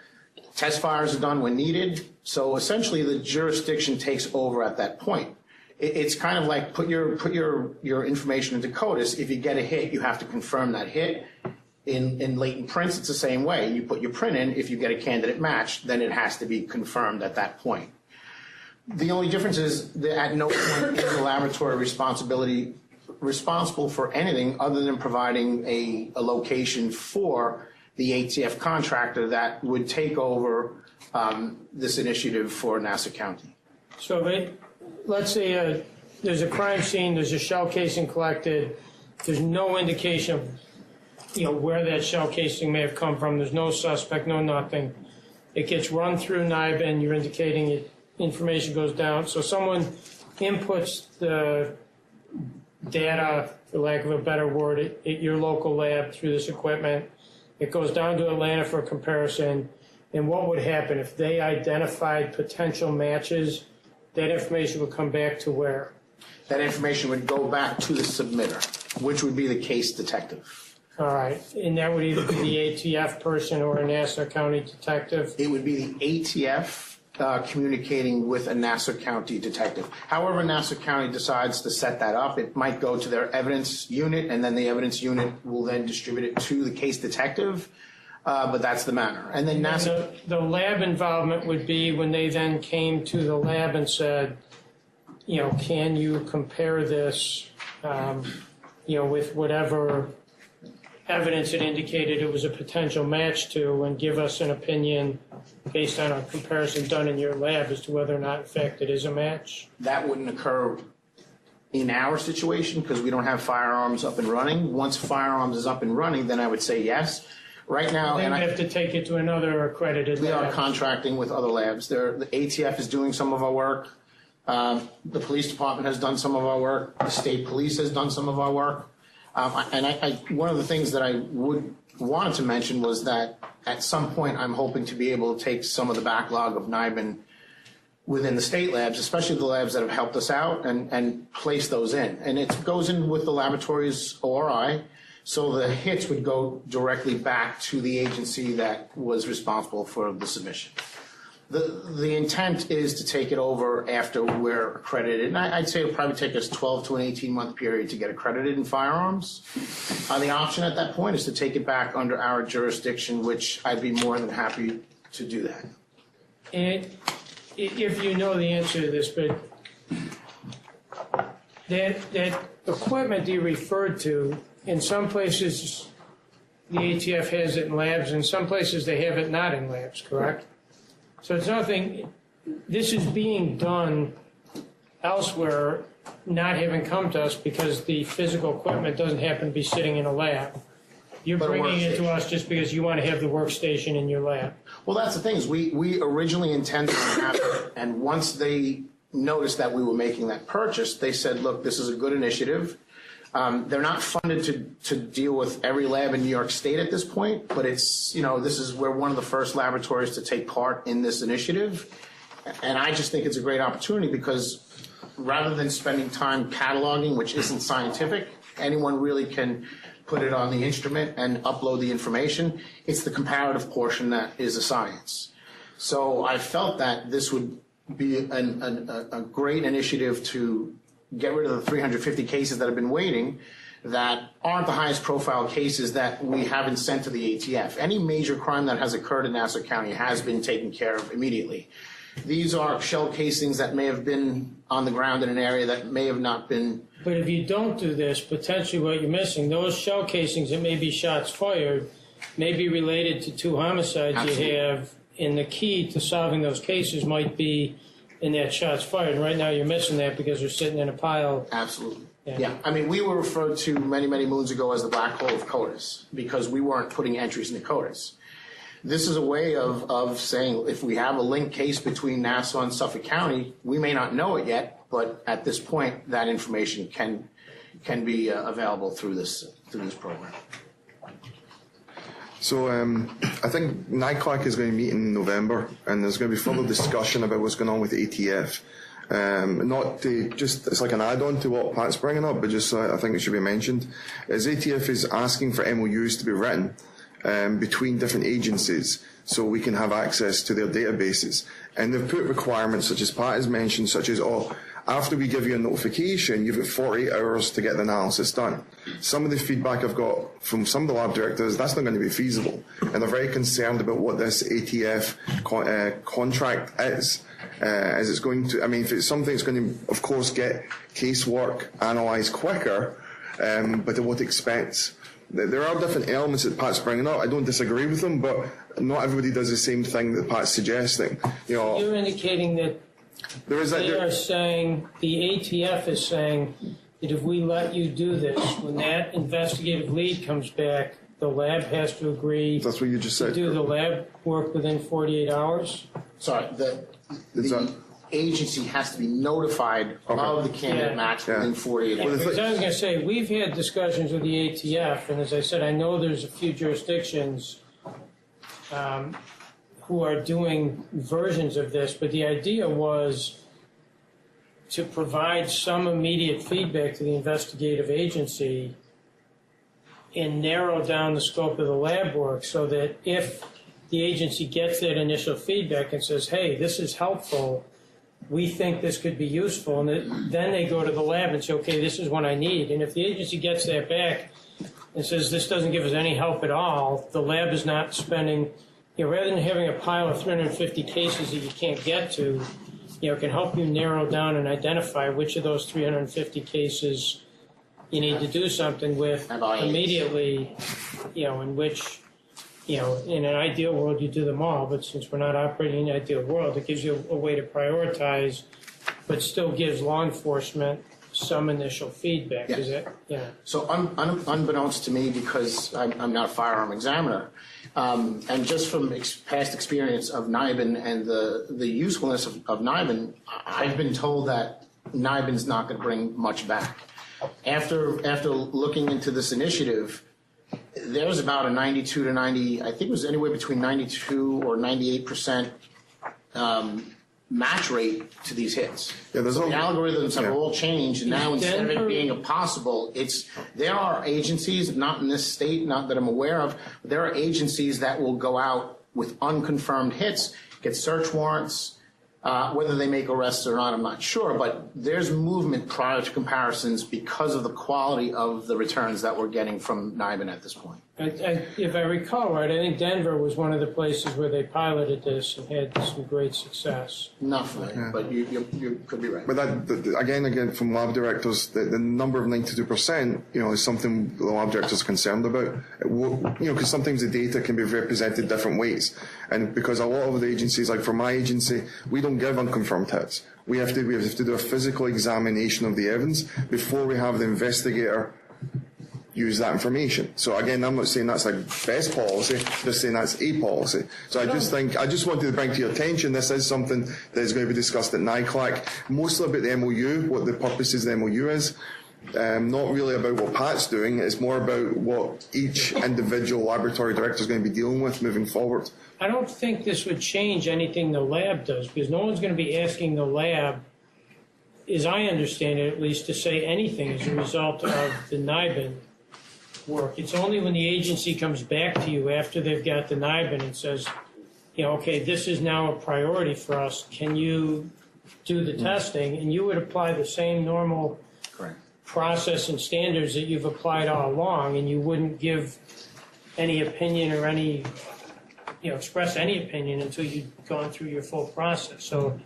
Test fires are done when needed. So essentially the jurisdiction takes over at that point. It's kind of like put your information into CODIS. If you get a hit, you have to confirm that hit. In latent prints, it's the same way. You put your print in. If you get a candidate match, then it has to be confirmed at that point. The only difference is that at no point is the laboratory responsible for anything other than providing a location for the ATF contractor that would take over this initiative for Nassau County. So let's say there's a crime scene, there's a shell casing collected, there's no indication of where that shell casing may have come from. There's no suspect, no nothing. It gets run through NIBIN. You're indicating it. Information goes down. So someone inputs the data, for lack of a better word, at your local lab through this equipment. It goes down to Atlanta for comparison. And what would happen if they identified potential matches? That information would come back to where? That information would go back to the submitter, which would be the case detective. All right. And that would either be the ATF person or a Nassau County detective? It would be the ATF communicating with a Nassau County detective. However Nassau County decides to set that up, it might go to their evidence unit, and then the evidence unit will then distribute it to the case detective. But that's the manner. And then the lab involvement would be when they then came to the lab and said, can you compare this, with whatever evidence it indicated it was a potential match to, and give us an opinion based on a comparison done in your lab as to whether or not, in fact, it is a match? That wouldn't occur in our situation because we don't have firearms up and running. Once firearms is up and running, then I would say yes. Right now, then we have to take it to another accredited lab. We are contracting with other labs. The ATF is doing some of our work. The police department has done some of our work. The state police has done some of our work. One of the things that I wanted to mention was that at some point I'm hoping to be able to take some of the backlog of NIBIN within the state labs, especially the labs that have helped us out, and place those in. And it goes in with the laboratory's ORI, so the hits would go directly back to the agency that was responsible for the submission. The intent is to take it over after we're accredited, and I'd say it'll probably take us 12 to an 18-month period to get accredited in firearms. The option at that point is to take it back under our jurisdiction, which I'd be more than happy to do that. And if you know the answer to this, but that equipment you referred to, in some places the ATF has it in labs, in some places they have it not in labs, correct? So it's nothing, this is being done elsewhere not having come to us because the physical equipment doesn't happen to be sitting in a lab. You're But a bringing it to workstation. us just because you want to have the workstation in your lab. Well, that's the thing is we originally intended on having it, and once they noticed that we were making that purchase, they said, look, this is a good initiative. They're not funded to deal with every lab in New York State at this point, but it's, we're one of the first laboratories to take part in this initiative. And I just think it's a great opportunity because rather than spending time cataloging, which isn't scientific, anyone really can put it on the instrument and upload the information. It's the comparative portion that is a science. So I felt that this would be a great initiative to get rid of the 350 cases that have been waiting that aren't the highest profile cases that we haven't sent to the ATF. Any major crime that has occurred in Nassau County has been taken care of immediately. These are shell casings that may have been on the ground in an area that may have not been. But if you don't do this, potentially what you're missing, those shell casings that may be shots fired may be related to 2 homicides Absolutely. you have, and the key to solving those cases might be in that shots fired. And right now you're missing that because they're sitting in a pile. Absolutely. Yeah. I mean, we were referred to many, many moons ago as the black hole of CODIS because we weren't putting entries into CODIS. This is a way of saying if we have a linked case between Nassau and Suffolk County, we may not know it yet, but at this point, that information can be available through this program. So I think NICLAC is going to meet in November, and there's going to be further discussion about what's going on with ATF. Not to just, it's like an add-on to what Pat's bringing up, but just I think it should be mentioned, is ATF is asking for MOUs to be written between different agencies so we can have access to their databases. And they've put requirements such as Pat has mentioned, such as, after we give you a notification, you've got 48 hours to get the analysis done. Some of the feedback I've got from some of the lab directors, that's not going to be feasible. And they're very concerned about what this ATF contract is. As it's going to, I mean, if it's something that's going to, of course, get casework analysed quicker, but at what expense? There are different elements that Pat's bringing up. I don't disagree with them, but not everybody does the same thing that Pat's suggesting. You're indicating that there is they are saying, the ATF is saying that if we let you do this, when that investigative lead comes back, the lab has to agree. That's what you just said. To do the lab work within 48 hours? Sorry, the agency has to be notified of the candidate match within 48 hours. Because I was going to say, we've had discussions with the ATF, and as I said, I know there's a few jurisdictions who are doing versions of this, but the idea was to provide some immediate feedback to the investigative agency and narrow down the scope of the lab work so that if the agency gets that initial feedback and says, hey, this is helpful, we think this could be useful, and then they go to the lab and say, okay, this is what I need. And if the agency gets that back and says this doesn't give us any help at all, the lab is not spending, rather than having a pile of 350 cases that you can't get to, it can help you narrow down and identify which of those 350 cases you need to do something with immediately, in which, in an ideal world you do them all, but since we're not operating in an ideal world, it gives you a way to prioritize, but still gives law enforcement some initial feedback. Yeah. Is it? Yeah. So unbeknownst to me, because I'm not a firearm examiner, and just from past experience of NIBIN and the usefulness of NIBIN, I've been told that NIBIN's not going to bring much back. After looking into this initiative, there was about a 92 to 90, I think it was anywhere between 92 or 98% match rate to these hits. Yeah, so the algorithms have all changed, and now instead of it being impossible, there are agencies, not in this state, not that I'm aware of, but there are agencies that will go out with unconfirmed hits, get search warrants. Whether they make arrests or not, I'm not sure, but there's movement prior to comparisons because of the quality of the returns that we're getting from NIBIN at this point. If I recall right, I think Denver was one of the places where they piloted this and had some great success. Nothing, but you could be right. But again, from lab directors, the number of 92%, is something the lab directors are concerned about. Because sometimes the data can be represented different ways, and because a lot of the agencies, like for my agency, we don't give unconfirmed hits. We have to do a physical examination of the evidence before we have the investigator use that information. So again, I'm not saying that's like best policy, just saying that's a policy. So I just wanted to bring to your attention, this is something that is going to be discussed at NICLAC, mostly about the MOU, what the purposes of the MOU is. Not really about what Pat's doing, it's more about what each individual laboratory director is going to be dealing with moving forward. I don't think this would change anything the lab does, because no one's going to be asking the lab, as I understand it at least, to say anything as a result of the NIBIN work. It's only when the agency comes back to you after they've got the NIBIN and says, okay, this is now a priority for us. Can you do the testing? And you would apply the same normal process and standards that you've applied all along, and you wouldn't give any opinion or any, express any opinion until you've gone through your full process. So,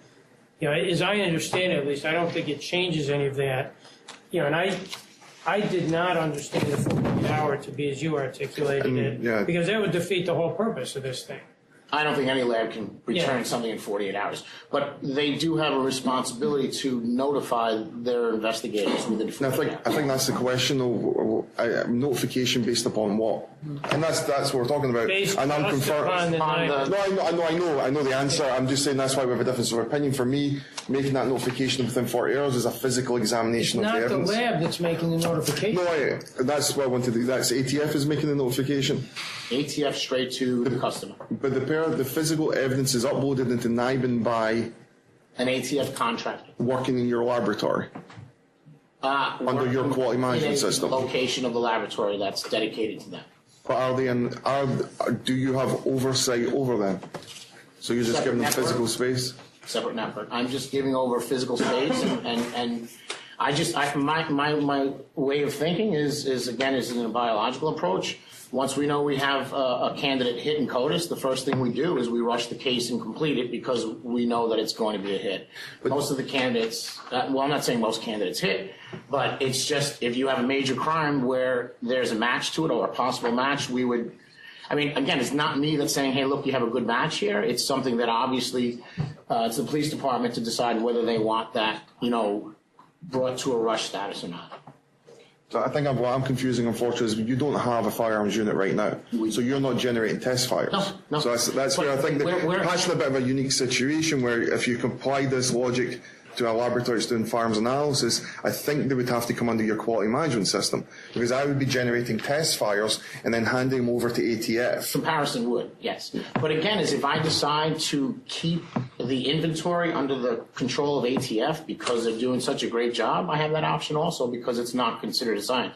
as I understand it, at least, I don't think it changes any of that. And I did not understand the 48-hour to be as you articulated it, because that would defeat the whole purpose of this thing. I don't think any lab can return something in 48 hours, but they do have a responsibility to notify their investigators within 48 hours. I think that's the question, though. Notification based upon what? And that's what we're talking about. And I'm confirmed. I know the answer. I'm just saying that's why we have a difference of opinion. For me, making that notification within 40 hours is a physical examination of the evidence. It's not the lab that's making the notification. No, that's what I want to do. That's ATF is making the notification. ATF straight to the customer. But the physical evidence is uploaded into NIBIN by an ATF contractor working in your laboratory under your quality management system. Location of the laboratory that's dedicated to them. But do you have oversight over them? So you're just giving them physical space? Separate network. I'm just giving over physical space, and my way of thinking is again in a biological approach. Once we know we have a candidate hit in CODIS, the first thing we do is we rush the case and complete it because we know that it's going to be a hit. But most of the candidates, well, I'm not saying most candidates hit, but it's just if you have a major crime where there's a match to it or a possible match, we would, again, it's not me that's saying, hey, look, you have a good match here. It's something that obviously it's the police department to decide whether they want that, brought to a rush status or not. So I think what I'm confusing, unfortunately, is you don't have a firearms unit right now, so you're not generating test fires. No. So that's where I think that's a bit of a unique situation where if you apply this logic to a laboratory that's doing firearms analysis, I think they would have to come under your quality management system, because I would be generating test fires and then handing them over to ATF. Comparison would, yes. But again, if I decide to keep the inventory under the control of ATF because they're doing such a great job, I have that option also because it's not considered a science.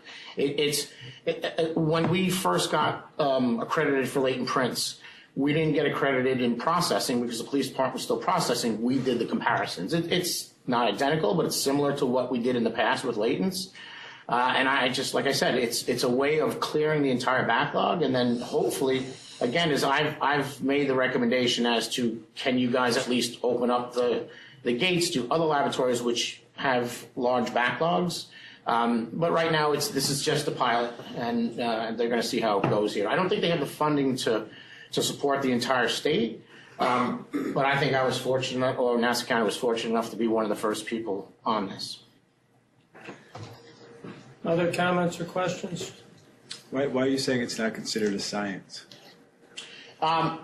When we first got accredited for latent prints, we didn't get accredited in processing because the police department was still processing. We did the comparisons. It's not identical, but it's similar to what we did in the past with latents. And I just, like I said, it's a way of clearing the entire backlog, and then hopefully, again, as I've made the recommendation as to can you guys at least open up the gates to other laboratories which have large backlogs. But right now, this is just a pilot, and they're going to see how it goes here. I don't think they have the funding to support the entire state. But I think I was fortunate, or Nassau County was fortunate enough to be one of the first people on this. Other comments or questions? Why are you saying it's not considered a science?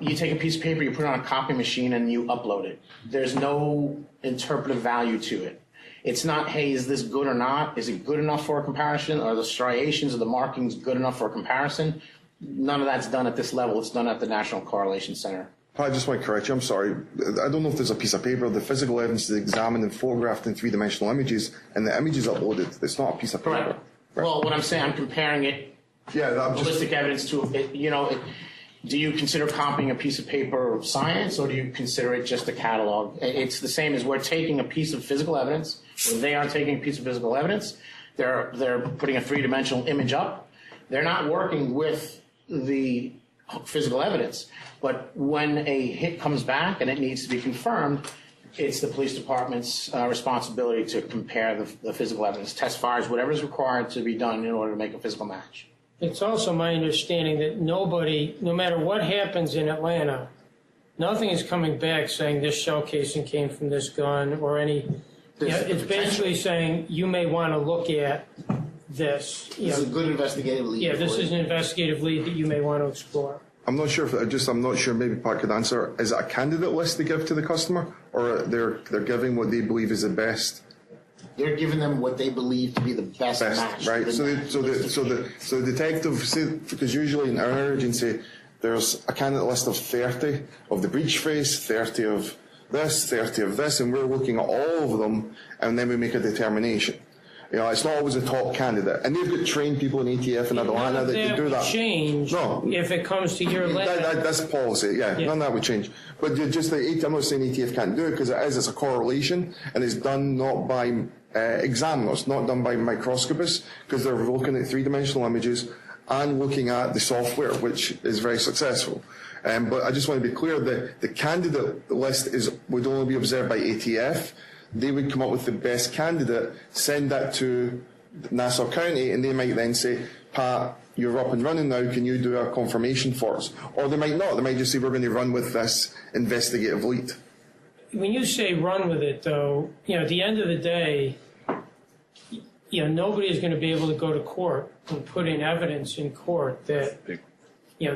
You take a piece of paper, you put it on a copy machine, and you upload it. There's no interpretive value to it. It's not, hey, is this good or not? Is it good enough for a comparison? Are the striations or the markings good enough for a comparison? None of that's done at this level. It's done at the National Correlation Center. I just want to correct you. I'm sorry. I don't know if there's a piece of paper. The physical evidence is examined and photographed in three-dimensional images, and the image is uploaded. It's not a piece of paper. Correct. Right. Well, what I'm saying, I'm comparing it, ballistic evidence to it. Do you consider copying a piece of paper science, or do you consider it just a catalog? It's the same as we're taking a piece of physical evidence. When they are taking a piece of physical evidence, they're putting a three-dimensional image up. They're not working with the physical evidence. But when a hit comes back and it needs to be confirmed, it's the police department's responsibility to compare the physical evidence, test fires, whatever is required to be done in order to make a physical match. It's also my understanding that nobody, no matter what happens in Atlanta, nothing is coming back saying this shell casing came from this gun or any. It's basically saying you may want to look at this. This is a good investigative lead. Yeah, this is an investigative lead that you may want to explore. I'm not sure I'm not sure, maybe Pat could answer, is it a candidate list they give to the customer, or they're giving what they believe is the best? They're giving them what they believe to be the best match. Right, so the detective, because usually in our agency, there's a candidate list of 30 of the breech face, 30 of this, 30 of this, and we're looking at all of them, and then we make a determination. You know, it's not always a top candidate, and they've got trained people in ATF and Atlanta that can do that. Change if it comes to your lab. That's policy, yeah. None of that would change. But just I'm not saying ATF can't do it, because it's a correlation, and it's done not by examiners, not done by microscopists, because they're looking at three-dimensional images and looking at the software, which is very successful. But I just want to be clear that the candidate list would only be observed by ATF. They would come up with the best candidate, send that to Nassau County, and they might then say, Pat, you're up and running now, can you do a confirmation for us? Or they might not. They might just say, we're going to run with this investigative lead. When you say run with it, though, at the end of the day, nobody is going to be able to go to court and put in evidence in court that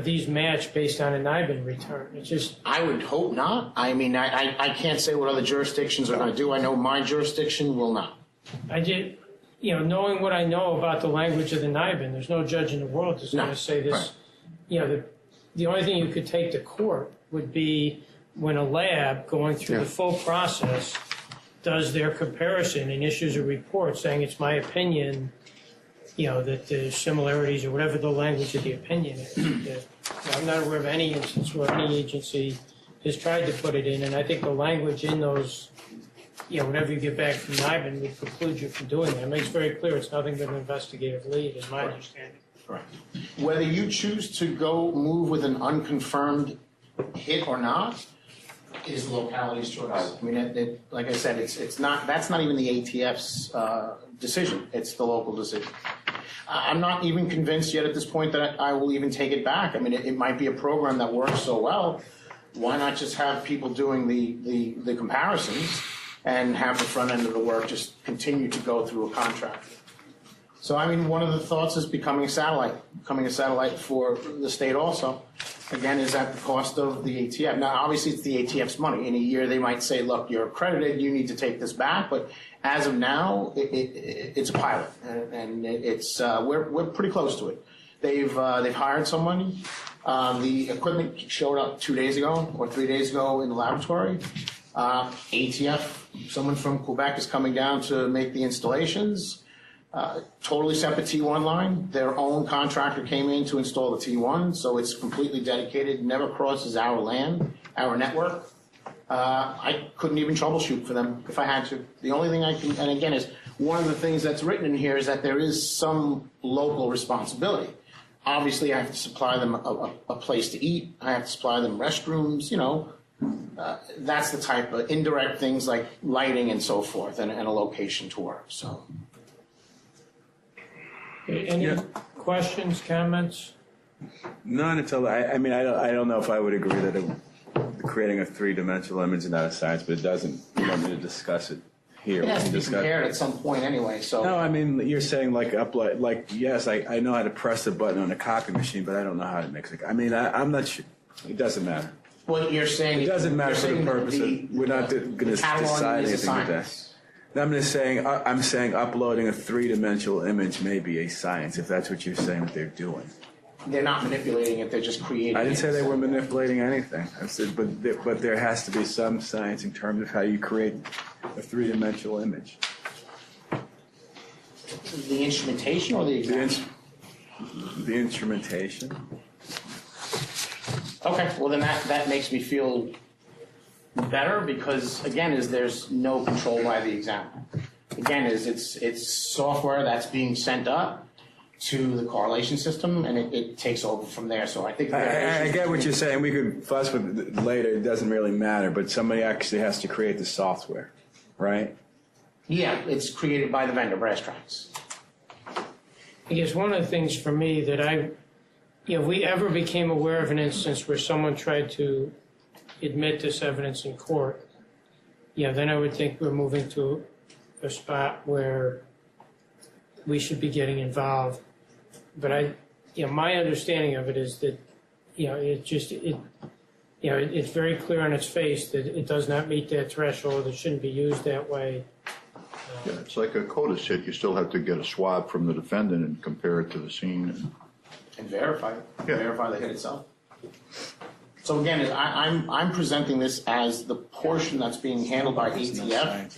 these match based on a NIBIN return. It's just. I would hope not. I mean, I can't say what other jurisdictions are going to do. I know my jurisdiction will not. I did, knowing what I know about the language of the NIBIN, there's no judge in the world that's going to say this. Right. The only thing you could take to court would be when a lab going through the full process does their comparison and issues a report saying it's my opinion. That there's similarities or whatever the language of the opinion is. I'm not aware of any instance where any agency has tried to put it in, and I think the language in those, whenever you get back from NIBIN would preclude you from doing that. It makes very clear it's nothing but an investigative lead, is my understanding. Correct. Whether you choose to move with an unconfirmed hit or not is the locality's choice. I mean, like I said, that's not even the ATF's decision. It's the local decision. I'm not even convinced yet at this point that I will even take it back. I mean, it might be a program that works so well. Why not just have people doing the comparisons and have the front end of the work just continue to go through a contractor? So, I mean, one of the thoughts is becoming a satellite for the state also. Again, is at the cost of the ATF. Now, obviously, it's the ATF's money. In a year, they might say, look, you're accredited, you need to take this back. But as of now, it's a pilot, and we're pretty close to it. They've hired someone. The equipment showed up 2 days ago or 3 days ago in the laboratory. ATF, someone from Quebec is coming down to make the installations. Totally separate T1 line. Their own contractor came in to install the T1, so it's completely dedicated, never crosses our land, our network. I couldn't even troubleshoot for them if I had to. The only thing I can, and again, is one of the things that's written in here is that there is some local responsibility. Obviously, I have to supply them a place to eat. I have to supply them restrooms, that's the type of indirect things like lighting and so forth, and a location to work, so. Any questions, comments? None until I mean I don't know if I would agree that creating a three-dimensional image is not a science, but it doesn't. You want me to discuss it here? It has to be compared at some point anyway. So no, I mean you're saying yes, I know how to press a button on a copy machine, but I don't know how to mix it. I mean I'm not sure. It doesn't matter. Well, you're saying it doesn't matter for the purpose of we're not going to decide anything with that. I'm saying uploading a three-dimensional image may be a science, if that's what you're saying that they're doing. They're not manipulating it, they're just creating it. I didn't say they were manipulating anything. I said, but there has to be some science in terms of how you create a three-dimensional image. The instrumentation or the exam? The instrumentation. Okay, well then that makes me feel better because again there's no control by the examiner. Again it's software that's being sent up to the correlation system, and it takes over from there. So I think the I variations get what between- you're saying. We could fuss with it later. It doesn't really matter. But somebody actually has to create the software, right? Yeah, it's created by the vendor, Brass Tracks. I guess one of the things for me that if we ever became aware of an instance where someone tried to admit this evidence in court, then I would think we're moving to a spot where we should be getting involved. But my understanding of it is that, it's very clear on its face that it does not meet that threshold. It shouldn't be used that way. Yeah, it's like a CODIS hit. You still have to get a swab from the defendant and compare it to the scene. And verify it. Verify the hit itself. So again, I'm presenting this as the portion that's being handled by ATF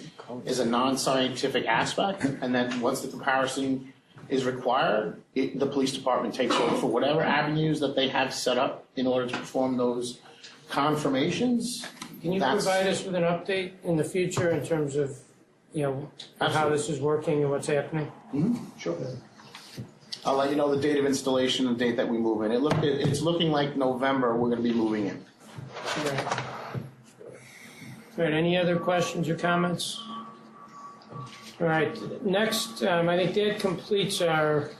is a non-scientific aspect, and then once the comparison is required, the police department takes over for whatever avenues that they have set up in order to perform those confirmations. Can you provide us with an update in the future in terms of, how this is working and what's happening? Sure. I'll let you know the date of installation and the date that we move in. It's looking like November we're going to be moving in. Right. All right, any other questions or comments? All right, next, I think that completes our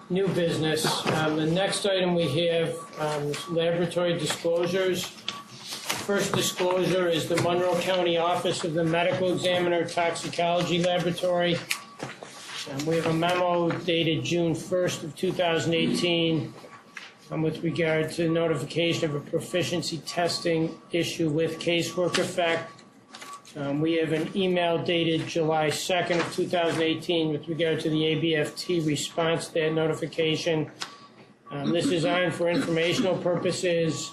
new business. The next item we have is laboratory disclosures. First disclosure is the Monroe County Office of the Medical Examiner Toxicology Laboratory. We have a memo dated June 1st of 2018 with regard to notification of a proficiency testing issue with casework effect. We have an email dated July 2nd of 2018 with regard to the ABFT response to that notification. This is on for informational purposes.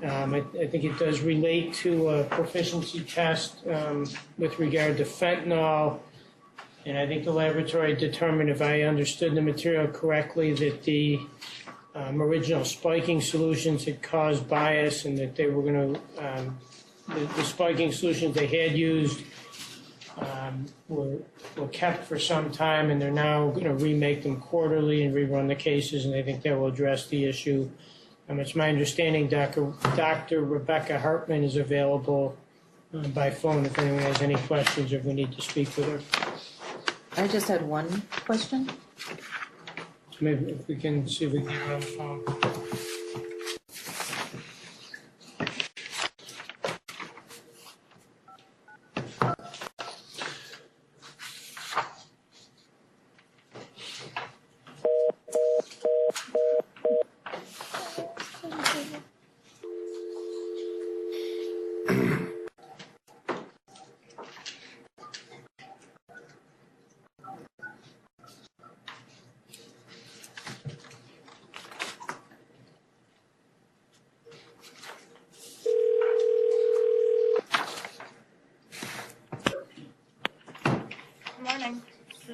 I think it does relate to a proficiency test with regard to fentanyl. And I think the laboratory determined, if I understood the material correctly, that the original spiking solutions had caused bias and that they were going to, the spiking solutions they had used were kept for some time, and they're now going to remake them quarterly and rerun the cases, and I think that will address the issue. It's my understanding Dr. Rebecca Hartman is available by phone if anyone has any questions or if we need to speak with her. I just had one question. Maybe if we can see if we can get her on the phone.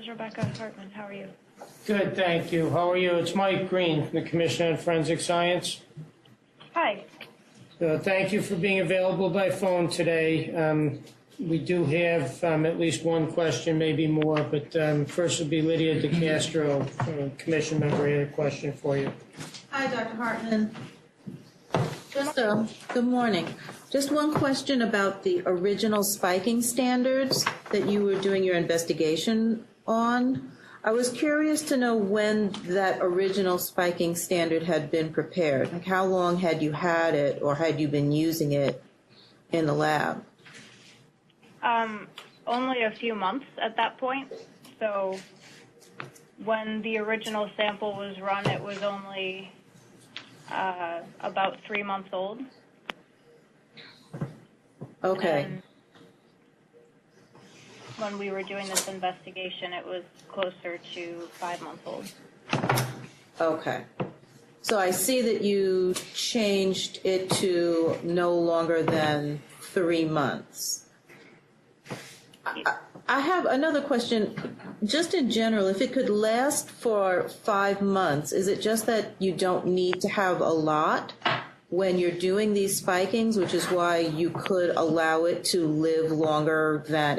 Rebecca Hartman. How are you? Good, thank you. How are you? It's Mike Green from the Commission on Forensic Science. Hi. Thank you for being available by phone today. We do have at least one question, maybe more, but first will be Lydia DeCastro, Commission member. I had a question for you. Hi, Dr. Hartman. Good morning. Just one question about the original spiking standards that you were doing your investigation on. I was curious to know when that original spiking standard had been prepared. Like, how long had you had it, or had you been using it in the lab? Only a few months at that point. So when the original sample was run, it was only about 3 months old. Okay. And when we were doing this investigation, it was closer to 5 months old. Okay. So I see that you changed it to no longer than 3 months. I have another question. Just in general, if it could last for 5 months, is it just that you don't need to have a lot when you're doing these spikings, which is why you could allow it to live longer than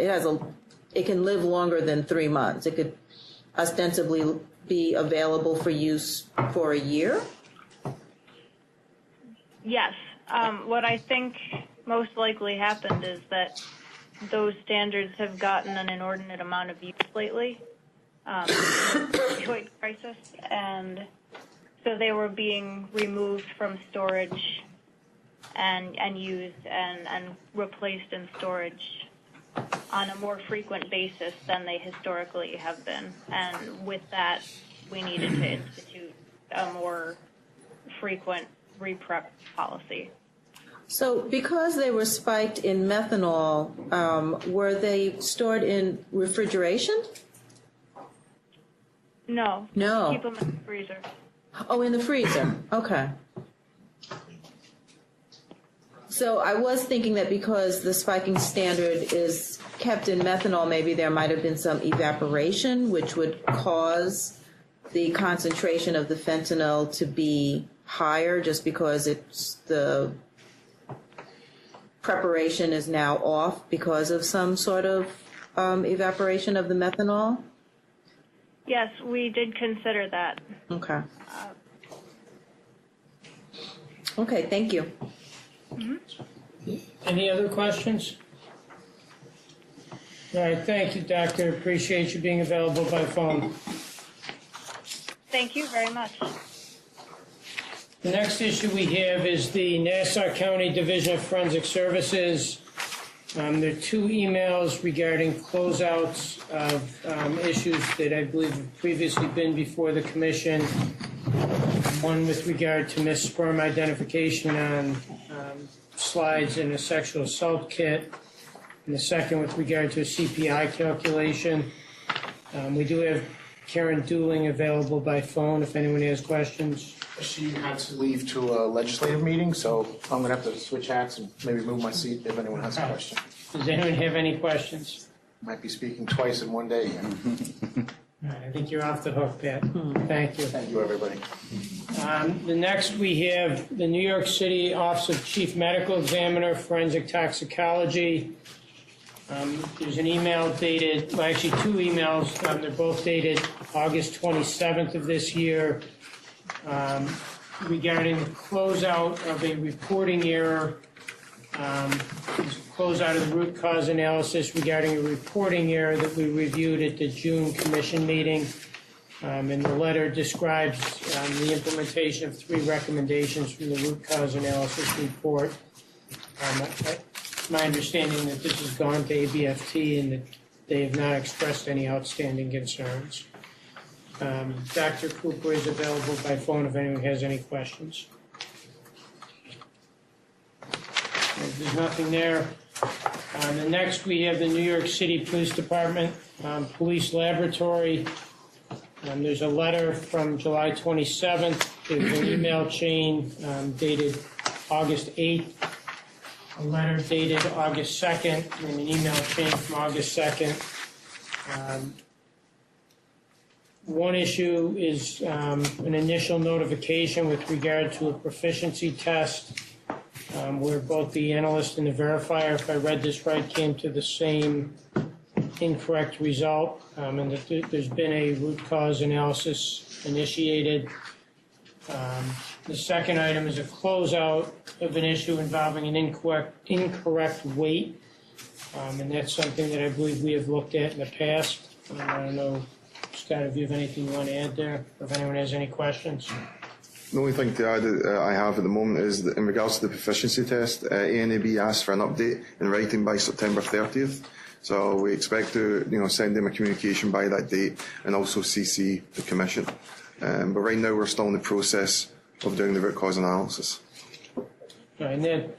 it can live longer than 3 months. It could ostensibly be available for use for a year? Yes. What I think most likely happened is that those standards have gotten an inordinate amount of use lately, opioid crisis, and so they were being removed from storage and used and replaced in storage on a more frequent basis than they historically have been. And with that, we needed to institute a more frequent reprep policy. So because they were spiked in methanol, were they stored in refrigeration? No. No. Keep them in the freezer. Oh, in the freezer. Okay. So I was thinking that because the spiking standard is kept in methanol, maybe there might have been some evaporation, which would cause the concentration of the fentanyl to be higher just because it's the preparation is now off because of some sort of evaporation of the methanol? Yes, we did consider that. Okay. Okay, thank you. Any other questions? All right, thank you, Doctor. Appreciate you being available by phone. Thank you very much. The next issue we have is the Nassau County Division of Forensic Services. There are two emails regarding closeouts of issues that I believe have previously been before the commission. One with regard to missed sperm identification on slides in a sexual assault kit, and the second with regard to a CPI calculation. We do have Karen Dooling available by phone if anyone has questions. She had to leave to a legislative meeting, so I'm going to have to switch hats and maybe move my seat if anyone has a question. Does anyone have any questions? Might be speaking twice in one day. All right, I think you're off the hook, Pat. Thank you. Thank you, everybody. The next we have the New York City Office of Chief Medical Examiner, Forensic Toxicology. There's an email dated, well, actually two emails. They're both dated August 27th of this year regarding the closeout of a reporting error. Closeout of the root cause analysis regarding a reporting error that we reviewed at the June commission meeting. And the letter describes the implementation of 3 recommendations from the root cause analysis report. My understanding that this has gone to ABFT and that they have not expressed any outstanding concerns. Dr. Cooper is available by phone if anyone has any questions. If there's nothing there. The next we have the New York City Police Department Police Laboratory. There's a letter from July 27th. There's an email chain dated August 8th. A letter dated August 2nd, and an email chain from August 2nd. One issue is an initial notification with regard to a proficiency test where both the analyst and the verifier, if I read this right, came to the same incorrect result, and that there's been a root cause analysis initiated. The second item is a closeout of an issue involving an incorrect weight, and that's something that I believe we have looked at in the past. I don't know, Scott, if you have anything you want to add there, or if anyone has any questions. The only thing to add I have at the moment is that in regards to the proficiency test, ANAB asked for an update in writing by September 30th. So we expect to send them a communication by that date and also CC the commission. But right now we're still in the process of doing the root cause analysis. Right, and that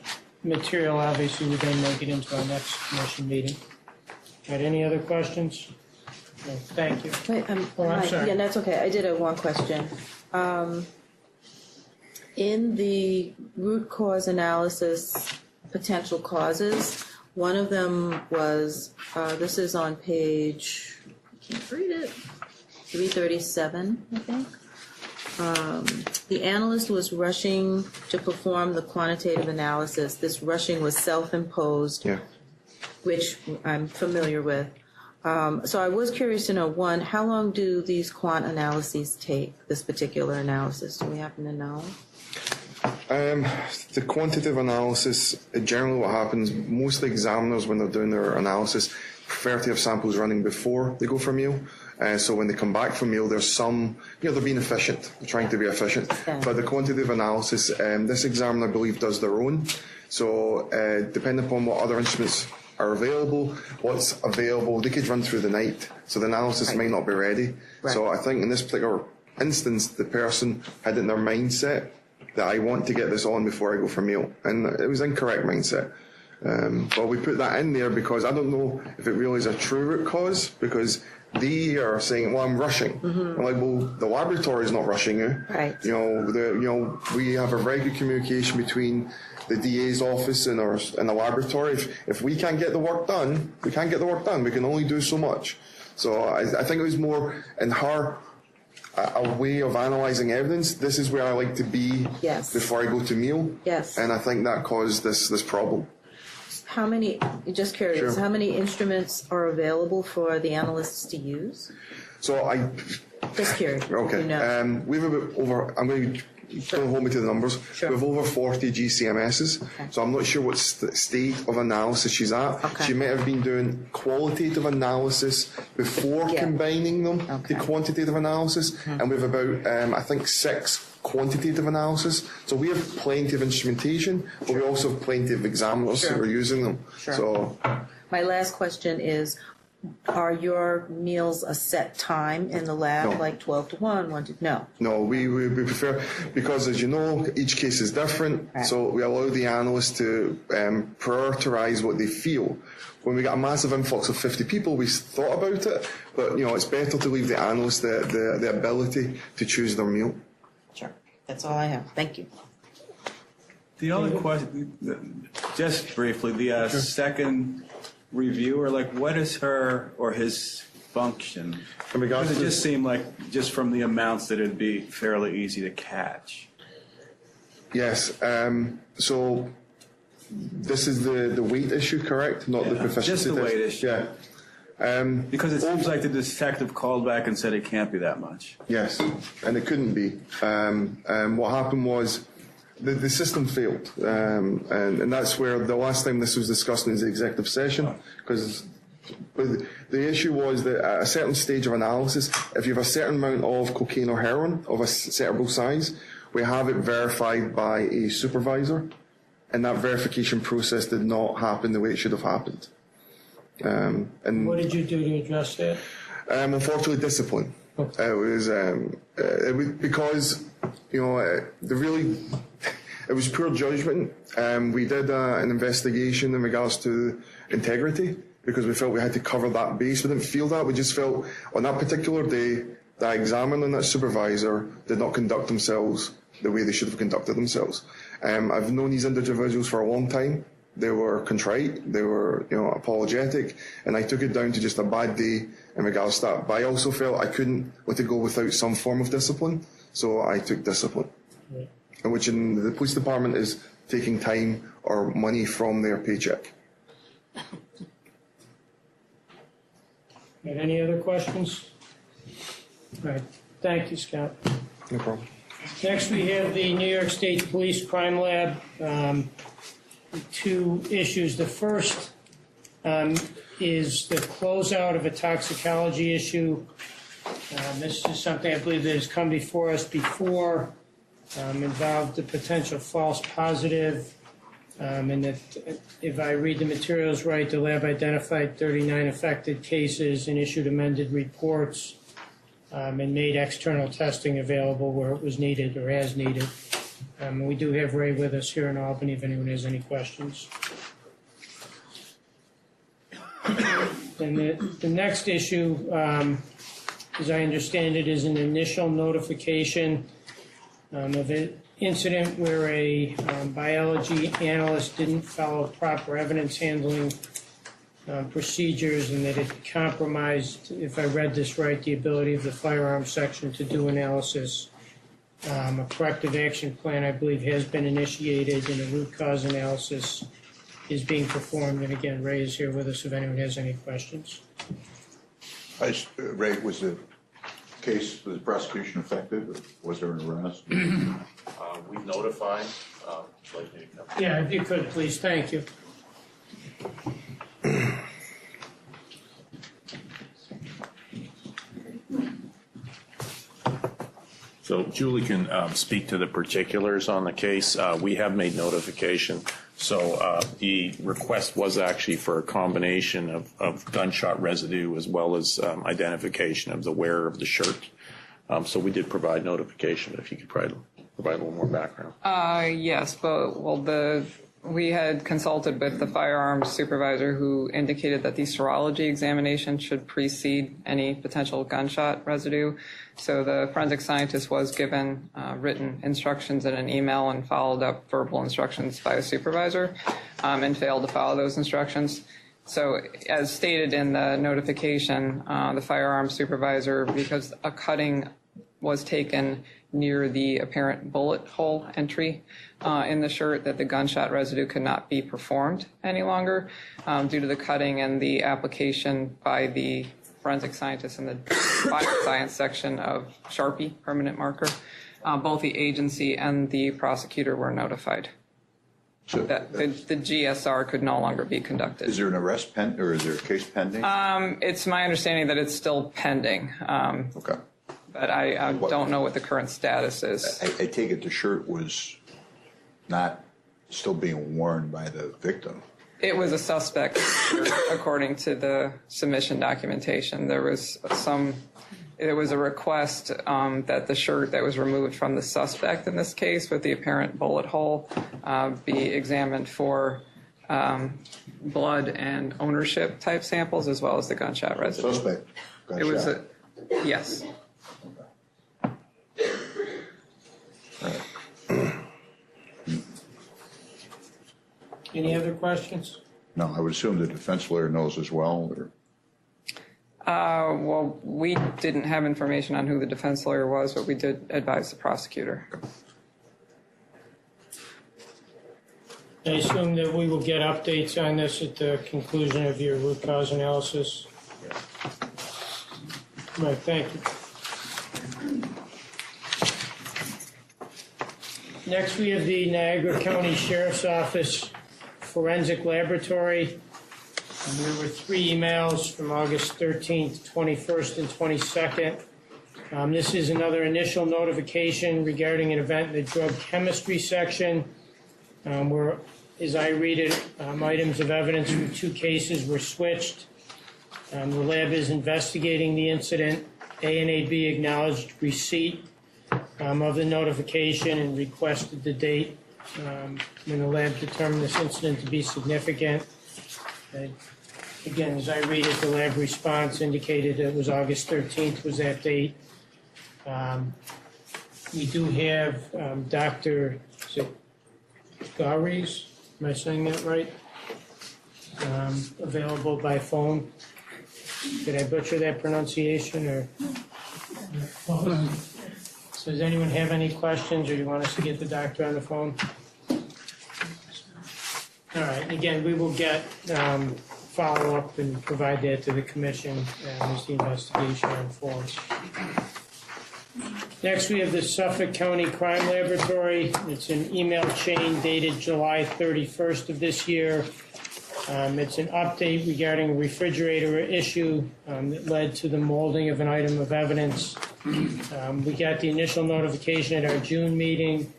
material obviously would then make it into our next commission meeting. All right, any other questions? No, thank you. Wait, I'm sorry. Yeah, that's okay. I did have one question. In the root cause analysis, potential causes, one of them was, this is on page, I can't read it, 337, I think. The analyst was rushing to perform the quantitative analysis. This rushing was self-imposed, which I'm familiar with. So I was curious to know, one, how long do these quant analyses take, this particular analysis? Do we happen to know? The quantitative analysis, generally what happens, most of the examiners, when they're doing their analysis, prefer to have samples running before they go for meal. So when they come back from meal, there's some, they're being efficient, they're trying to be efficient. But the quantitative analysis, this examiner, I believe, does their own. So depending upon what other instruments are available, what's available, they could run through the night. So the analysis might not be ready. So I think in this particular instance, the person had in their mindset that I want to get this on before I go for meal. And it was incorrect mindset. But we put that in there because I don't know if it really is a true root cause, because they are saying, well, I'm rushing. I'm like, well, the laboratory is not rushing you. Right. We have a very good communication between the DA's office and the laboratory. If we can't get the work done, we can't get the work done. We can only do so much. So I think it was more in her a way of analysing evidence. This is where I like to be before I go to meal. Yes. And I think that caused this problem. How many, just curious, Sure. how many instruments are available for the analysts to use? So Just curious. Okay. You know. We have about over, I'm going to don't hold me to the numbers. We have over 40 GCMSs. So I'm not sure what state of analysis she's at. She might have been doing qualitative analysis before combining them to quantitative analysis. And we have about, I think, 6 quantitative analysis. So we have plenty of instrumentation, but we also have plenty of examiners who are using them. So My last question is, are your meals a set time in the lab, No. like 12 to 1, 1 to... No. No, we prefer, because as you know, each case is different, so we allow the analyst to prioritise what they feel. When we got a massive influx of 50 people, we thought about it, but it's better to leave the analyst the ability to choose their meal. Sure. That's all I have. Thank you. The other question, just briefly, the second reviewer, what is her or his function? Because it just seemed like, just from the amounts, that it'd be fairly easy to catch. Yes, so this is the weight issue, correct? Not the proficiency Just the test. weight issue. Yeah. Because it seems like the detective called back and said it can't be that much. Yes, and it couldn't be. What happened was the system failed, and that's where the last time this was discussed in the executive session, because the issue was that at a certain stage of analysis, if you have a certain amount of cocaine or heroin of a certain size, we have it verified by a supervisor, and that verification process did not happen the way it should have happened. And What did you do to address that? Unfortunately, discipline. It was because it was poor judgment. We did an investigation in regards to integrity because we felt we had to cover that base. We didn't feel that. We just felt on that particular day, that examiner and that supervisor did not conduct themselves the way they should have conducted themselves. I've known these individuals for a long time. They were contrite, they were apologetic, and I took it down to just a bad day in regards to that. But I also felt I couldn't let it go without some form of discipline, so I took discipline. Right. Which in the police department is taking time or money from their paycheck. Got any other questions? All right. Thank you, Scott. No problem. Next, we have the New York State Police Crime Lab. 2 issues. The first is the closeout of a toxicology issue. This is something I believe that has come before us before, involved the potential false positive, and that if I read the materials right, the lab identified 39 affected cases and issued amended reports, and made external testing available where it was needed or as needed. We do have Ray with us here in Albany if anyone has any questions. And the next issue, as I understand it, is an initial notification of an incident where a biology analyst didn't follow proper evidence handling procedures, and that it compromised, if I read this right, the ability of the firearms section to do analysis. A corrective action plan, I believe, has been initiated, and a root cause analysis is being performed. And again, Ray is here with us if anyone has any questions. Ray, was the case, was the prosecution effective? Or was there an arrest? We've notified. Would you like me to come? Yeah, if you could, please. Thank you. So Julie can speak to the particulars on the case. We have made notification. So the request was actually for a combination of gunshot residue as well as identification of the wearer of the shirt. So we did provide notification. If you could provide a little more background. Yes, but we had consulted with the firearms supervisor who indicated that the serology examination should precede any potential gunshot residue. So the forensic scientist was given written instructions in an email and followed up verbal instructions by a supervisor and failed to follow those instructions. So as stated in the notification, the firearms supervisor, because a cutting was taken near the apparent bullet hole entry in the shirt, that the gunshot residue could not be performed any longer due to the cutting and the application by the forensic scientist in the bioscience section of Sharpie, permanent marker. Both the agency and the prosecutor were notified that the GSR could no longer be conducted. Is there an arrest or is there a case pending? It's my understanding that it's still pending. Okay. But I don't know what the current status is. I take it the shirt was not still being worn by the victim. It was a suspect, according to the submission documentation. There was a request that the shirt that was removed from the suspect in this case with the apparent bullet hole be examined for blood and ownership type samples as well as the gunshot residue. Suspect gunshot. It was yes. Any other questions? No, I would assume the defense lawyer knows as well. Or... Well, we didn't have information on who the defense lawyer was, but we did advise the prosecutor. I assume that we will get updates on this at the conclusion of your root cause analysis. Right, thank you. Next, we have the Niagara County Sheriff's Office Forensic Laboratory. And there were 3 emails from August 13th, 21st, and 22nd. This is another initial notification regarding an event in the drug chemistry section where, as I read it, items of evidence from 2 cases were switched. The lab is investigating the incident. A&AB acknowledged receipt of the notification and requested the date when the lab determined this incident to be significant. Again, as I read it, the lab response indicated it was August 13th was that date. We do have Dr. Garies, am I saying that right? Available by phone. Did I butcher that pronunciation or? So does anyone have any questions, or do you want us to get the doctor on the phone? All right, again, we will get follow-up and provide that to the commission as the investigation unfolds. Next, we have the Suffolk County Crime Laboratory. It's an email chain dated July 31st of this year. It's an update regarding a refrigerator issue that led to the molding of an item of evidence. We got the initial notification at our June meeting.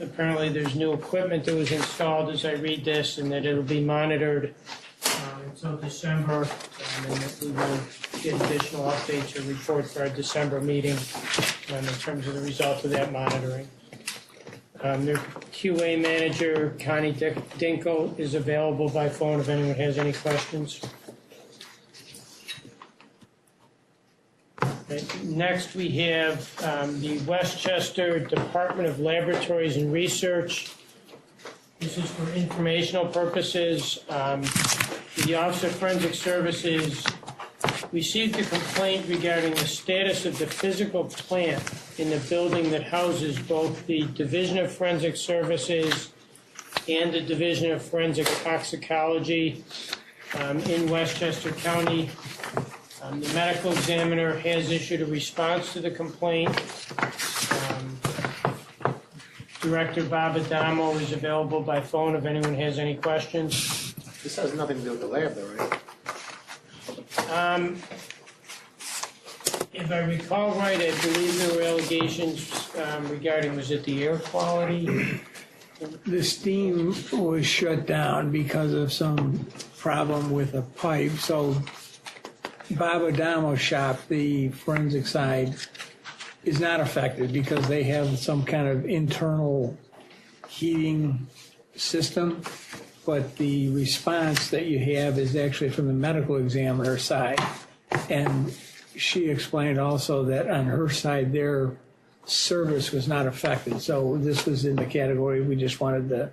Apparently there's new equipment that was installed as I read this, and that it'll be monitored until December, and that we will get additional updates or report for our December meeting in terms of the results of that monitoring. Their QA manager, Connie Dinkle, is available by phone if anyone has any questions. Right. Next, we have the Westchester Department of Laboratories and Research. This is for informational purposes. The Office of Forensic Services received a complaint regarding the status of the physical plant in the building that houses both the Division of Forensic Services and the Division of Forensic Toxicology. in Westchester County. The medical examiner has issued a response to the complaint. Director Bob Adamo is available by phone if anyone has any questions. This has nothing to do with the lab, though, right? If I recall right, I believe there were allegations regarding, was it the air quality? The steam was shut down because of some problem with a pipe. So Bob Adamo's shop, the forensic side, is not affected because they have some kind of internal heating system. But the response that you have is actually from the medical examiner side. And she explained also that on her side, their service was not affected. So this was in the category, we just wanted the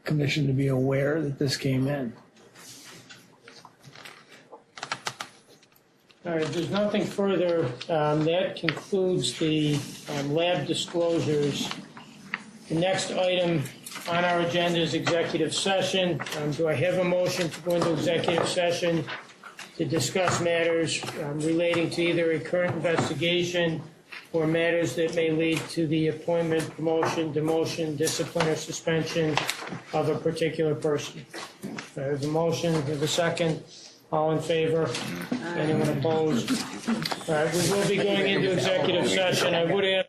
commission to be aware that this came in. All right, if there's nothing further, that concludes the lab disclosures. The next item on our agenda is executive session. Do I have a motion to go into executive session to discuss matters relating to either a current investigation or matters that may lead to the appointment, promotion, demotion, discipline, or suspension of a particular person? There's a motion, there's a second. All in favor? Anyone opposed? All right, we will be going into executive session. I would ask.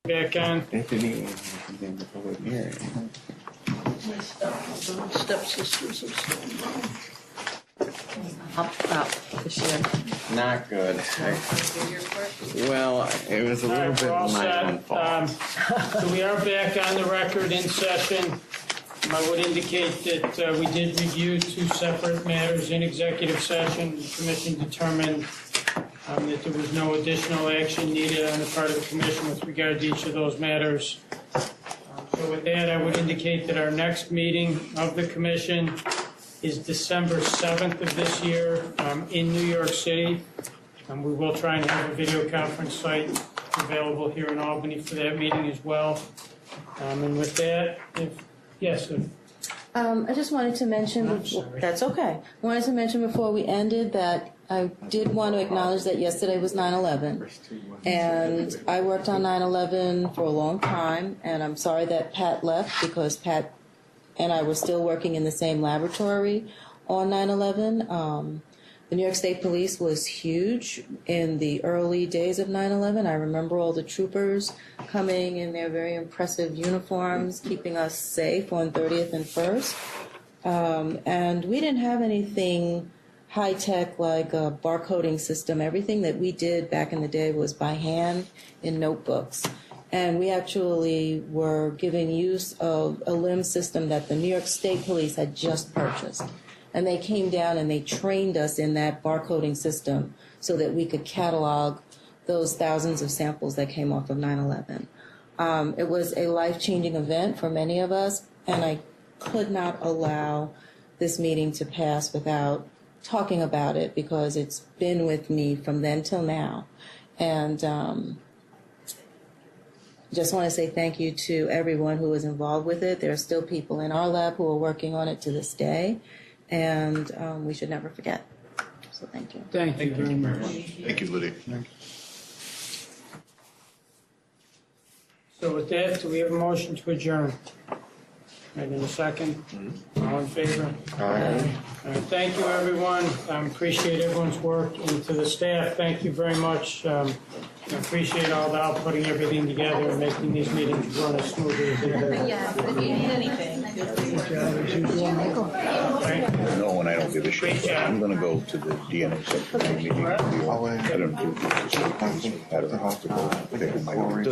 Back on. Stepsisters are still Up this year. Not good. Well, it was a All little right, bit we're all my own set. fault. So we are back on the record in session. I would indicate that we did review two separate matters in executive session. The commission determined that there was no additional action needed on the part of the commission with regard to each of those matters. So with that, I would indicate that our next meeting of the commission is December 7th of this year in New York City. We will try and have a video conference site available here in Albany for that meeting as well. And with that, yes. I just wanted to mention, that's okay. I wanted to mention before we ended that I did want to acknowledge that yesterday was 9/11. And I worked on 9/11 for a long time, and I'm sorry that Pat left because Pat and I were still working in the same laboratory on 9/11. The New York State Police was huge in the early days of 9/11. I remember all the troopers coming in their very impressive uniforms, keeping us safe on 30th and 1st. And we didn't have anything high-tech like a barcoding system. Everything that we did back in the day was by hand in notebooks. And we actually were giving use of a LIMS system that the New York State Police had just purchased. And they came down and they trained us in that barcoding system so that we could catalog those thousands of samples that came off of 9/11. It was a life-changing event for many of us, and I could not allow this meeting to pass without talking about it because it's been with me from then till now. And just want to say thank you to everyone who was involved with it. There are still people in our lab who are working on it to this day, and we should never forget. So thank you. Thank you very much. Thank you, Lydia. So with that, do we have a motion to adjourn? Right, in a second. All in favor? Aye. Thank you, everyone. Appreciate everyone's work. And to the staff, thank you very much. I appreciate all the help putting everything together and making these meetings run as smoothly as they do. Yeah, if you need anything, feel free. No, and I don't give a shit. I'm going to go to the DNA subcommittee meeting. I don't do this. I don't have to go. It doesn't matter.